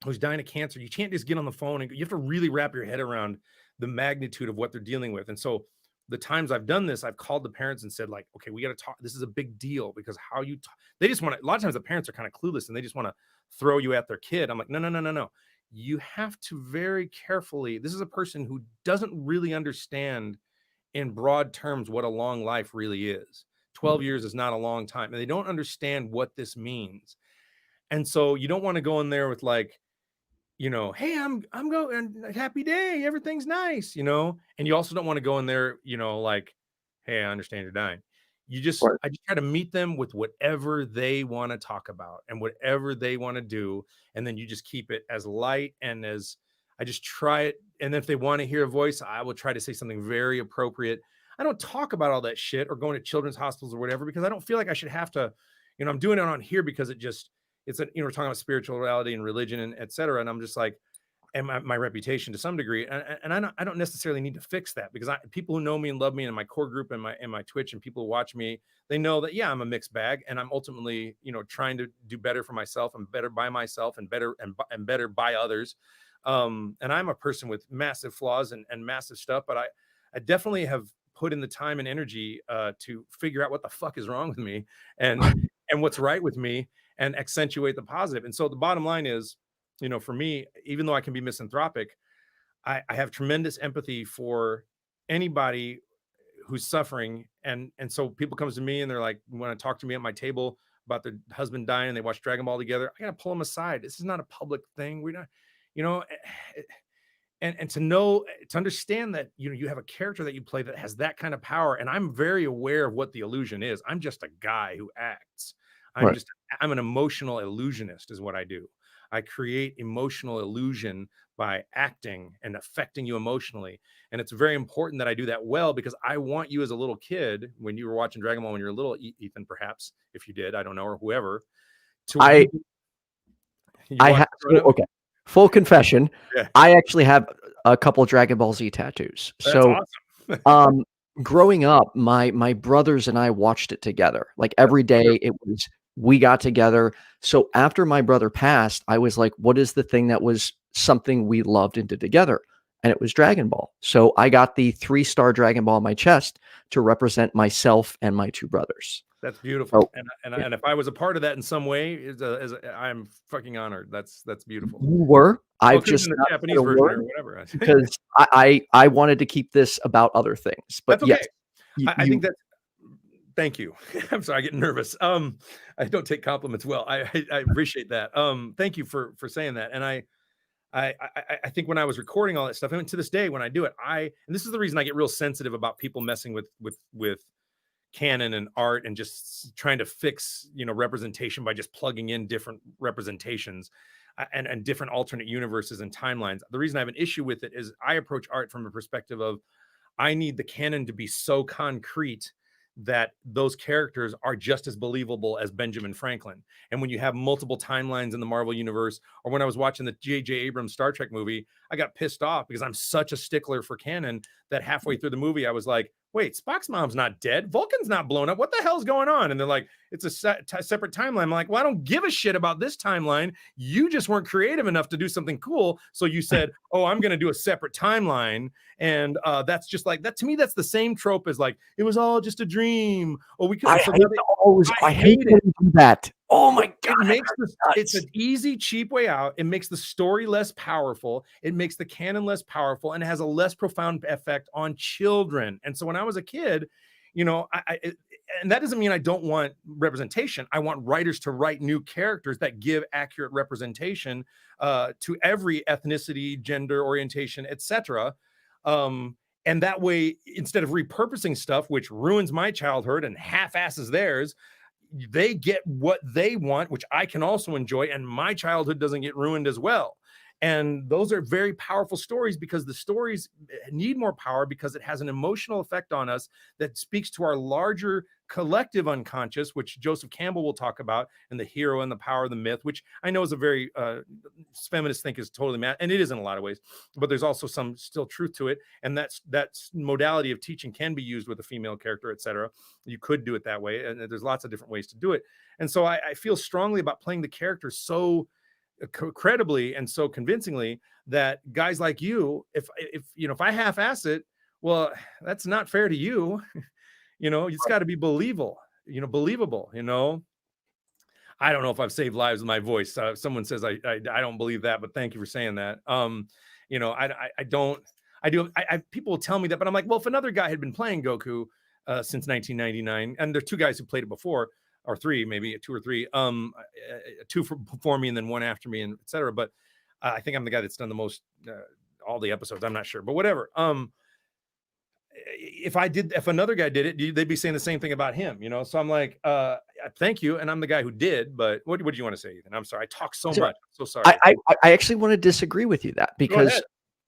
who's dying of cancer. You can't just get on the phone and you have to really wrap your head around the magnitude of what they're dealing with. And so the times I've done this, I've called the parents and said, like, okay, we got to talk. This is a big deal because how you talk, they just want to, a lot of times the parents are kind of clueless and they just want to throw you at their kid. I'm like, no. You have to very carefully, this is a person who doesn't really understand in broad terms what a long life really is. 12 years is not a long time. And they don't understand what this means. And so you don't want to go in there with like, you know, hey, I'm going, happy day, everything's nice, you know, and you also don't want to go in there, you know, like, hey, I understand you're dying. I just try to meet them with whatever they want to talk about and whatever they want to do. And then you just keep it as light and as I just try it. And if they want to hear a voice, I will try to say something very appropriate. I don't talk about all that shit or going to children's hospitals or whatever, because I don't feel like I should have to, you know, I'm doing it on here because it's we're talking about spirituality and religion and et cetera. And I'm just like, and my reputation to some degree. And I don't necessarily need to fix that because people who know me and love me in my core group and my Twitch and people who watch me, they know that, yeah, I'm a mixed bag and I'm ultimately, you know, trying to do better for myself and better by myself and better by others. And I'm a person with massive flaws and massive stuff, but I definitely have put in the time and energy to figure out what the fuck is wrong with me and what's right with me and accentuate the positive. And so the bottom line is, you know, for me, even though I can be misanthropic, I have tremendous empathy for anybody who's suffering, and so people comes to me and they're like, want to talk to me at my table about their husband dying, and they watch Dragon Ball together. I gotta pull them aside. This is not a public thing. We're not, you know. And to understand that, you know, you have a character that you play that has that kind of power, and I'm very aware of what the illusion is. I'm just a guy who acts. Right. I'm an emotional illusionist is what I do. I create emotional illusion by acting and affecting you emotionally. And it's very important that I do that well, because I want you as a little kid, when you were watching Dragon Ball when you were little, Ethan, perhaps, if you did, I don't know, or whoever, I have up? okay. Full confession. Yeah. I actually have a couple Dragon Ball Z tattoos. That's So awesome. growing up, my brothers and I watched it together. Like every day we got together. So after my brother passed, I was like, what is the thing that was something we loved and did together? And it was Dragon Ball. So I got the 3-star Dragon Ball on my chest to represent myself and my 2 brothers. That's beautiful. Oh, And if I was a part of that in some way, I'm fucking honored. That's beautiful. You were. I've Well, just in the not Japanese said a version or word whatever. because I wanted to keep this about other things. But That's okay. yes, I think that. Thank you. I'm sorry, I get nervous. I don't take compliments well. I appreciate that. Thank you for saying that. And I think when I was recording all that stuff, and to this day when I do it, and this is the reason I get real sensitive about people messing with canon and art and just trying to fix, you know, representation by just plugging in different representations and different alternate universes and timelines. The reason I have an issue with it is I approach art from a perspective of, I need the canon to be so concrete that those characters are just as believable as Benjamin Franklin. And when you have multiple timelines in the Marvel universe, or when I was watching the J.J. Abrams Star Trek movie, I got pissed off because I'm such a stickler for canon that halfway through the movie, I was like, wait, Spock's mom's not dead. Vulcan's not blown up. What the hell's going on? And they're like, it's a separate timeline. I'm like, well, I don't give a shit about this timeline. You just weren't creative enough to do something cool. So you said, oh, I'm going to do a separate timeline. And that's just like that. To me, that's the same trope as like, it was all just a dream. Oh, we could. I hate that. Oh my God. It's an easy, cheap way out. It makes the story less powerful. It makes the canon less powerful, and it has a less profound effect on children. And so when I was a kid, you know, and that doesn't mean I don't want representation. I want writers to write new characters that give accurate representation to every ethnicity, gender, orientation, etc. And that way, instead of repurposing stuff, which ruins my childhood and half-asses theirs, they get what they want, which I can also enjoy, and my childhood doesn't get ruined as well. And those are very powerful stories, because the stories need more power, because it has an emotional effect on us that speaks to our larger collective unconscious, which Joseph Campbell will talk about, and the hero and the power of the myth, which I know is a very feminists think is totally mad, and it is in a lot of ways, but there's also some still truth to it. And that's modality of teaching can be used with a female character, etc. You could do it that way, and there's lots of different ways to do it. And so I feel strongly about playing the character so credibly and so convincingly that guys like you, if I half-ass it, well, that's not fair to you. You know, it's got to be believable. You know, I don't know if I've saved lives with my voice. Someone says I don't believe that, but thank you for saying that. You know, I don't. I do. People will tell me that, but I'm like, well, if another guy had been playing Goku since 1999, and there are 2 guys who played it before, or 3, maybe 2 or 3, 2 before me and then 1 after me, and etc. But I think I'm the guy that's done the most, all the episodes. I'm not sure, but whatever. If another guy did it, they'd be saying the same thing about him, you know? So I'm like, thank you. And I'm the guy who did, but what do you want to say, Ethan? I'm sorry. I talk so much. I'm so sorry. I actually want to disagree with you that, because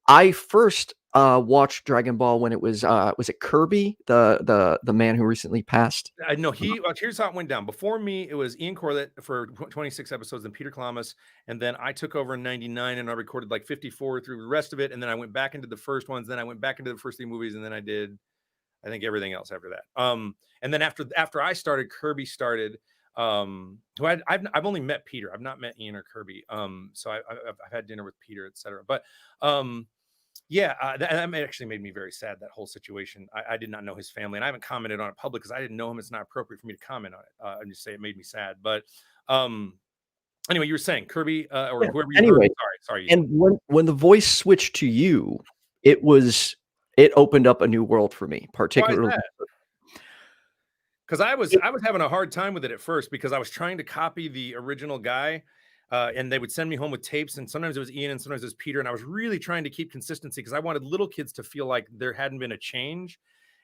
I first watched Dragon Ball when it was it Kirby, the man who recently passed? I know here's how it went down. Before me, it was Ian Corlett for 26 episodes, and Peter Kalamas, and then I took over in 99, and I recorded like 54 through the rest of it, and then I went back into the first ones, then I went back into the first 3 movies, and then I did, I think, everything else after that. And then after I started, Kirby started. Who I've only met Peter. I've not met Ian or Kirby. So I've had dinner with Peter, etc. But yeah, that actually made me very sad, that whole situation. I did not know his family, and I haven't commented on it public because I didn't know him. It's not appropriate for me to comment on it. And just say it made me sad. But anyway, you were saying Kirby or whoever you heard. Sorry. And when the voice switched to you, it was it opened up a new world for me, Why is particularly. that? Because I was having a hard time with it at first because I was trying to copy the original guy, and they would send me home with tapes, and sometimes it was Ian and sometimes it was Peter, and I was really trying to keep consistency because I wanted little kids to feel like there hadn't been a change.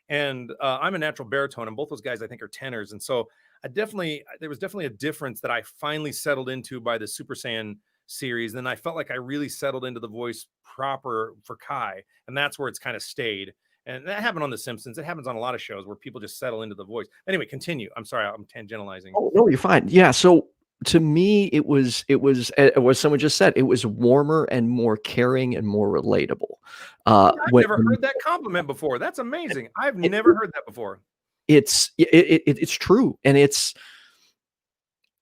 And I'm a natural baritone, and both those guys I think are tenors, and so there was definitely a difference that I finally settled into by the Super Saiyan series. Then I felt like I really settled into the voice proper for Kai, and that's where it's kind of stayed. And that happened on The Simpsons. It happens on a lot of shows where people just settle into the voice. Anyway, continue. I'm sorry, I'm tangentializing. Oh no, you're fine. Yeah. So to me, it was what someone just said. It was warmer and more caring and more relatable. I've never heard that compliment before. That's amazing. I've never heard that before. It's true, and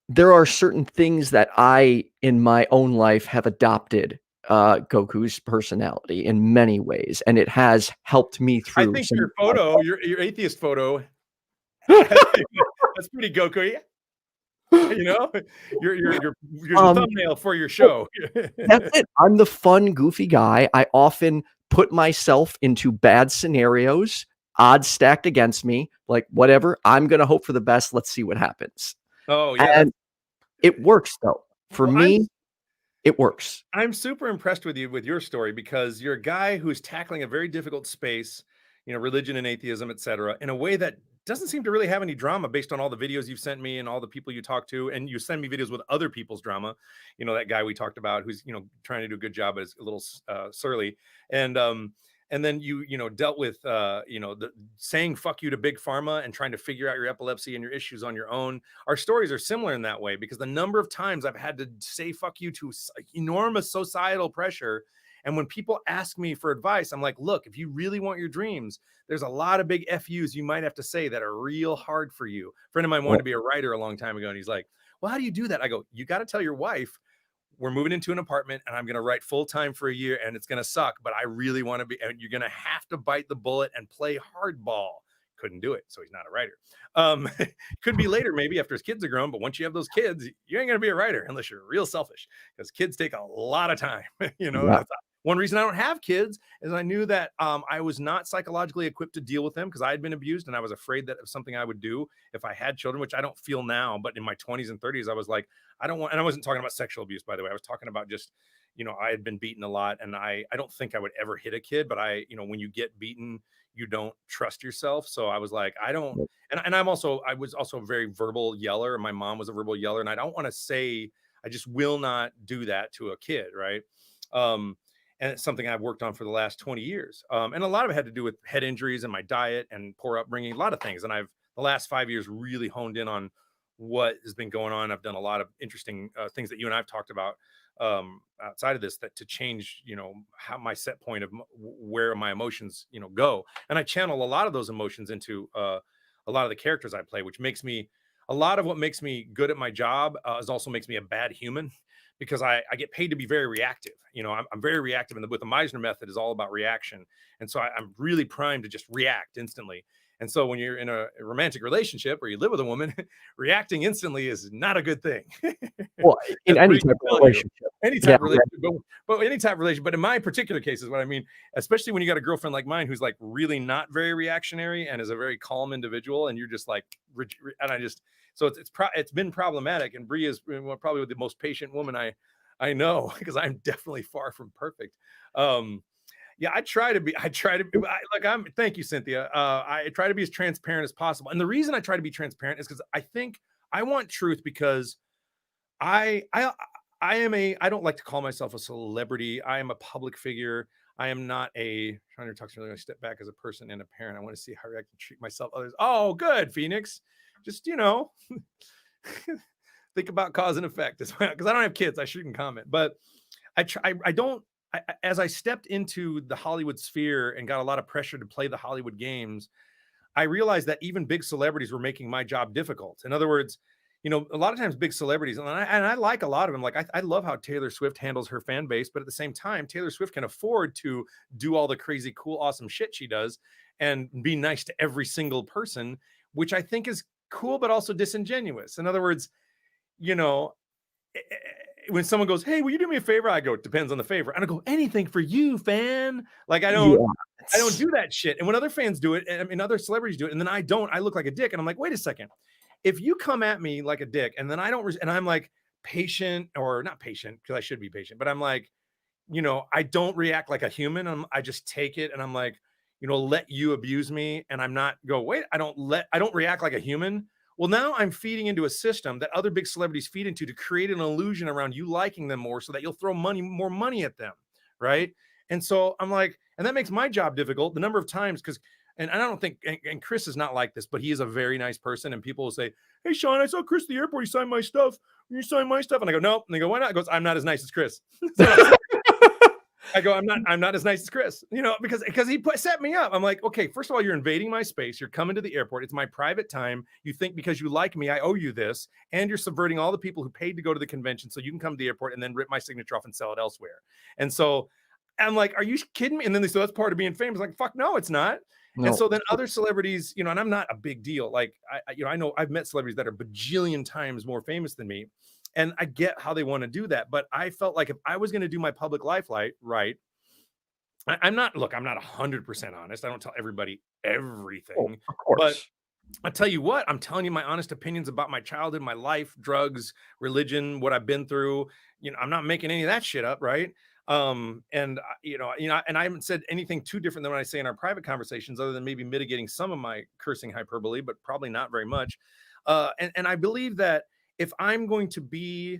there are certain things that I in my own life have adopted Goku's personality in many ways, and it has helped me through. I think your photo, your atheist photo, that's pretty Goku. Yeah. You know, your thumbnail for your show. That's it. I'm the fun, goofy guy. I often put myself into bad scenarios, odds stacked against me, like whatever. I'm gonna hope for the best. Let's see what happens. Oh yeah, and it works though. For me, it works. I'm super impressed with you with your story because you're a guy who's tackling a very difficult space, religion and atheism, etc., in a way that doesn't seem to really have any drama based on all the videos you've sent me and all the people you talk to. And you send me videos with other people's drama. That guy we talked about who's, trying to do a good job, but is a little surly. And then you dealt with, the saying fuck you to big pharma and trying to figure out your epilepsy and your issues on your own. Our stories are similar in that way because the number of times I've had to say fuck you to enormous societal pressure. And when people ask me for advice, I'm like, look, if you really want your dreams, there's a lot of big FUs you might have to say that are real hard for you. A friend of mine wanted to be a writer a long time ago. And he's like, well, how do you do that? I go, you got to tell your wife, we're moving into an apartment and I'm going to write full time for a year and it's going to suck, but I really want to be, and you're going to have to bite the bullet and play hardball. Couldn't do it. So he's not a writer. Could be later, maybe after his kids are grown, but once you have those kids, you ain't going to be a writer unless you're real selfish because kids take a lot of time. That's one reason I don't have kids is I knew that I was not psychologically equipped to deal with them because I had been abused and I was afraid that it was something I would do if I had children, which I don't feel now. But in my 20s and 30s, I was like, I don't want, and I wasn't talking about sexual abuse, by the way. I was talking about just, I had been beaten a lot and I don't think I would ever hit a kid, but when you get beaten, you don't trust yourself. So I was like, I don't, and I was also a very verbal yeller. And my mom was a verbal yeller. And I don't want to say, I just will not do that to a kid. Right. And it's something I've worked on for the last 20 years. And a lot of it had to do with head injuries and my diet and poor upbringing, a lot of things. And I've the last 5 years really honed in on what has been going on. I've done a lot of interesting things that you and I've talked about outside of this, that to change, how my set point of where my emotions, go. And I channel a lot of those emotions into a lot of the characters I play, which makes me, a lot of what makes me good at my job is also makes me a bad human. Because I get paid to be very reactive. I'm very reactive. And with the Meisner method is all about reaction. And so I'm really primed to just react instantly. And so when you're in a romantic relationship or you live with a woman, reacting instantly is not a good thing. Well, in any type of relationship. Any type of relationship. But any type of relationship. But in my particular case is what I mean, especially when you got a girlfriend like mine who's like really not very reactionary and is a very calm individual. And you're just like, and I just, so it's been problematic. And Bree is probably the most patient woman I know because I'm definitely far from perfect. Yeah, thank you, Cynthia. I try to be as transparent as possible. And the reason I try to be transparent is because I think I want truth because I don't like to call myself a celebrity. I am a public figure. I am not trying to talk to me. I step back as a person and a parent. I want to see how I can treat myself, others. Oh, good, Phoenix. Just, think about cause and effect because I don't have kids. I shouldn't comment, but as I stepped into the Hollywood sphere and got a lot of pressure to play the Hollywood games, I realized that even big celebrities were making my job difficult. In other words, a lot of times big celebrities, and I like a lot of them. Like I love how Taylor Swift handles her fan base, but at the same time, Taylor Swift can afford to do all the crazy, cool, awesome shit she does and be nice to every single person, which I think is cool, but also disingenuous. In other words, when someone goes, hey, will you do me a favor? I go, it depends on the favor. And I go, anything for you, fan. Like, I don't, I don't do that shit. And when other fans do it, I mean, other celebrities do it, and then I don't, I look like a dick. And I'm like, wait a second. If you come at me like a dick, and then I don't, and I'm like patient, or not patient, because I should be patient, but I'm like, I don't react like a human. I just take it, and I'm like, let you abuse me, and I'm not go, wait, I don't react like a human. Well, now I'm feeding into a system that other big celebrities feed into to create an illusion around you liking them more so that you'll throw more money at them. Right. And so I'm like, and that makes my job difficult. The number of times, and I don't think, and Chris is not like this, but he is a very nice person. And people will say, hey, Sean, I saw Chris at the airport. He signed my stuff. You signed my stuff. And I go, no. And they go, why not? He goes, I'm not as nice as Chris. So I go, I'm not as nice as Chris, because he set me up. I'm like, okay, first of all, you're invading my space. You're coming to the airport. It's my private time. You think because you like me, I owe you this. And you're subverting all the people who paid to go to the convention so you can come to the airport and then rip my signature off and sell it elsewhere. And so I'm like, are you kidding me? And then they say, that's part of being famous. I'm like, fuck, no, it's not. No. And so then other celebrities, and I'm not a big deal. Like, I know I've met celebrities that are bajillion times more famous than me. And I get how they want to do that. But I felt like if I was going to do my public life right, I'm not 100% honest. I don't tell everybody everything. Oh, of course. But I tell you what, I'm telling you my honest opinions about my childhood, my life, drugs, religion, what I've been through. I'm not making any of that shit up, right? And I haven't said anything too different than what I say in our private conversations, other than maybe mitigating some of my cursing hyperbole, but probably not very much. And I believe that if I'm going to be,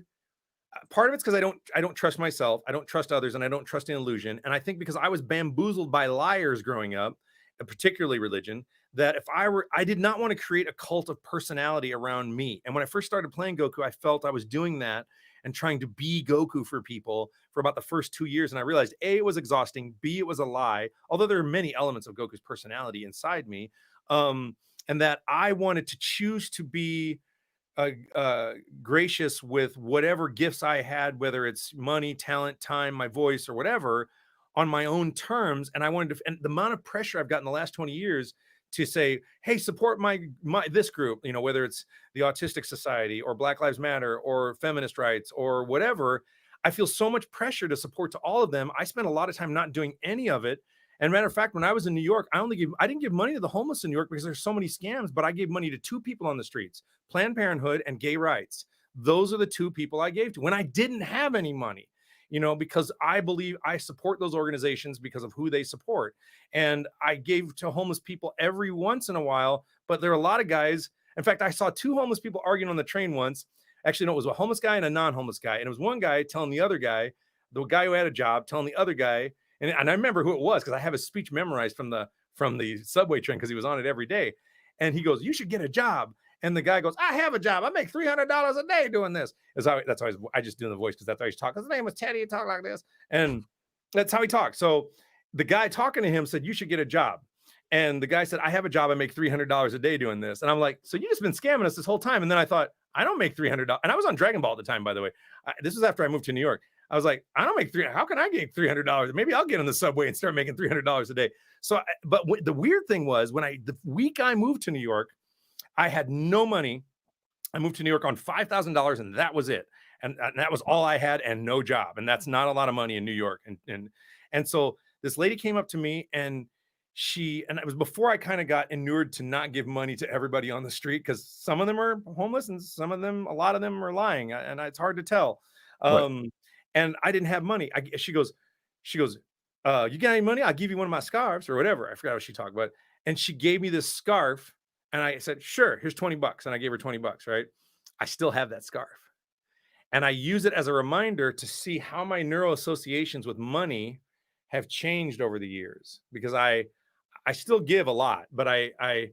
part of it's because I don't trust myself, I don't trust others, and I don't trust an illusion. And I think because I was bamboozled by liars growing up, particularly religion, that I did not want to create a cult of personality around me. And when I first started playing Goku, I felt I was doing that and trying to be Goku for people for about the first 2 years. And I realized A, it was exhausting, B, it was a lie, although there are many elements of Goku's personality inside me. And that I wanted to choose to be gracious with whatever gifts I had, whether it's money, talent, time, my voice, or whatever, on my own terms. And I wanted to, and the amount of pressure I've gotten the last 20 years to say, hey, support my this group, whether it's the Autistic Society or Black Lives Matter or feminist rights or whatever. I feel so much pressure to support to all of them. I spent a lot of time not doing any of it. And matter of fact, when I was in New York, I didn't give money to the homeless in New York because there's so many scams, but I gave money to 2 people on the streets, Planned Parenthood and gay rights. Those are the 2 people I gave to when I didn't have any money, because I believe I support those organizations because of who they support. And I gave to homeless people every once in a while, but there are a lot of guys. In fact, I saw 2 homeless people arguing on the train once. Actually, no, it was a homeless guy and a non-homeless guy. And it was one guy telling the other guy, the guy who had a job, telling the other guy, and I remember who it was because I have his speech memorized from the subway train because he was on it every day. And he goes, you should get a job. And the guy goes, I have a job. I make $300 a day doing this. That's how I just do the voice because that's how he's talking. His name was Teddy. He talked like this. And that's how he talked. So the guy talking to him said, you should get a job. And the guy said, I have a job. I make $300 a day doing this. And I'm like, so you just been scamming us this whole time. And then I thought, I don't make $300. And I was on Dragon Ball at the time, by the way. This was after I moved to New York. I was like, I don't make how can I get $300? Maybe I'll get on the subway and start making $300 a day. So, but the weird thing was the week I moved to New York, I had no money. I moved to New York on $5,000 and that was it. And that was all I had and no job. And that's not a lot of money in New York. And so this lady came up to me and it was before I kind of got inured to not give money to everybody on the street because some of them are homeless and a lot of them are lying. And it's hard to tell. Right. And I didn't have money. She goes, you got any money? I'll give you one of my scarves or whatever. I forgot what she talked about. And she gave me this scarf. And I said, sure, here's $20. And I gave her $20, right? I still have that scarf. And I use it as a reminder to see how my neuro associations with money have changed over the years. Because I still give a lot, but I'm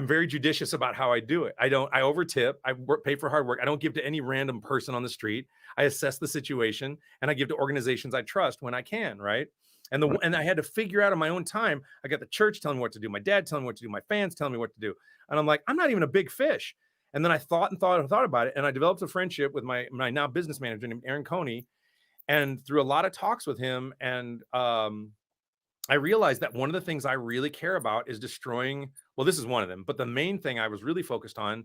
very judicious about how I do it. I overtip. I pay for hard work. I don't give to any random person on the street. I assess the situation and I give to organizations I trust when I can, right? And I had to figure out on my own time. I got the church telling me what to do, my dad telling me what to do, my fans telling me what to do. And I'm like, I'm not even a big fish. And then I thought about it. And I developed a friendship with my now business manager named Aaron Coney. And through a lot of talks with him, and I realized that one of the things I really care about is destroying, well, this is one of them, but the main thing I was really focused on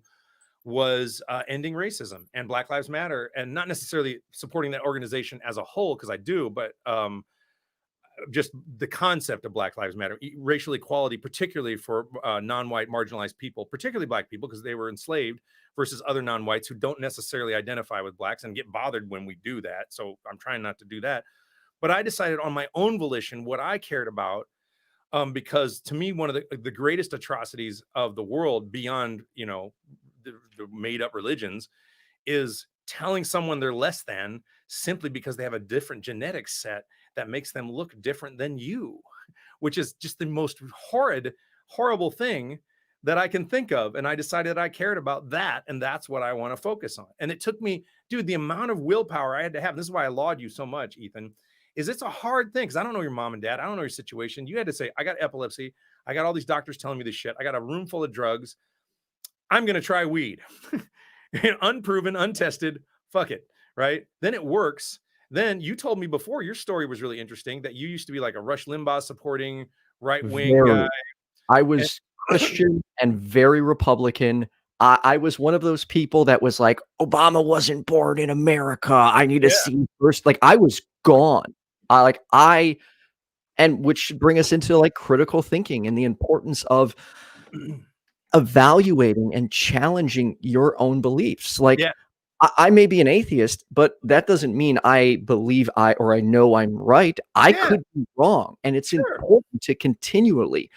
was ending racism and Black Lives Matter, and not necessarily supporting that organization as a whole, because I do, but just the concept of Black Lives Matter, racial equality, particularly for non-white marginalized people, particularly Black people, because they were enslaved, versus other non-whites who don't necessarily identify with Blacks and get bothered when we do that. So I'm trying not to do that. But I decided on my own volition what I cared about, because to me, one of the greatest atrocities of the world beyond, the made up religions is telling someone they're less than simply because they have a different genetic set that makes them look different than you, which is just the most horrible thing that I can think of. And I decided that I cared about that. And that's what I want to focus on. And it took me, dude, the amount of willpower I had to have. And this is why I laud you so much, Ethan, is it's a hard thing. Cause I don't know your mom and dad. I don't know your situation. You had to say, I got epilepsy. I got all these doctors telling me this shit. I got a room full of drugs. I'm going to try weed. Unproven, untested. Fuck it. Right. Then it works. Then you told me before, your story was really interesting, that you used to be like a Rush Limbaugh supporting right-wing guy. I was Christian and very Republican. I was one of those people that was like, Obama wasn't born in America. I need to see first. Like, I was gone. And which should bring us into like critical thinking and the importance of evaluating and challenging your own beliefs. Like, I may be an atheist, but that doesn't mean I believe I know I'm right. I could be wrong. And it's important to continually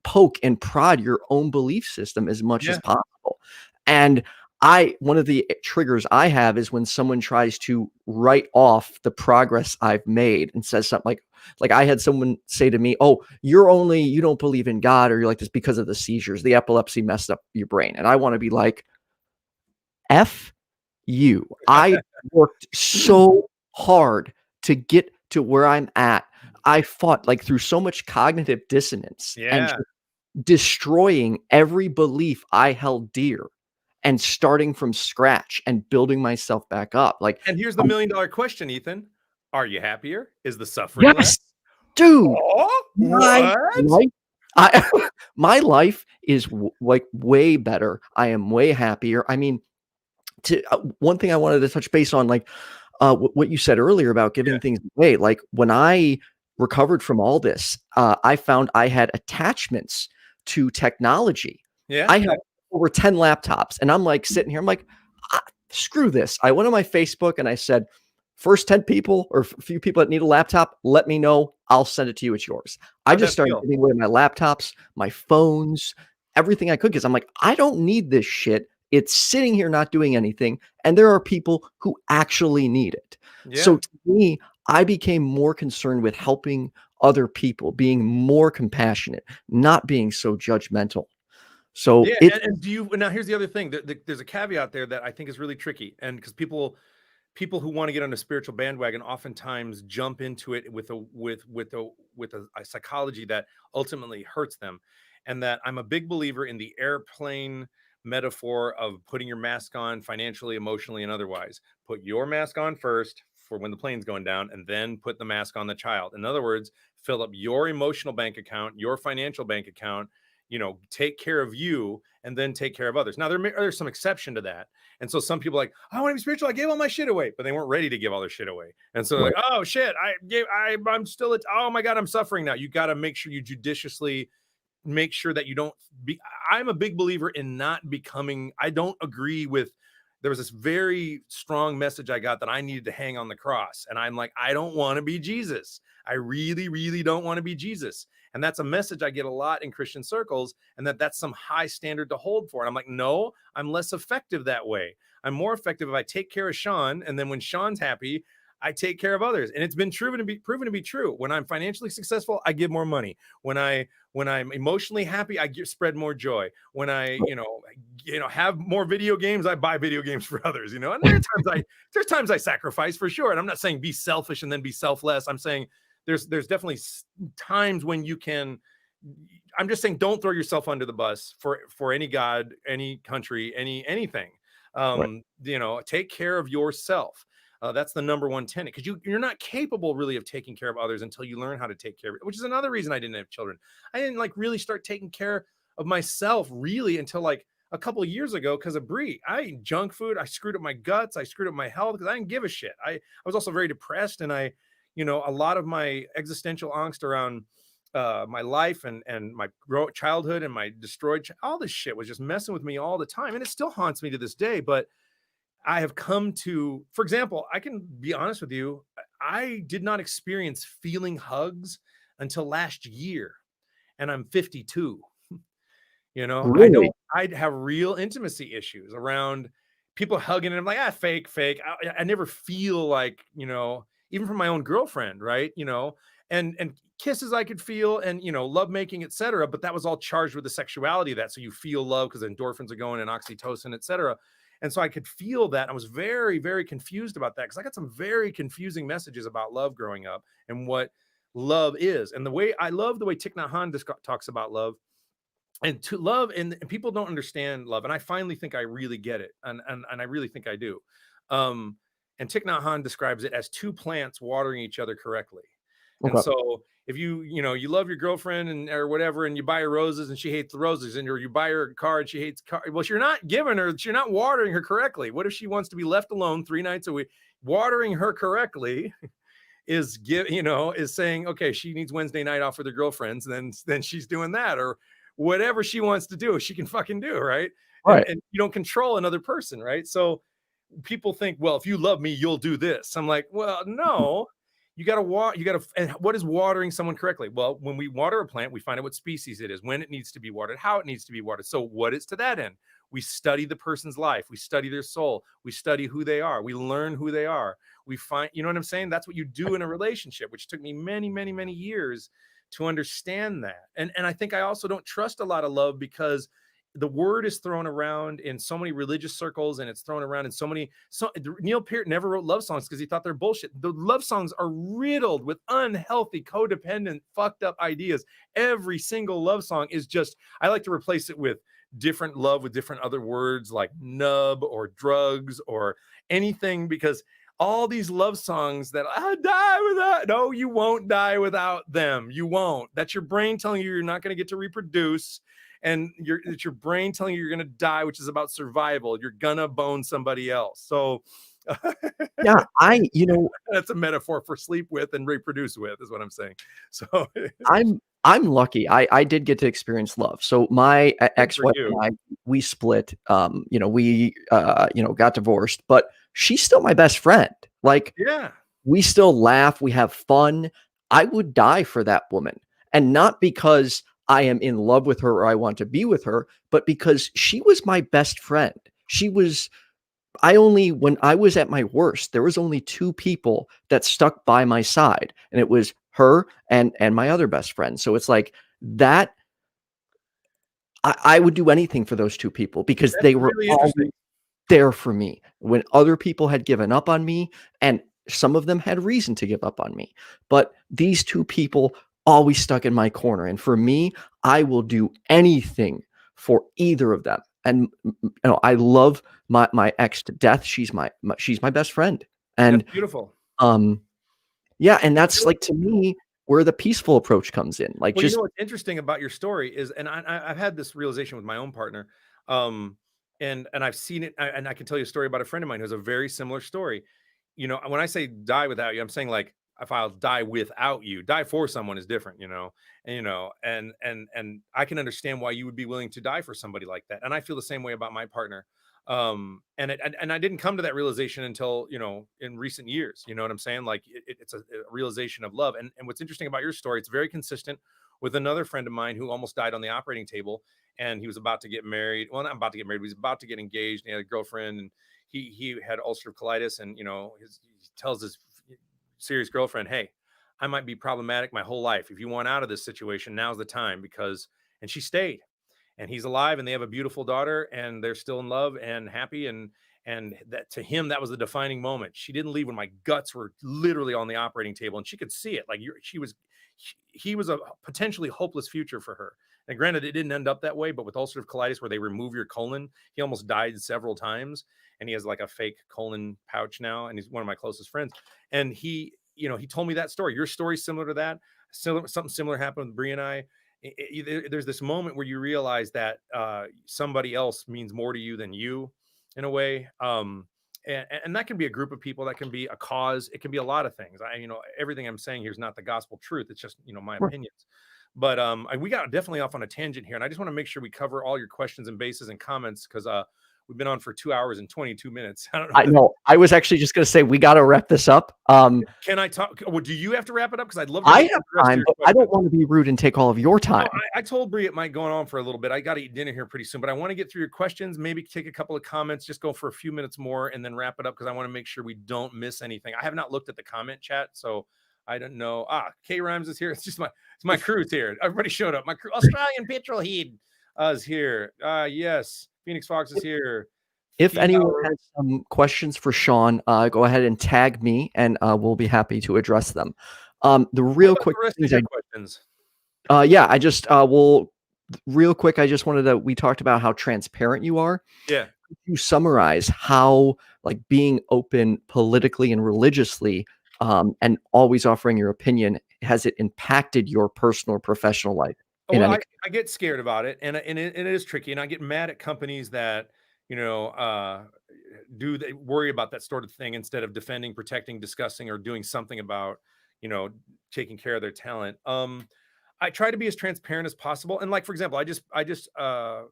poke and prod your own belief system as much as possible. And one of the triggers I have is when someone tries to write off the progress I've made and says something like I had someone say to me, oh, you don't believe in God, or you're like this because of the seizures, the epilepsy messed up your brain. And I want to be like, F you. I worked so hard to get to where I'm at. I fought like through so much cognitive dissonance and just destroying every belief I held dear and starting from scratch and building myself back up. Like, and here's the $1 million question, Ethan. Are you happier? Is the suffering less? Dude. Oh, what? My life is like way better. I am way happier. I mean, one thing I wanted to touch base on, like what you said earlier about giving things away. Like when I recovered from all this, I found I had attachments to technology. I have over 10 laptops, and I'm like sitting here, I'm like, screw this. I went on my Facebook and I said, first 10 people or a few people that need a laptop, let me know. I'll send it to you. It's yours. I just started giving away my laptops, my phones, everything I could, because I'm like, I don't need this shit. It's sitting here not doing anything. And there are people who actually need it. So to me, I became more concerned with helping other people, being more compassionate, not being so judgmental. So and do you, now here's the other thing, there's a caveat there that I think is really tricky. And because people who want to get on a spiritual bandwagon oftentimes jump into it with a psychology that ultimately hurts them. And that I'm a big believer in the airplane metaphor of putting your mask on financially, emotionally, and otherwise. Put your mask on first for when the plane's going down, and then put the mask on the child. In other words, fill up your emotional bank account, your financial bank account, take care of you, and then take care of others. Now, there's some exception to that. And so some people are like, I want to be spiritual. I gave all my shit away, but they weren't ready to give all their shit away. And so like, oh shit, I'm still, oh my God, I'm suffering now. You got to make sure you judiciously make sure that you don't be. I'm a big believer in not becoming, I don't agree with, there was this very strong message I got that I needed to hang on the cross. And I'm like, I don't want to be Jesus. I really, really don't want to be Jesus. And that's a message I get a lot in Christian circles, and that's some high standard to hold for. And I'm like, no, I'm less effective that way. I'm more effective if I take care of Sean. And then when Sean's happy, I take care of others. And it's been proven to be true. When I'm financially successful, I give more money. When I'm emotionally happy, I spread more joy. When I, have more video games, I buy video games for others, and there's times I sacrifice for sure. And I'm not saying be selfish and then be selfless. I'm saying there's definitely times when you can, I'm just saying, don't throw yourself under the bus for any God, any country, anything. Take care of yourself. That's the number one tenet, because you're not capable really of taking care of others until you learn how to take care of it, which is another reason I didn't have children. I didn't really start taking care of myself really until like a couple of years ago because of Brie. I ate junk food. I screwed up my guts. I screwed up my health because I didn't give a shit. I was also very depressed, and I you know, a lot of my existential angst around my life and my childhood and my destroyed all this shit was just messing with me all the time, and it still haunts me to this day. But I have come to, for example, I can be honest with you, I did not experience feeling hugs until last year, and I'm 52. You know, Really? I'd have real intimacy issues around people hugging, and I'm like, fake, fake. I never feel like, you know, even from my own girlfriend, right? You know, and kisses I could feel, and you know, love making, etc. But that was all charged with the sexuality of that. So you feel love because endorphins are going and oxytocin, etc. And so I could feel that. I was very, very confused about that because I got some very confusing messages about love growing up and what love is. And the way I love the way Thich Nhat Hanh talks about love, and to love, and people don't understand love, and I finally think I really get it, and I really think I do. And Thich Nhat Hanh describes it as two plants watering each other correctly. And Okay. so if you know, you love your girlfriend and or whatever, and you buy her roses and she hates the roses, and or you buy her a car and she hates car, well, you're not giving her, you're not watering her correctly. What if she wants to be left alone 3 nights a week? Watering her correctly is is saying, okay, she needs Wednesday night off with her girlfriends, then she's doing that, or whatever she wants to do, she can fucking do, right? Right. And you don't control another person, right? So people think, well, if you love me, you'll do this. I'm like, well, no, you got to water. You got to. And what is watering someone correctly? Well, when we water a plant, we find out what species it is, when it needs to be watered, how it needs to be watered. So what is to that end? We study the person's life. We study their soul. We study who they are. We learn who they are. We find, you know what I'm saying? That's what you do in a relationship, which took me many, many, many years to understand that. And I think I also don't trust a lot of love because the word is thrown around in so many religious circles, and it's thrown around in so many. So Neil Peart never wrote love songs because he thought they're bullshit. The love songs are riddled with unhealthy, codependent, fucked up ideas. Every single love song is just, I like to replace it with different love with different other words like nub or drugs or anything, because all these love songs that I die without, no, you won't die without them. You won't. That's your brain telling you you're not going to get to reproduce. And it's your brain telling you you're going to die, which is about survival. You're going to bone somebody else. So Yeah, that's a metaphor for sleep with and reproduce with, is what I'm saying. So I'm lucky. I did get to experience love. So my ex-wife and I, we split. We got divorced, but she's still my best friend. Like, yeah, we still laugh, we have fun. I would die for that woman, and not because I am in love with her or I want to be with her, but because she was my best friend. When I was at my worst, there was only 2 people that stuck by my side, and it was her and my other best friend. So it's like that. I would do anything for those 2 people because that's they were really always interesting. there for me when other people had given up on me, and some of them had reason to give up on me. But these 2 people always stuck in my corner, and for me, I will do anything for either of them. And I love my ex to death. She's my best friend, and That's beautiful. yeah, and that's like, to me, where the peaceful approach comes in. Like, Well, you just know what's interesting about your story is, and I've had this realization with my own partner, and I've seen it, and I can tell you a story about a friend of mine who has a very similar story. You know, when I say die without you, I'm saying like, if I'll die without you, die for someone is different, and I can understand why you would be willing to die for somebody like that, and I feel the same way about my partner. And I didn't come to that realization until, in recent years. You know what I'm saying? Like, it's a realization of love. And what's interesting about your story, it's very consistent with another friend of mine who almost died on the operating table, and he was about to get married. Well, not about to get married, he was about to get engaged, and he had a girlfriend, and he had ulcerative colitis, and he tells his serious girlfriend, hey, I might be problematic my whole life. If you want out of this situation, now's the time. And she stayed, and he's alive, and they have a beautiful daughter, and they're still in love and happy. And that, to him, that was the defining moment. She didn't leave when my guts were literally on the operating table, and she could see it. Like, he was a potentially hopeless future for her. And granted, it didn't end up that way, but with ulcerative colitis, where they remove your colon, he almost died several times, and he has like a fake colon pouch now, and he's one of my closest friends. And he told me that story. Your story's similar to that. Something similar happened with Brie and I. There's this moment where you realize that somebody else means more to you than you, in a way. and that can be a group of people, that can be a cause, it can be a lot of things. Everything I'm saying here is not the gospel truth. It's just, my opinions. But we got definitely off on a tangent here, and I just want to make sure we cover all your questions and bases and comments, because we've been on for 2 hours and 22 minutes. I don't know. I know. I was actually just going to say we got to wrap this up. Can I talk? Well, do you have to wrap it up? Because I'd love to. I have time, but I don't want to be rude and take all of your time. No, I told Bree it might go on for a little bit. I got to eat dinner here pretty soon, but I want to get through your questions, maybe take a couple of comments, just go for a few minutes more, and then wrap it up, because I want to make sure we don't miss anything. I have not looked at the comment chat, so I don't know. K Rhymes is here. It's my crew's here. Everybody showed up. My crew, Australian Petrol Heat is here. Yes, Phoenix Fox is here. If anyone has some questions for Sean, go ahead and tag me, and we'll be happy to address them. The real quick questions. Yeah, I just real quick. I just wanted to. We talked about how transparent you are. Yeah. Could you summarize how, like, being open politically and religiously, and always offering your opinion, has it impacted your personal or professional life? Well, I get scared about it, and it is tricky, and I get mad at companies that do they worry about that sort of thing instead of defending, protecting, discussing, or doing something about taking care of their talent. I try to be as transparent as possible, and, like, for example, I just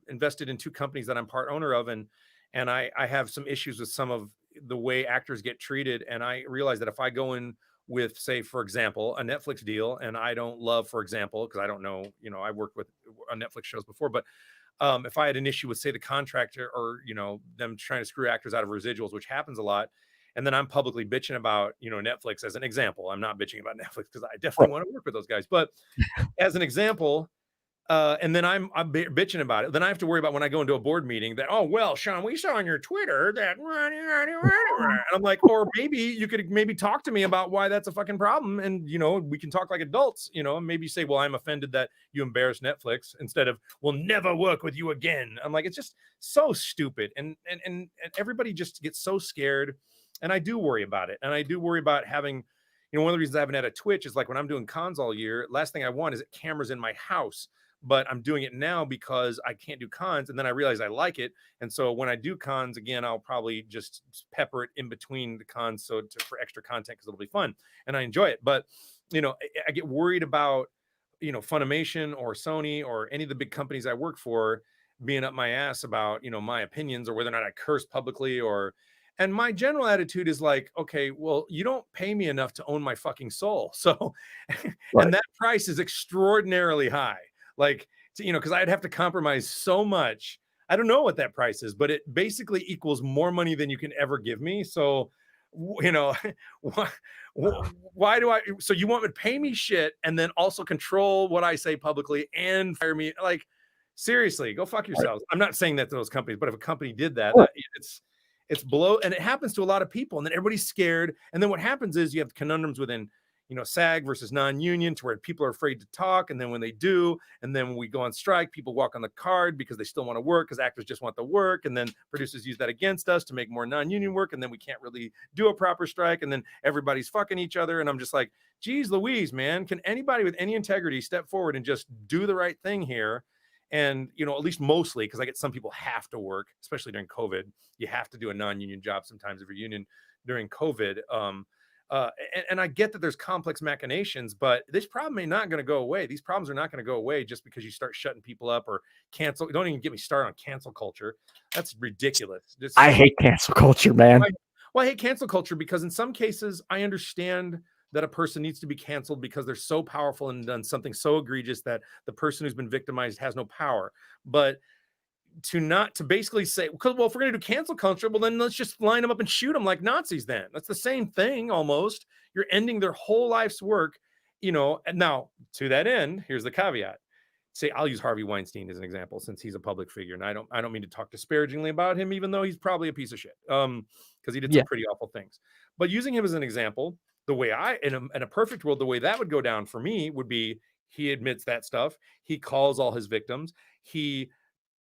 invested in 2 companies that I'm part owner of, and I have some issues with some of the way actors get treated, and I realize that if I go in with, say, for example, a Netflix deal, and I don't love, for example, because I don't know, I worked with on Netflix shows before, but if I had an issue with, say, the contractor, or them trying to screw actors out of residuals, which happens a lot, and then I'm publicly bitching about Netflix as an example. I'm not bitching about Netflix, because I definitely want to work with those guys, but as an example, and then I'm bitching about it. Then I have to worry about when I go into a board meeting that, oh, well, Sean, we saw on your Twitter that, and I'm like, or maybe you could maybe talk to me about why that's a fucking problem, and we can talk like adults, and maybe say, well, I'm offended that you embarrassed Netflix, instead of, we'll never work with you again. I'm like, it's just so stupid, and everybody just gets so scared, and I do worry about it, and I do worry about having, one of the reasons I haven't had a Twitch is, like, when I'm doing cons all year, last thing I want is cameras in my house. But I'm doing it now because I can't do cons, and then I realize I like it, and so when I do cons again, I'll probably just pepper it in between the cons, for extra content, because it'll be fun and I enjoy it. But I get worried about Funimation or Sony or any of the big companies I work for being up my ass about my opinions, or whether or not I curse publicly, and my general attitude is like, okay, well, you don't pay me enough to own my fucking soul, so Right. and that price is extraordinarily high. Like, because I'd have to compromise so much. I don't know what that price is, but it basically equals more money than you can ever give me. So, why do I? So you want me to pay me shit and then also control what I say publicly and fire me? Like, seriously, go fuck yourselves. I'm not saying that to those companies, but if a company did that, it's below, and it happens to a lot of people, and then everybody's scared. And then what happens is you have conundrums within SAG versus non-union, to where people are afraid to talk, and then when they do, and then when we go on strike, people walk on the card because they still want to work, because actors just want the work, and then producers use that against us to make more non-union work, and then we can't really do a proper strike, and then everybody's fucking each other. And I'm just like, geez Louise, man, can anybody with any integrity step forward and just do the right thing here? And at least mostly, because I get some people have to work, especially during COVID. You have to do a non-union job sometimes if you're union during COVID. And I get that there's complex machinations, but this problem ain't not going to go away. These problems are not going to go away just because you start shutting people up or cancel. Don't even get me started on cancel culture. That's ridiculous. I hate cancel culture, man. Well, I hate cancel culture because in some cases I understand that a person needs to be canceled because they're so powerful and done something so egregious that the person who's been victimized has no power. But to basically say, well, if we're going to do cancel culture, well, then let's just line them up and shoot them like Nazis. Then that's the same thing. Almost, you're ending their whole life's work, and now to that end, here's the caveat. Say, I'll use Harvey Weinstein as an example, since he's a public figure, and I don't mean to talk disparagingly about him, even though he's probably a piece of shit, because he did some pretty awful things. But using him as an example, the way in a perfect world, the way that would go down for me would be, he admits that stuff, he calls all his victims, he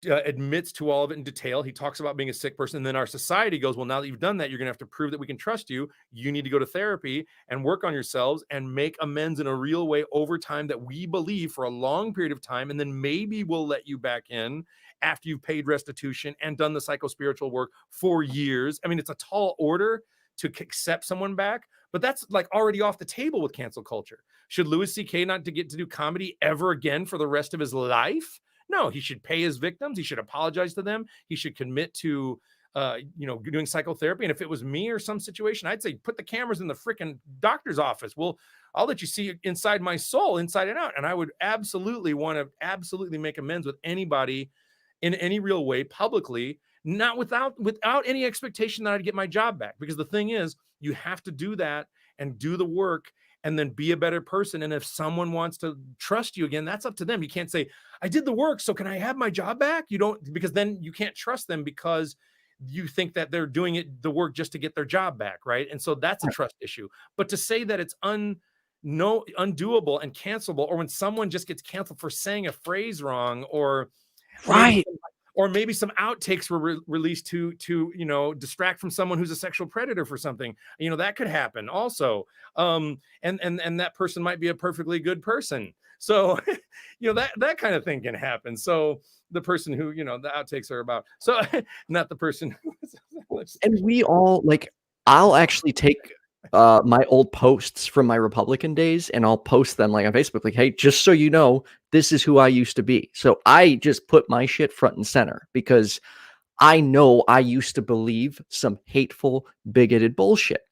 admits to all of it in detail. He talks about being a sick person. And then our society goes, well, now that you've done that, you're going to have to prove that we can trust you. You need to go to therapy and work on yourselves and make amends in a real way over time that we believe for a long period of time. And then maybe we'll let you back in after you've paid restitution and done the psychospiritual work for years. I mean, it's a tall order to accept someone back, but that's like already off the table with cancel culture. Should Louis C.K. not to get to do comedy ever again for the rest of his life? No, he should pay his victims. He should apologize to them. He should commit to, doing psychotherapy. And if it was me or some situation, I'd say, put the cameras in the freaking doctor's office. Well, I'll let you see inside my soul, inside and out. And I would absolutely want to make amends with anybody in any real way publicly, not without any expectation that I'd get my job back. Because the thing is, you have to do that and do the work and then be a better person. And if someone wants to trust you again, that's up to them. You can't say, I did the work, so can I have my job back? You don't, because then you can't trust them because you think that they're doing the work just to get their job back, right? And so that's a trust issue. But to say that it's undoable and cancelable, or when someone just gets canceled for saying a phrase wrong, or maybe some outtakes were released to distract from someone who's a sexual predator for something, that could happen also. And that person might be a perfectly good person. So, that kind of thing can happen. So the person who, the outtakes are about, so not the person. And we all I'll actually take my old posts from my Republican days and I'll post them on Facebook, hey, just so you know, this is who I used to be. So I just put my shit front and center because I know I used to believe some hateful, bigoted bullshit.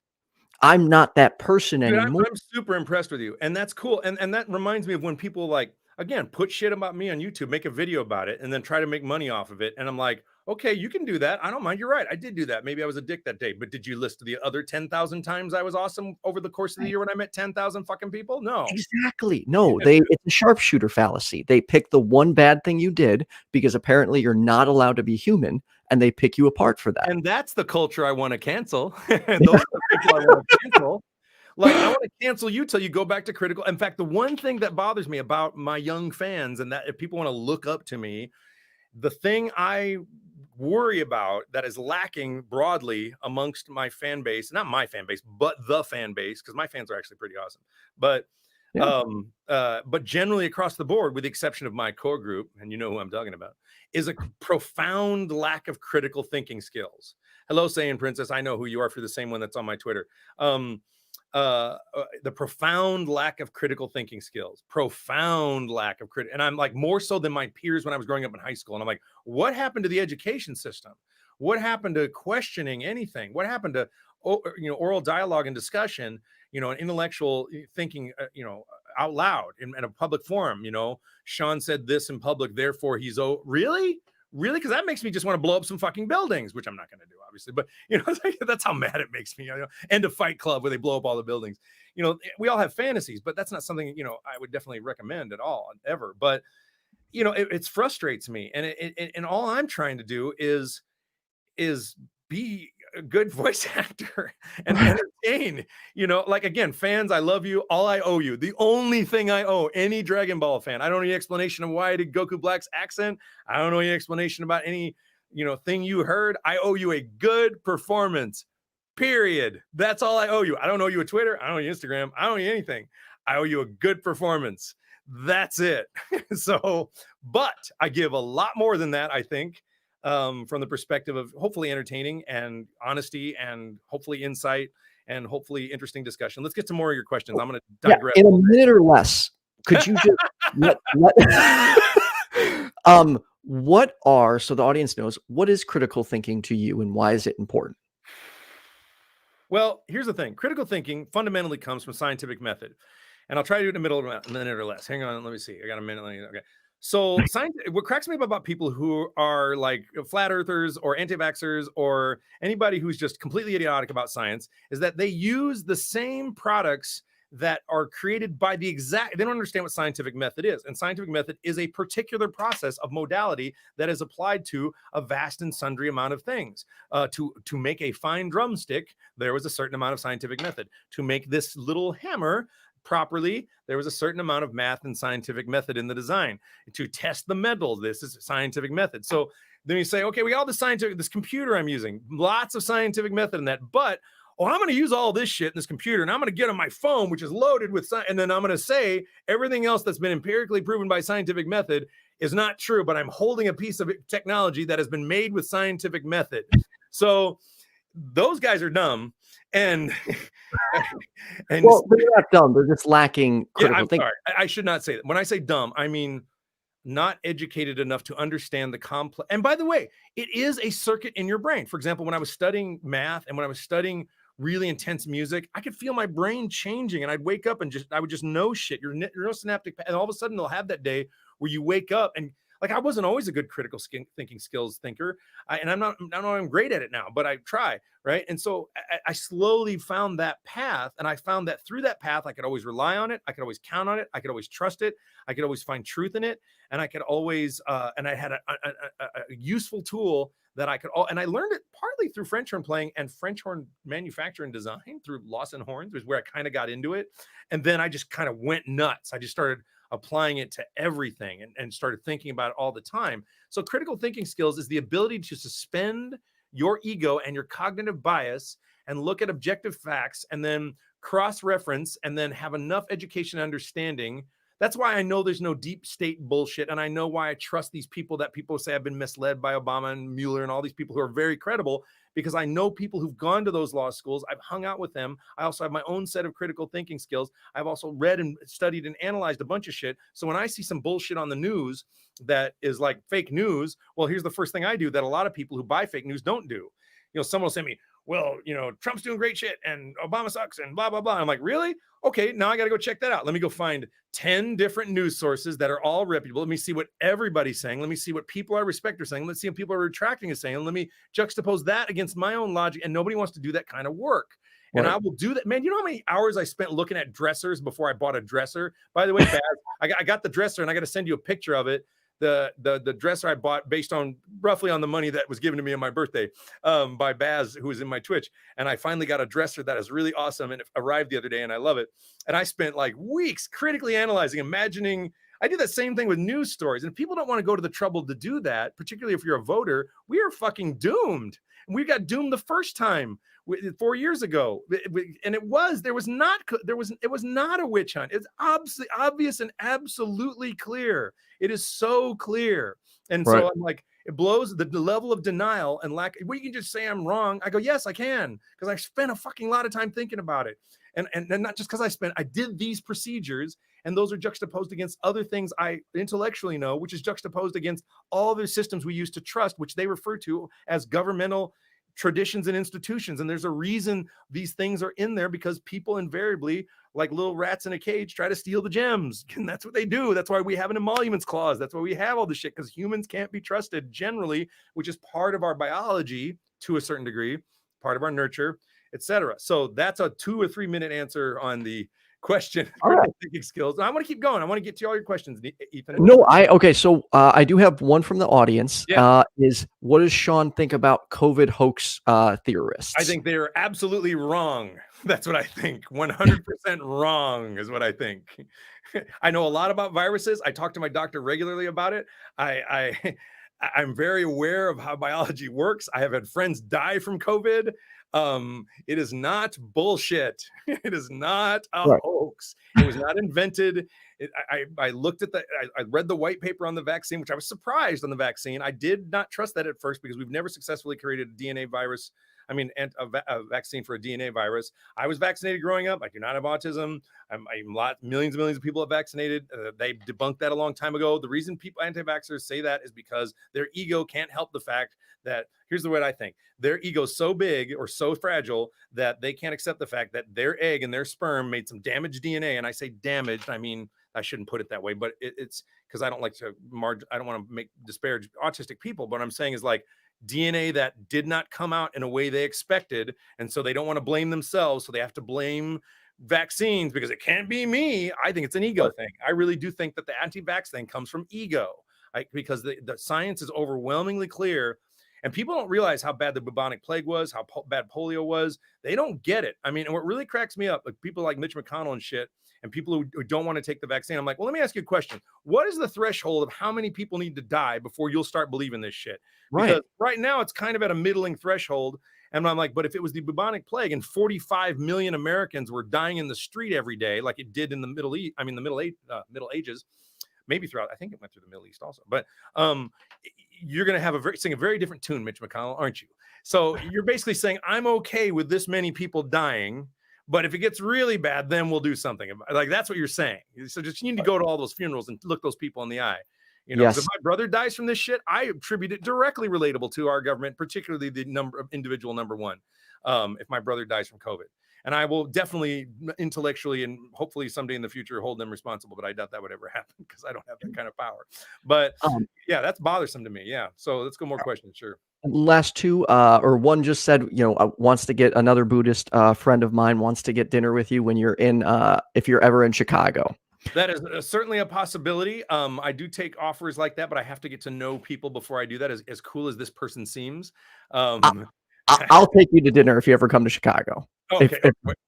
I'm not that person anymore. I'm super impressed with you. And that's cool. And that reminds me of when people again, put shit about me on YouTube, make a video about it, and then try to make money off of it. And I'm like, okay, you can do that. I don't mind. You're right. I did do that. Maybe I was a dick that day, but did you list the other 10,000 times I was awesome over the course of the year when I met 10,000 fucking people? No. Exactly. No, it's a sharpshooter fallacy. They pick the one bad thing you did because apparently you're not allowed to be human, and they pick you apart for that. And that's the culture I want to cancel. Those are the people I want to cancel. I want to cancel you till you go back to critical. In fact, the one thing that bothers me about my young fans, and that if people want to look up to me, the thing I worry about that is lacking broadly amongst my fan base, not my fan base, but the fan base, because my fans are actually pretty awesome. But but generally across the board, with the exception of my core group, and you know who I'm talking about, is a profound lack of critical thinking skills. Hello, Saiyan Princess. I know who you are for the same one that's on my Twitter. The profound lack of critical thinking skills, and I'm more so than my peers when I was growing up in high school. And I'm like, what happened to the education system? What happened to questioning anything? What happened to oral dialogue and discussion, and intellectual thinking, out loud in a public forum? Sean said this in public, therefore he's really? Because that makes me just want to blow up some fucking buildings, which I'm not going to do, obviously. But, that's how mad it makes me. End of Fight Club where they blow up all the buildings. We all have fantasies, but that's not something, I would definitely recommend at all, ever. But, it frustrates me. And all I'm trying to do is be a good voice actor and entertain. Again, fans, I love you. All I owe you, the only thing I owe any Dragon Ball fan, I don't need explanation of why I did Goku Black's accent. I don't know any explanation about any thing you heard. I owe you a good performance, period. That's all I owe you. I don't owe you a Twitter, I don't owe you Instagram, I don't owe you anything. I owe you a good performance. That's it. So, but I give a lot more than that, I think. From the perspective of hopefully entertaining and honesty and hopefully insight and hopefully interesting discussion. Let's get to more of your questions. I'm going to digress. In a minute or less, could you just what are, so the audience knows, what is critical thinking to you and why is it important? Well, here's the thing. Critical thinking fundamentally comes from scientific method. And I'll try to do it in the middle of a minute or less. Hang on. Let me see. I got a minute. Okay. So what cracks me up about people who are flat earthers or anti-vaxxers or anybody who's just completely idiotic about science is that they use the same products that are created by they don't understand what scientific method is. And scientific method is a particular process of modality that is applied to a vast and sundry amount of things. To make a fine drumstick, there was a certain amount of scientific method. To make this little hammer, properly, there was a certain amount of math and scientific method in the design. To test the metals, this is scientific method. So then you say, okay, we got all the scientific, this computer I'm using, lots of scientific method in that, but I'm going to use all this shit in this computer, and I'm going to get on my phone, which is loaded with science, and then I'm going to say everything else that's been empirically proven by scientific method is not true, but I'm holding a piece of technology that has been made with scientific method. So those guys are dumb, and well, they're not dumb. They're just lacking critical thinking. Sorry, I should not say that. When I say dumb, I mean not educated enough to understand the complex. And by the way, it is a circuit in your brain. For example, when I was studying math and when I was studying really intense music, I could feel my brain changing, and I'd wake up and I would just know shit. Your neurosynaptic, and all of a sudden they'll have that day where you wake up and like, I wasn't always a good critical thinking skills thinker. And I don't know I'm great at it now, but I try. Right. And so I slowly found that path, and I found that through that path, I could always rely on it. I could always count on it. I could always trust it. I could always find truth in it. And I could always, and I had a useful tool that I could and I learned it partly through French horn playing and French horn manufacture and design through Lawson Horns, was where I kind of got into it. And then I just kind of went nuts. I just started applying it to everything and started thinking about it all the time. So critical thinking skills is the ability to suspend your ego and your cognitive bias and look at objective facts and then cross-reference and then have enough education and understanding. That's why I know there's no deep state bullshit. And I know why I trust these people that people say have been misled by Obama and Mueller and all these people who are very credible, because I know people who've gone to those law schools. I've hung out with them. I also have my own set of critical thinking skills. I've also read and studied and analyzed a bunch of shit. So when I see some bullshit on the news that is like fake news, well, here's the first thing I do that a lot of people who buy fake news don't do. You know, someone will say to me, well, you know, Trump's doing great shit and Obama sucks and blah, blah, blah. I'm like, really? Okay, now I got to go check that out. Let me go find 10 different news sources that are all reputable. Let me see what everybody's saying. Let me see what people I respect are saying. Let's see what people are retracting is saying. Let me juxtapose that against my own logic. And nobody wants to do that kind of work. And I will do that. Man, you know how many hours I spent looking at dressers before I bought a dresser? By the way, Baz, I got the dresser, and I got to send you a picture of it. The dresser I bought based on roughly on the money that was given to me on my birthday by Baz, who was in my Twitch. And I finally got a dresser that is really awesome, and it arrived the other day, and I love it. And I spent like weeks critically analyzing, imagining. I do that same thing with news stories. And if people don't want to go to the trouble to do that, particularly if you're a voter, we are fucking doomed. And we got doomed the first time 4 years ago. And it was not a witch hunt. It's obvious and absolutely clear. It is so clear. And so I'm like, it blows the level of denial and lack. Well, you can just say I'm wrong. I go, yes, I can, because I spent a fucking lot of time thinking about it. And not just because I did these procedures, and those are juxtaposed against other things I intellectually know, which is juxtaposed against all the systems we use to trust, which they refer to as governmental traditions and institutions. And there's a reason these things are in there, because people invariably, like little rats in a cage, try to steal the gems. And that's what they do. That's why we have an emoluments clause. That's why we have all this shit, because humans can't be trusted generally, which is part of our biology to a certain degree, part of our nurture, etc. So that's a 2 or 3 minute answer on the question. Critical thinking skills. And I want to keep going. I want to get to all your questions, Ethan. No, okay. So I do have one from the audience. Is what does Sean think about COVID hoax theorists? I think they're absolutely wrong. That's what I think. 100% wrong is what I think. I know a lot about viruses. I talk to my doctor regularly about it. I'm very aware of how biology works. I have had friends die from COVID. It is not bullshit. It is not a hoax. It was not invented. I looked at I read the white paper on the vaccine, which I was surprised on the vaccine. I did not trust that at first, because we've never successfully created a DNA virus. I mean, a vaccine for a DNA virus. I was vaccinated growing up. I do not have autism. Millions and millions of people have vaccinated. They debunked that a long time ago. The reason people, anti-vaxxers, say that is because their ego can't help the fact that, here's the way I think, their ego is so big or so fragile that they can't accept the fact that their egg and their sperm made some damaged DNA. And I say damaged, I mean, I shouldn't put it that way, but it's because I don't like to I don't want to disparage autistic people. But what I'm saying is, like, DNA that did not come out in a way they expected. And so they don't want to blame themselves. So they have to blame vaccines because it can't be me. I think it's an ego thing. I really do think that the anti-vax thing comes from ego, because the science is overwhelmingly clear. And people don't realize how bad the bubonic plague was, how bad polio was. They don't get it. I mean, and what really cracks me up, like people like Mitch McConnell and shit, and people who don't want to take the vaccine. I'm like, well, let me ask you a question. What is the threshold of how many people need to die before you'll start believing this shit? Because right now it's kind of at a middling threshold. And I'm like, but if it was the bubonic plague and 45 million Americans were dying in the street every day, like it did in the Middle East, I mean, the Middle Ages, maybe throughout, I think it went through the Middle East also, but you're going to have sing a very different tune, Mitch McConnell, aren't you? So you're basically saying, I'm okay with this many people dying, but if it gets really bad, then we'll do something. Like, that's what you're saying. So just, you need to go to all those funerals and look those people in the eye. You know, if my brother dies from this shit, I attribute it directly relatable to our government, particularly the individual number one. If my brother dies from COVID, and I will definitely intellectually and hopefully someday in the future hold them responsible, but I doubt that would ever happen because I don't have that kind of power. But yeah, that's bothersome to me. Yeah. So let's go more questions. Sure. Last two, or one just said, wants to get another Buddhist friend of mine wants to get dinner with you when you're in, if you're ever in Chicago. That is certainly a possibility. I do take offers like that, but I have to get to know people before I do that. As cool as this person seems, I'll take you to dinner if you ever come to Chicago. Okay.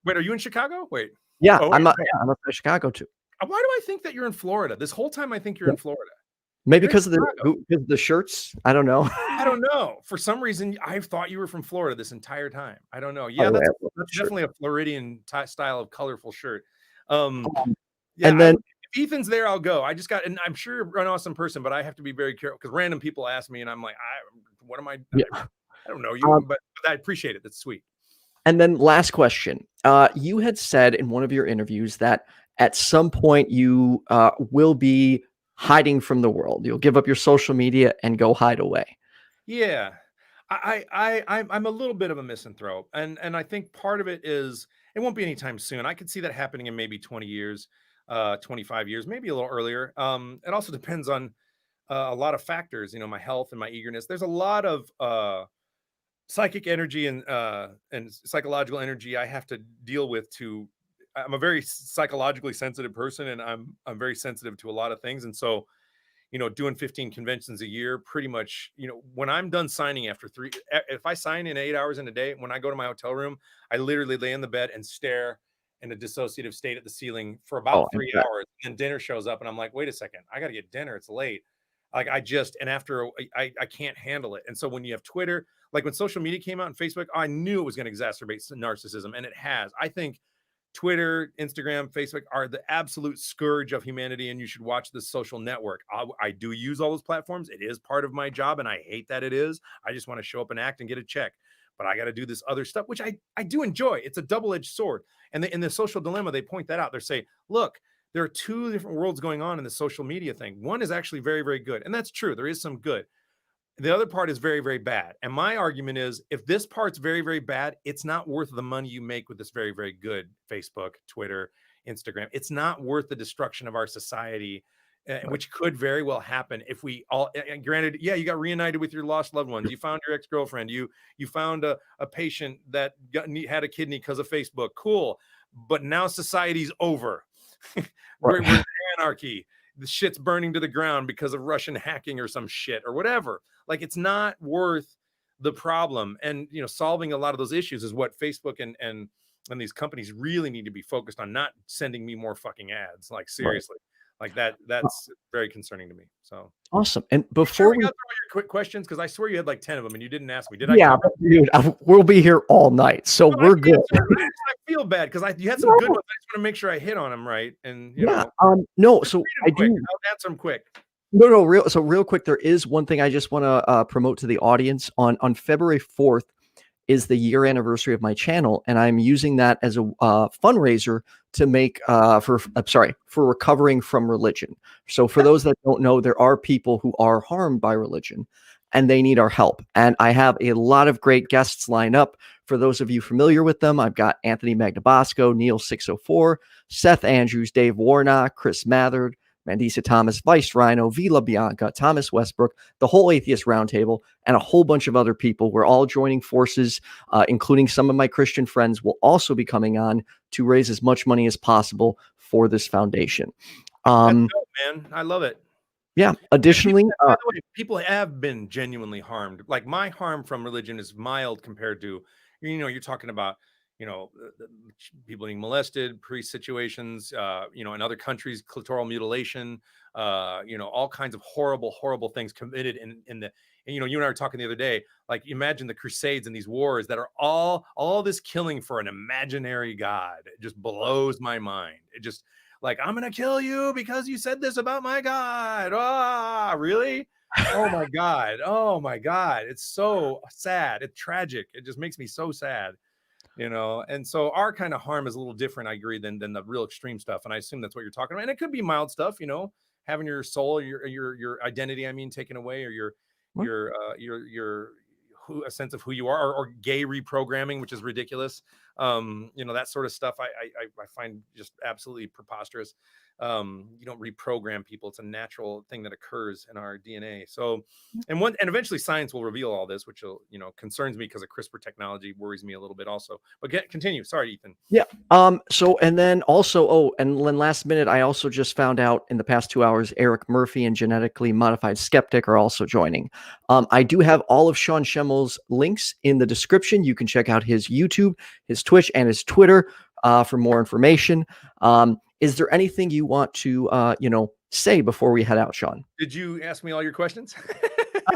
Wait, are you in Chicago? Wait. Yeah, I'm up in Chicago too. Why do I think that you're in Florida? This whole time I think you're in Florida. Maybe because of the shirts. I don't know. I don't know. For some reason, I've thought you were from Florida this entire time. I don't know. Yeah, that's definitely a Floridian style of colorful shirt. Yeah, and then if Ethan's there, I'll go. And I'm sure you're an awesome person, but I have to be very careful because random people ask me, and I'm like, what am I? Yeah. I don't know you, but I appreciate it. That's sweet. And then last question. You had said in one of your interviews that at some point you will be hiding from the world. You'll give up your social media and go hide away. Yeah. I'm a little bit of a misanthrope. And I think part of it is it won't be anytime soon. I could see that happening in maybe 20 years, 25 years, maybe a little earlier. It also depends on a lot of factors, my health and my eagerness. There's a lot of psychic energy and psychological energy I have to deal with. I'm a very psychologically sensitive person, and I'm very sensitive to a lot of things. And so, doing 15 conventions a year, pretty much, when I'm done signing after if I sign in 8 hours in a day, when I go to my hotel room, I literally lay in the bed and stare in a dissociative state at the ceiling for about 3 hours. And dinner shows up and I'm like, wait a second, I got to get dinner. It's late. Like after I can't handle it. And so when you have Twitter, like when social media came out and Facebook, I knew it was going to exacerbate narcissism, and it has. I think Twitter, Instagram, Facebook are the absolute scourge of humanity, and you should watch this social network. I do use all those platforms. It is part of my job, and I hate that it is. I just want to show up and act and get a check. But I got to do this other stuff, which I do enjoy. It's a double-edged sword. And in the social dilemma, they point that out. They say, look, there are two different worlds going on in the social media thing. One is actually very, very good. And that's true. There is some good. The other part is very, very bad. And my argument is, if this part's very, very bad, it's not worth the money you make with this very, very good Facebook, Twitter, Instagram. It's not worth the destruction of our society, which could very well happen if we all, granted, yeah, you got reunited with your lost loved ones. You found your ex-girlfriend. You found a patient that had a kidney because of Facebook. Cool. But now society's over. We're in anarchy. The shit's burning to the ground because of Russian hacking or some shit or whatever. Like, it's not worth the problem. And, solving a lot of those issues is what Facebook and these companies really need to be focused on, not sending me more fucking ads. Like, seriously. Like that's very concerning to me. So awesome. And before we got through your quick questions, because I swear you had like 10 of them and you didn't ask me. Did I? Yeah, dude, we'll be here all night, so we're good. I feel bad because you had some good ones. I just want to make sure I hit on them right. And no, so I do. I'll answer them quick. No, real quick. There is one thing I just want to promote to the audience. On February 4th is the year anniversary of my channel, and I'm using that as a fundraiser to make for recovering from religion. So for those that don't know, there are people who are harmed by religion and they need our help. And I have a lot of great guests lined up. For those of you familiar with them, I've got Anthony Magnabosco, Neil 604, Seth Andrews, Dave Warnock, Chris Matherd, Mandisa Thomas, Vice Rhino, Vila Bianca, Thomas Westbrook, the whole Atheist Roundtable, and a whole bunch of other people. We're all joining forces, including some of my Christian friends will also be coming on to raise as much money as possible for this foundation. That's dope, man. I love it. Yeah. Additionally, By the way, people have been genuinely harmed. Like my harm from religion is mild compared to, you're talking about, people being molested, priest situations, in other countries, clitoral mutilation, all kinds of horrible, horrible things committed in the, and, you and I were talking the other day, like imagine the Crusades and these wars that are all this killing for an imaginary God. It just blows my mind. It just, like, I'm gonna kill you because you said this about my God. Ah, really? Oh my God. Oh my God. It's so sad. It's tragic. It just makes me so sad. And so our kind of harm is a little different, I agree, than the real extreme stuff. And I assume that's what you're talking about. And it could be mild stuff, having your soul, your identity, I mean, taken away, or your a sense of who you are, or gay reprogramming, which is ridiculous. That sort of stuff I find just absolutely preposterous. You don't reprogram people. It's a natural thing that occurs in our DNA. So, and eventually science will reveal all this, which will, concerns me because of CRISPR technology, worries me a little bit also. But continue. Sorry, Ethan. Yeah. So, and then also, and then last minute, I also just found out in the past 2 hours, Eric Murphy and Genetically Modified Skeptic are also joining. I do have all of Sean Schemmel's links in the description. You can check out his YouTube, his Twitch, and his Twitter for more information. Is there anything you want to, say before we head out, Sean? Did you ask me all your questions?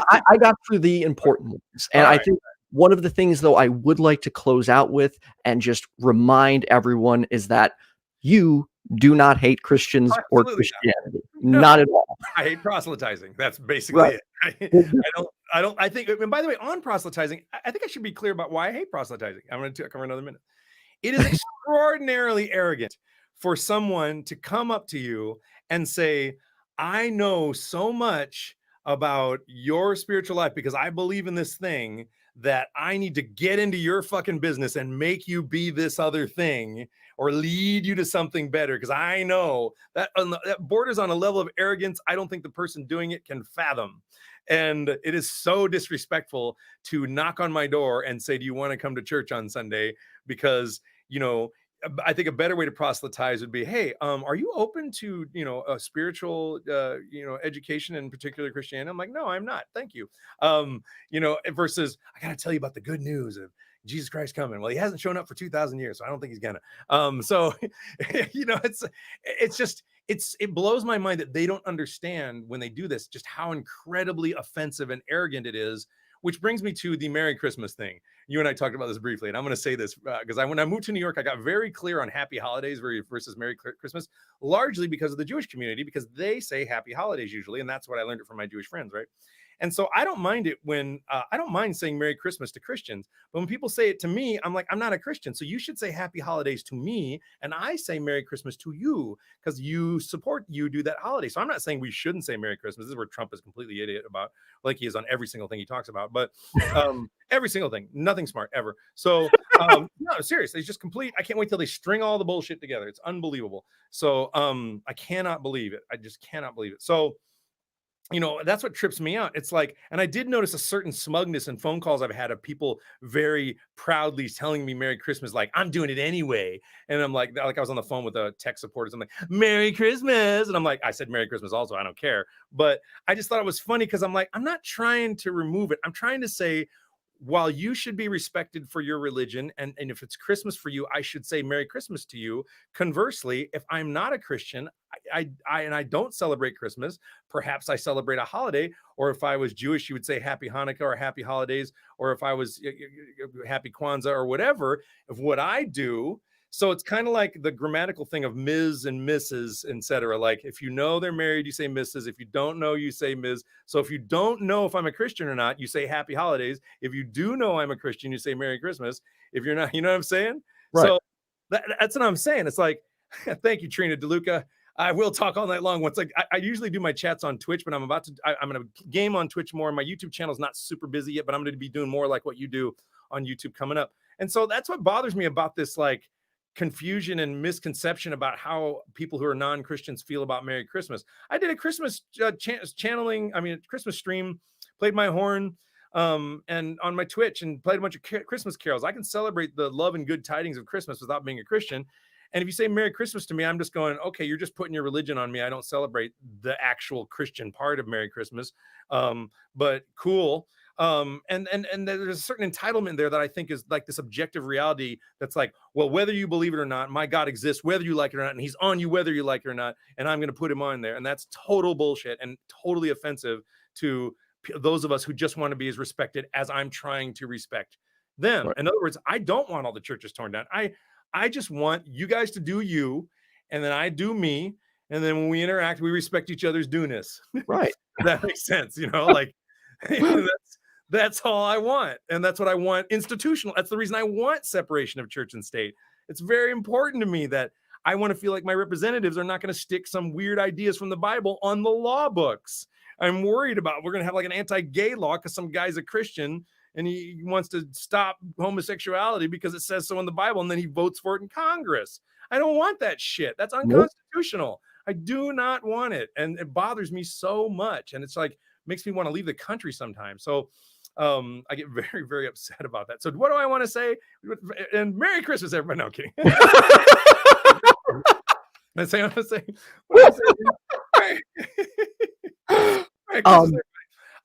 I got through the important ones, and I think one of the things, though, I would like to close out with and just remind everyone is that you do not hate Christians or Christianity. No. Not at all. I hate proselytizing. That's basically it. I think, and by the way, on proselytizing, I think I should be clear about why I hate proselytizing. I'm going to cover another minute. It is extraordinarily arrogant for someone to come up to you and say, I know so much about your spiritual life because I believe in this thing that I need to get into your fucking business and make you be this other thing or lead you to something better. Because I know that borders on a level of arrogance I don't think the person doing it can fathom. And it is so disrespectful to knock on my door and say, do you want to come to church on Sunday? Because, I think a better way to proselytize would be, hey, are you open to, a spiritual, education, in particular Christianity? I'm like, no, I'm not. Thank you. Versus I got to tell you about the good news of Jesus Christ coming. Well, he hasn't shown up for 2,000 years, so I don't think he's gonna. So, it blows my mind that they don't understand when they do this, just how incredibly offensive and arrogant it is. Which brings me to the Merry Christmas thing. You and I talked about this briefly, and I'm going to say this because when I moved to New York, I got very clear on Happy Holidays versus Merry Christmas, largely because of the Jewish community, because they say Happy Holidays usually, and that's what I learned it from my Jewish friends, right? And so I don't mind it when I don't mind saying Merry Christmas to Christians, but when people say it to me, I'm like, I'm not a Christian. So you should say Happy Holidays to me. And I say Merry Christmas to you because you do that holiday. So I'm not saying we shouldn't say Merry Christmas. This is where Trump is completely idiot about, like he is on every single thing he talks about, but every single thing, nothing smart ever. So no, seriously, it's just complete. I can't wait till they string all the bullshit together. It's unbelievable. So I cannot believe it. I just cannot believe it. So that's what trips me out. It's like, and I did notice a certain smugness in phone calls I've had of people very proudly telling me Merry Christmas, like I'm doing it anyway. And I'm like I was on the phone with a tech supporter. I'm like, Merry Christmas. And I'm like, I said Merry Christmas also. I don't care. But I just thought it was funny because I'm like, I'm not trying to remove it. I'm trying to say, while you should be respected for your religion, and if it's Christmas for you, I should say Merry Christmas to you. Conversely, if I'm not a Christian, I don't celebrate Christmas, perhaps I celebrate a holiday, or if I was Jewish, you would say Happy Hanukkah or Happy Holidays, or if I was Happy Kwanzaa or whatever of what I do. So it's kind of like the grammatical thing of Ms. and Mrs., etc. Like if you know they're married, you say Mrs. If you don't know, you say Ms. So if you don't know if I'm a Christian or not, you say Happy Holidays. If you do know I'm a Christian, you say Merry Christmas. If you're not, you know what I'm saying? Right. So that's what I'm saying. It's like, thank you, Trina DeLuca. I will talk all night long. I usually do my chats on Twitch, but I'm going to game on Twitch more. My YouTube channel is not super busy yet, but I'm going to be doing more like what you do on YouTube coming up. And so that's what bothers me about this, like, confusion and misconception about how people who are non-Christians feel about Merry Christmas. I did a Christmas Christmas stream, played my horn and on my Twitch and played a bunch of Christmas carols. I can celebrate the love and good tidings of Christmas without being a Christian. And if you say Merry Christmas to me, I'm just going, okay, you're just putting your religion on me. I don't celebrate the actual Christian part of Merry Christmas. But cool. And there's a certain entitlement there that I think is like this objective reality that's like, well, whether you believe it or not, my God exists, whether you like it or not, and he's on you whether you like it or not, and I'm going to put him on there. And that's total bullshit and totally offensive to those of us who just want to be as respected as I'm trying to respect them. Right. In other words, I don't want all the churches torn down. I just want you guys to do you, and then I do me, and then when we interact, we respect each other's do-ness. Right. That makes sense, like that's all I want. And that's what I want institutional. That's the reason I want separation of church and state. It's very important to me that I want to feel like my representatives are not going to stick some weird ideas from the Bible on the law books. I'm worried about we're going to have like an anti-gay law because some guy's a Christian and he wants to stop homosexuality because it says so in the Bible, and then he votes for it in Congress. I don't want that shit. That's unconstitutional. I do not want it. And it bothers me so much. And it's like, makes me want to leave the country sometimes. So I get very, very upset about that. So what do I want to say? And Merry Christmas, everybody. No, I'm kidding. That's what I'm going to say.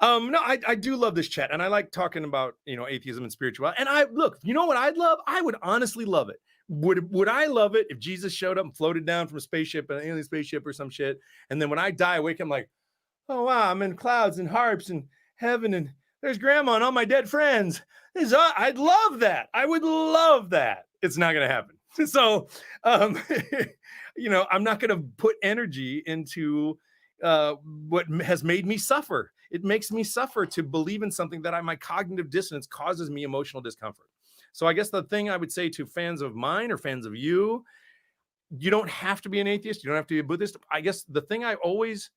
No, I do love this chat, and I like talking about atheism and spirituality. And I look, you know what I'd love? I would honestly love it. Would I love it if Jesus showed up and floated down from a spaceship, an alien spaceship or some shit, and then when I die, I wake up, I'm like, oh wow, I'm in clouds and harps and heaven, and there's grandma and all my dead friends. I'd love that. I would love that. It's not going to happen. So, I'm not going to put energy into what has made me suffer. It makes me suffer to believe in something that my cognitive dissonance causes me emotional discomfort. So I guess the thing I would say to fans of mine or fans of you don't have to be an atheist. You don't have to be a Buddhist. I guess the thing I always,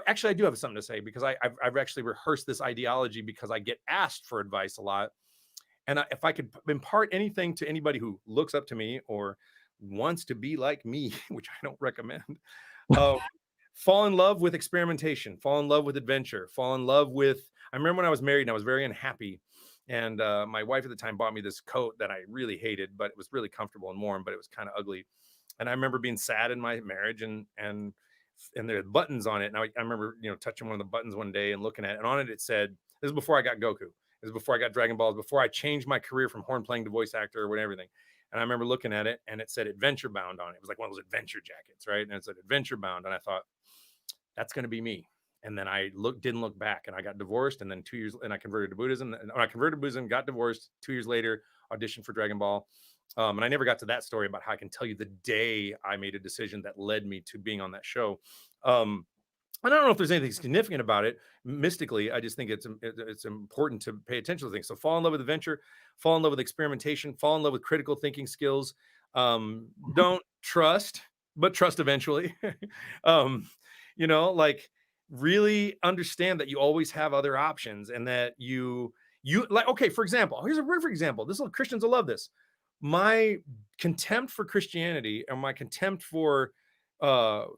actually, I do have something to say because I've actually rehearsed this ideology because I get asked for advice a lot. And if I could impart anything to anybody who looks up to me or wants to be like me, which I don't recommend, fall in love with experimentation, fall in love with adventure, fall in love with, I remember when I was married and I was very unhappy. And my wife at the time bought me this coat that I really hated, but it was really comfortable and warm, but it was kind of ugly. And I remember being sad in my marriage and there are buttons on it. And I remember, touching one of the buttons one day and looking at it. And on it, it said, this is before I got Goku. This is before I got Dragon Balls, before I changed my career from horn playing to voice actor or whatever, everything. And I remember looking at it and it said adventure bound on it. It was like one of those adventure jackets, right? And it said adventure bound. And I thought, that's going to be me. And then I didn't look back, and I got divorced. And then 2 years, and I converted to Buddhism. And when I converted to Buddhism, got divorced. 2 years later, auditioned for Dragon Ball. And I never got to that story about how I can tell you the day I made a decision that led me to being on that show. I don't know if there's anything significant about it mystically. I just think it's important to pay attention to things. So fall in love with adventure, fall in love with experimentation, fall in love with critical thinking skills. Don't trust, but trust eventually. Like really understand that you always have other options and that you like, okay, for example, here's a perfect example. Christians will love this. My contempt for Christianity and my contempt for how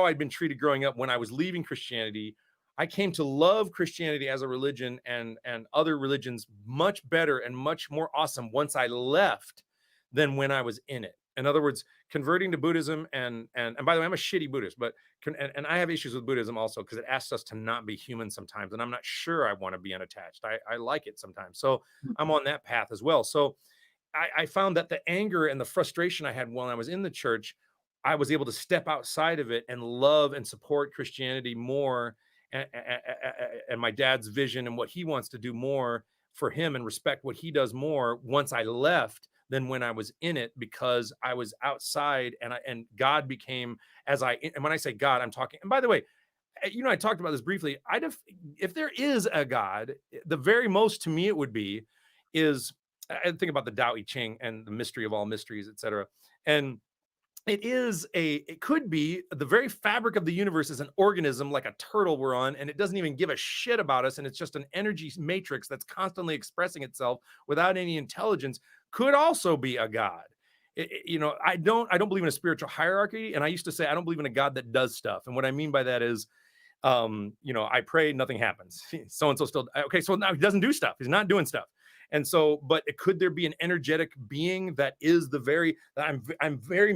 I'd been treated growing up when I was leaving Christianity, I came to love Christianity as a religion and other religions much better and much more awesome once I left than when I was in it. In other words, converting to Buddhism and by the way, I'm a shitty Buddhist, but and I have issues with Buddhism also because it asks us to not be human sometimes, and I'm not sure I want to be unattached. I like it sometimes, so I'm on that path as well. So I found that the anger and the frustration I had while I was in the church, I was able to step outside of it and love and support Christianity more and my dad's vision and what he wants to do more for him and respect what he does more once I left than when I was in it, because I was outside and God became and when I say God, I'm talking, and by the way, I talked about this briefly. If there is a God, the very most to me it would be is, I think about the Tao Te Ching and the mystery of all mysteries, etc. And it could be the very fabric of the universe is an organism like a turtle we're on, and it doesn't even give a shit about us. And it's just an energy matrix that's constantly expressing itself without any intelligence. Could also be a God. I don't believe in a spiritual hierarchy. And I used to say, I don't believe in a God that does stuff. And what I mean by that is, I pray, nothing happens. So-and-so still, okay. So now he doesn't do stuff. He's not doing stuff. And so, but could there be an energetic being that is I'm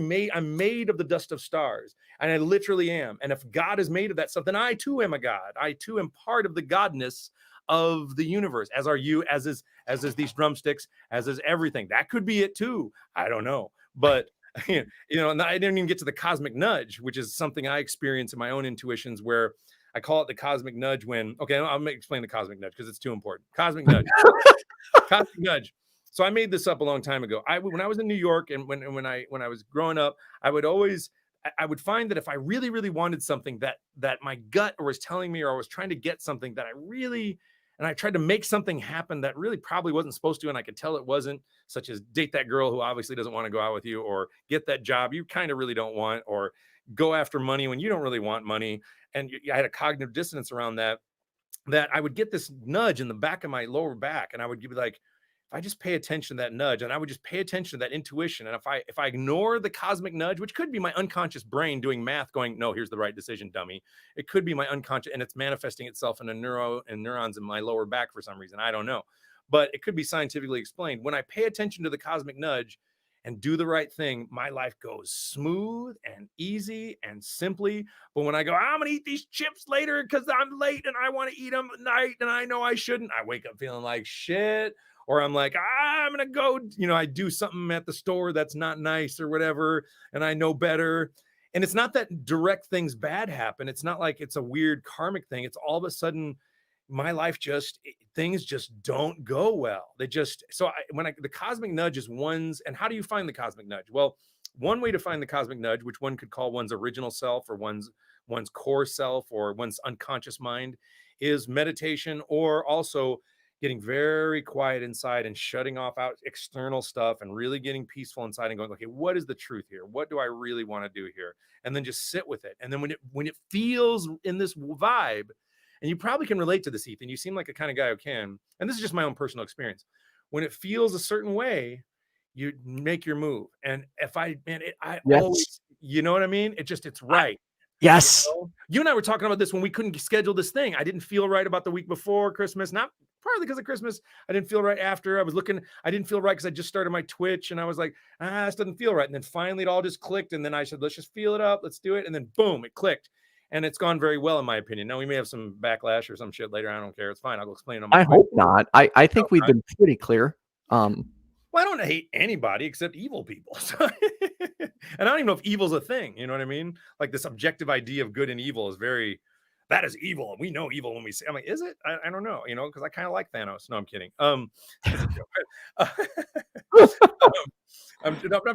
made of the dust of stars, and I literally am. And if God is made of that stuff, then I too am a God. I too am part of the godness of the universe, as are you, as is these drumsticks, as is everything. That could be it too. I don't know. But you know, and I didn't even get to the cosmic nudge, which is something I experience in my own intuitions, where I call it the cosmic nudge when, okay, I'll explain the cosmic nudge because it's too important. Cosmic nudge. Cosmic nudge. So I made this up a long time ago. When I was in New York, and when I was growing up, I would find that if I really, really wanted something that my gut was telling me, or I was trying to get something that I tried to make something happen that really probably wasn't supposed to, and I could tell it wasn't, such as date that girl who obviously doesn't want to go out with you, or get that job you kind of really don't want, or go after money when you don't really want money. And I had a cognitive dissonance around that I would get this nudge in the back of my lower back, and I would be like, if I just pay attention to that nudge, and I would just pay attention to that intuition. And if I ignore the cosmic nudge, which could be my unconscious brain doing math going, no, here's the right decision, dummy. It could be my unconscious, and it's manifesting itself in neurons in my lower back for some reason. I don't know, but it could be scientifically explained. When I pay attention to the cosmic nudge and do the right thing, my life goes smooth and easy and simply. But when I go, I'm going to eat these chips later because I'm late and I want to eat them at night and I know I shouldn't, I wake up feeling like shit. Or I'm like, I'm going to go, I do something at the store that's not nice or whatever, and I know better. And it's not that direct things bad happen. It's not like it's a weird karmic thing. It's all of a sudden my life things just don't go well. The cosmic nudge is one's, and how do you find the cosmic nudge? Well, one way to find the cosmic nudge, which one could call one's original self, or one's core self, or one's unconscious mind, is meditation, or also getting very quiet inside and shutting off out external stuff and really getting peaceful inside and going, okay, what is the truth here? What do I really want to do here? And then just sit with it. And then when it feels in this vibe, and you probably can relate to this, Ethan, you seem like a kind of guy who can, and this is just my own personal experience. When it feels a certain way, you make your move. And yes. Always, you know what I mean? It's right. Yes. You and I were talking about this when we couldn't schedule this thing. I didn't feel right about the week before Christmas, not partly because of Christmas. I didn't feel right after. I didn't feel right because I just started my Twitch, and I was like, this doesn't feel right. And then finally it all just clicked. And then I said, let's just feel it up. Let's do it. And then boom, it clicked. And it's gone very well, in my opinion. Now we may have some backlash or some shit later. I don't care. It's fine. I'll explain on my Twitch. Hope not. I think we've been pretty clear. Well, I don't hate anybody except evil people. And I don't even know if evil's a thing. You know what I mean? Like, this objective idea of good and evil is that is evil. And we know evil when we see. I'm like, is it? I don't know, because I kind of like Thanos. No, I'm kidding. I'm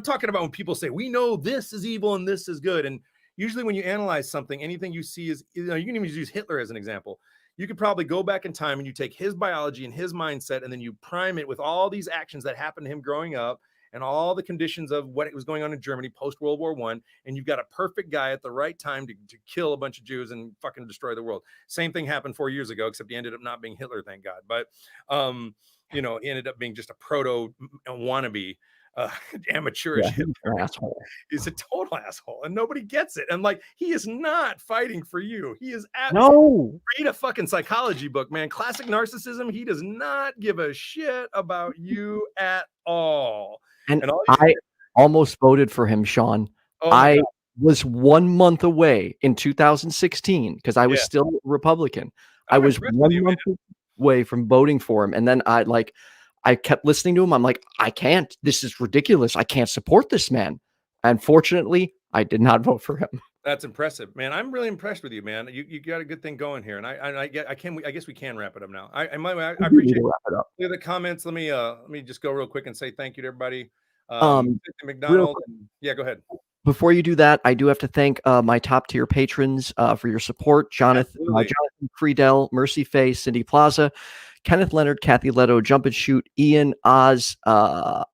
talking about when people say, we know this is evil and this is good. And usually when you analyze something, anything you see is, you can even use Hitler as an example. You could probably go back in time and you take his biology and his mindset, and then you prime it with all these actions that happened to him growing up and all the conditions of what was going on in Germany post World War I. And you've got a perfect guy at the right time to kill a bunch of Jews and fucking destroy the world. Same thing happened 4 years ago, except he ended up not being Hitler, thank God. But, he ended up being just a proto wannabe. Amateurish. Yeah, asshole. He's a total asshole, and nobody gets it. And like, he is not fighting for you. He is read a fucking psychology book, man. Classic narcissism. He does not give a shit about you at all. And I almost voted for him, Sean. I was 1 month away in 2016 because I was still Republican. I was 1 month away from voting for him, and then I kept listening to him. I'm like, I can't. This is ridiculous. I can't support this man. Unfortunately, I did not vote for him. That's impressive, man. I'm really impressed with you, man. You got a good thing going here, and I guess we can wrap it up now. I appreciate the comments. Let me just go real quick and say thank you to everybody. McDonald. Yeah, go ahead. Before you do that, I do have to thank my top tier patrons for your support: Jonathon, Friedel, Mercy Face, Cindy Plaza, Kenneth, Leonard, Kathy, Letto, JumpandShoot, Ian, Oz,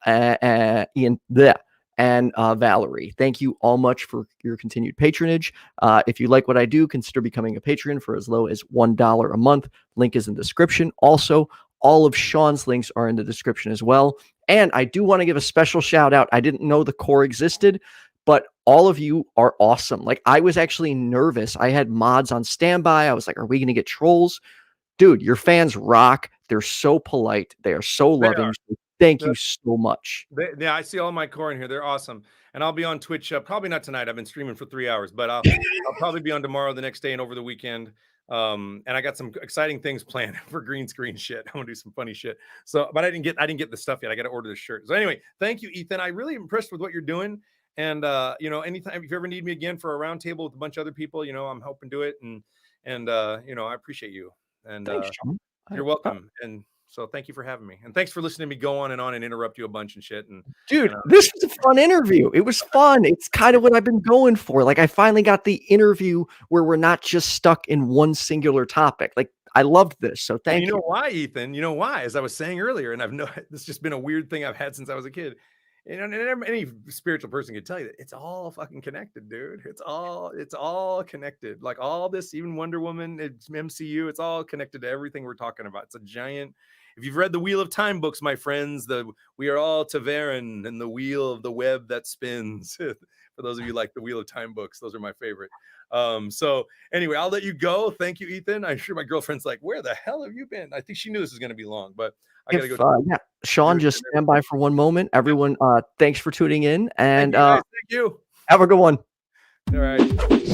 Ian, and Valerie. Thank you all much for your continued patronage. If you like what I do, consider becoming a patron for as low as $1 a month. Link is in the description. Also, all of Sean's links are in the description as well. And I do want to give a special shout out. I didn't know the core existed, but all of you are awesome. Like, I was actually nervous. I had mods on standby. I was like, are we going to get trolls? Dude, your fans rock. They're so polite. They are so loving. Thank you so much. Yeah, I see all my core in here. They're awesome. And I'll be on Twitch. Probably not tonight. I've been streaming for 3 hours, but I'll probably be on tomorrow, the next day, and over the weekend. And I got some exciting things planned for green screen shit. I'm gonna do some funny shit. So, but I didn't get the stuff yet. I got to order the shirt. So anyway, thank you, Ethan. I really impressed with what you're doing. And you know, anytime if you ever need me again for a roundtable with a bunch of other people, you know, I'm hoping to do it. And you know, I appreciate you. And Thanks, Sean. you're welcome. And so thank you for having me. And thanks for listening to me go on and interrupt you a bunch and shit. And dude, this was a fun interview. It was fun. It's kind of what I've been going for. Like, I finally got the interview where we're not just stuck in one singular topic. Like, I loved this. So thank you. You know why, Ethan? You know why? As I was saying earlier, and this has just been a weird thing I've had since I was a kid. And any spiritual person can tell you that it's all fucking connected, dude. It's all connected. Like all this, even Wonder Woman, it's MCU, it's all connected to everything we're talking about. It's a giant. If you've read the Wheel of Time books, my friends, we are all Taverin and the wheel of the web that spins. For those of you like the Wheel of Time books, those are my favorite. So anyway, I'll let you go. Thank you, Ethan. I'm sure my girlfriend's like, where the hell have you been? I think she knew this was going to be long, but I gotta go. Yeah, Sean, just stand by for one moment. Everyone, thanks for tuning in, and thank you. have a good one. All right.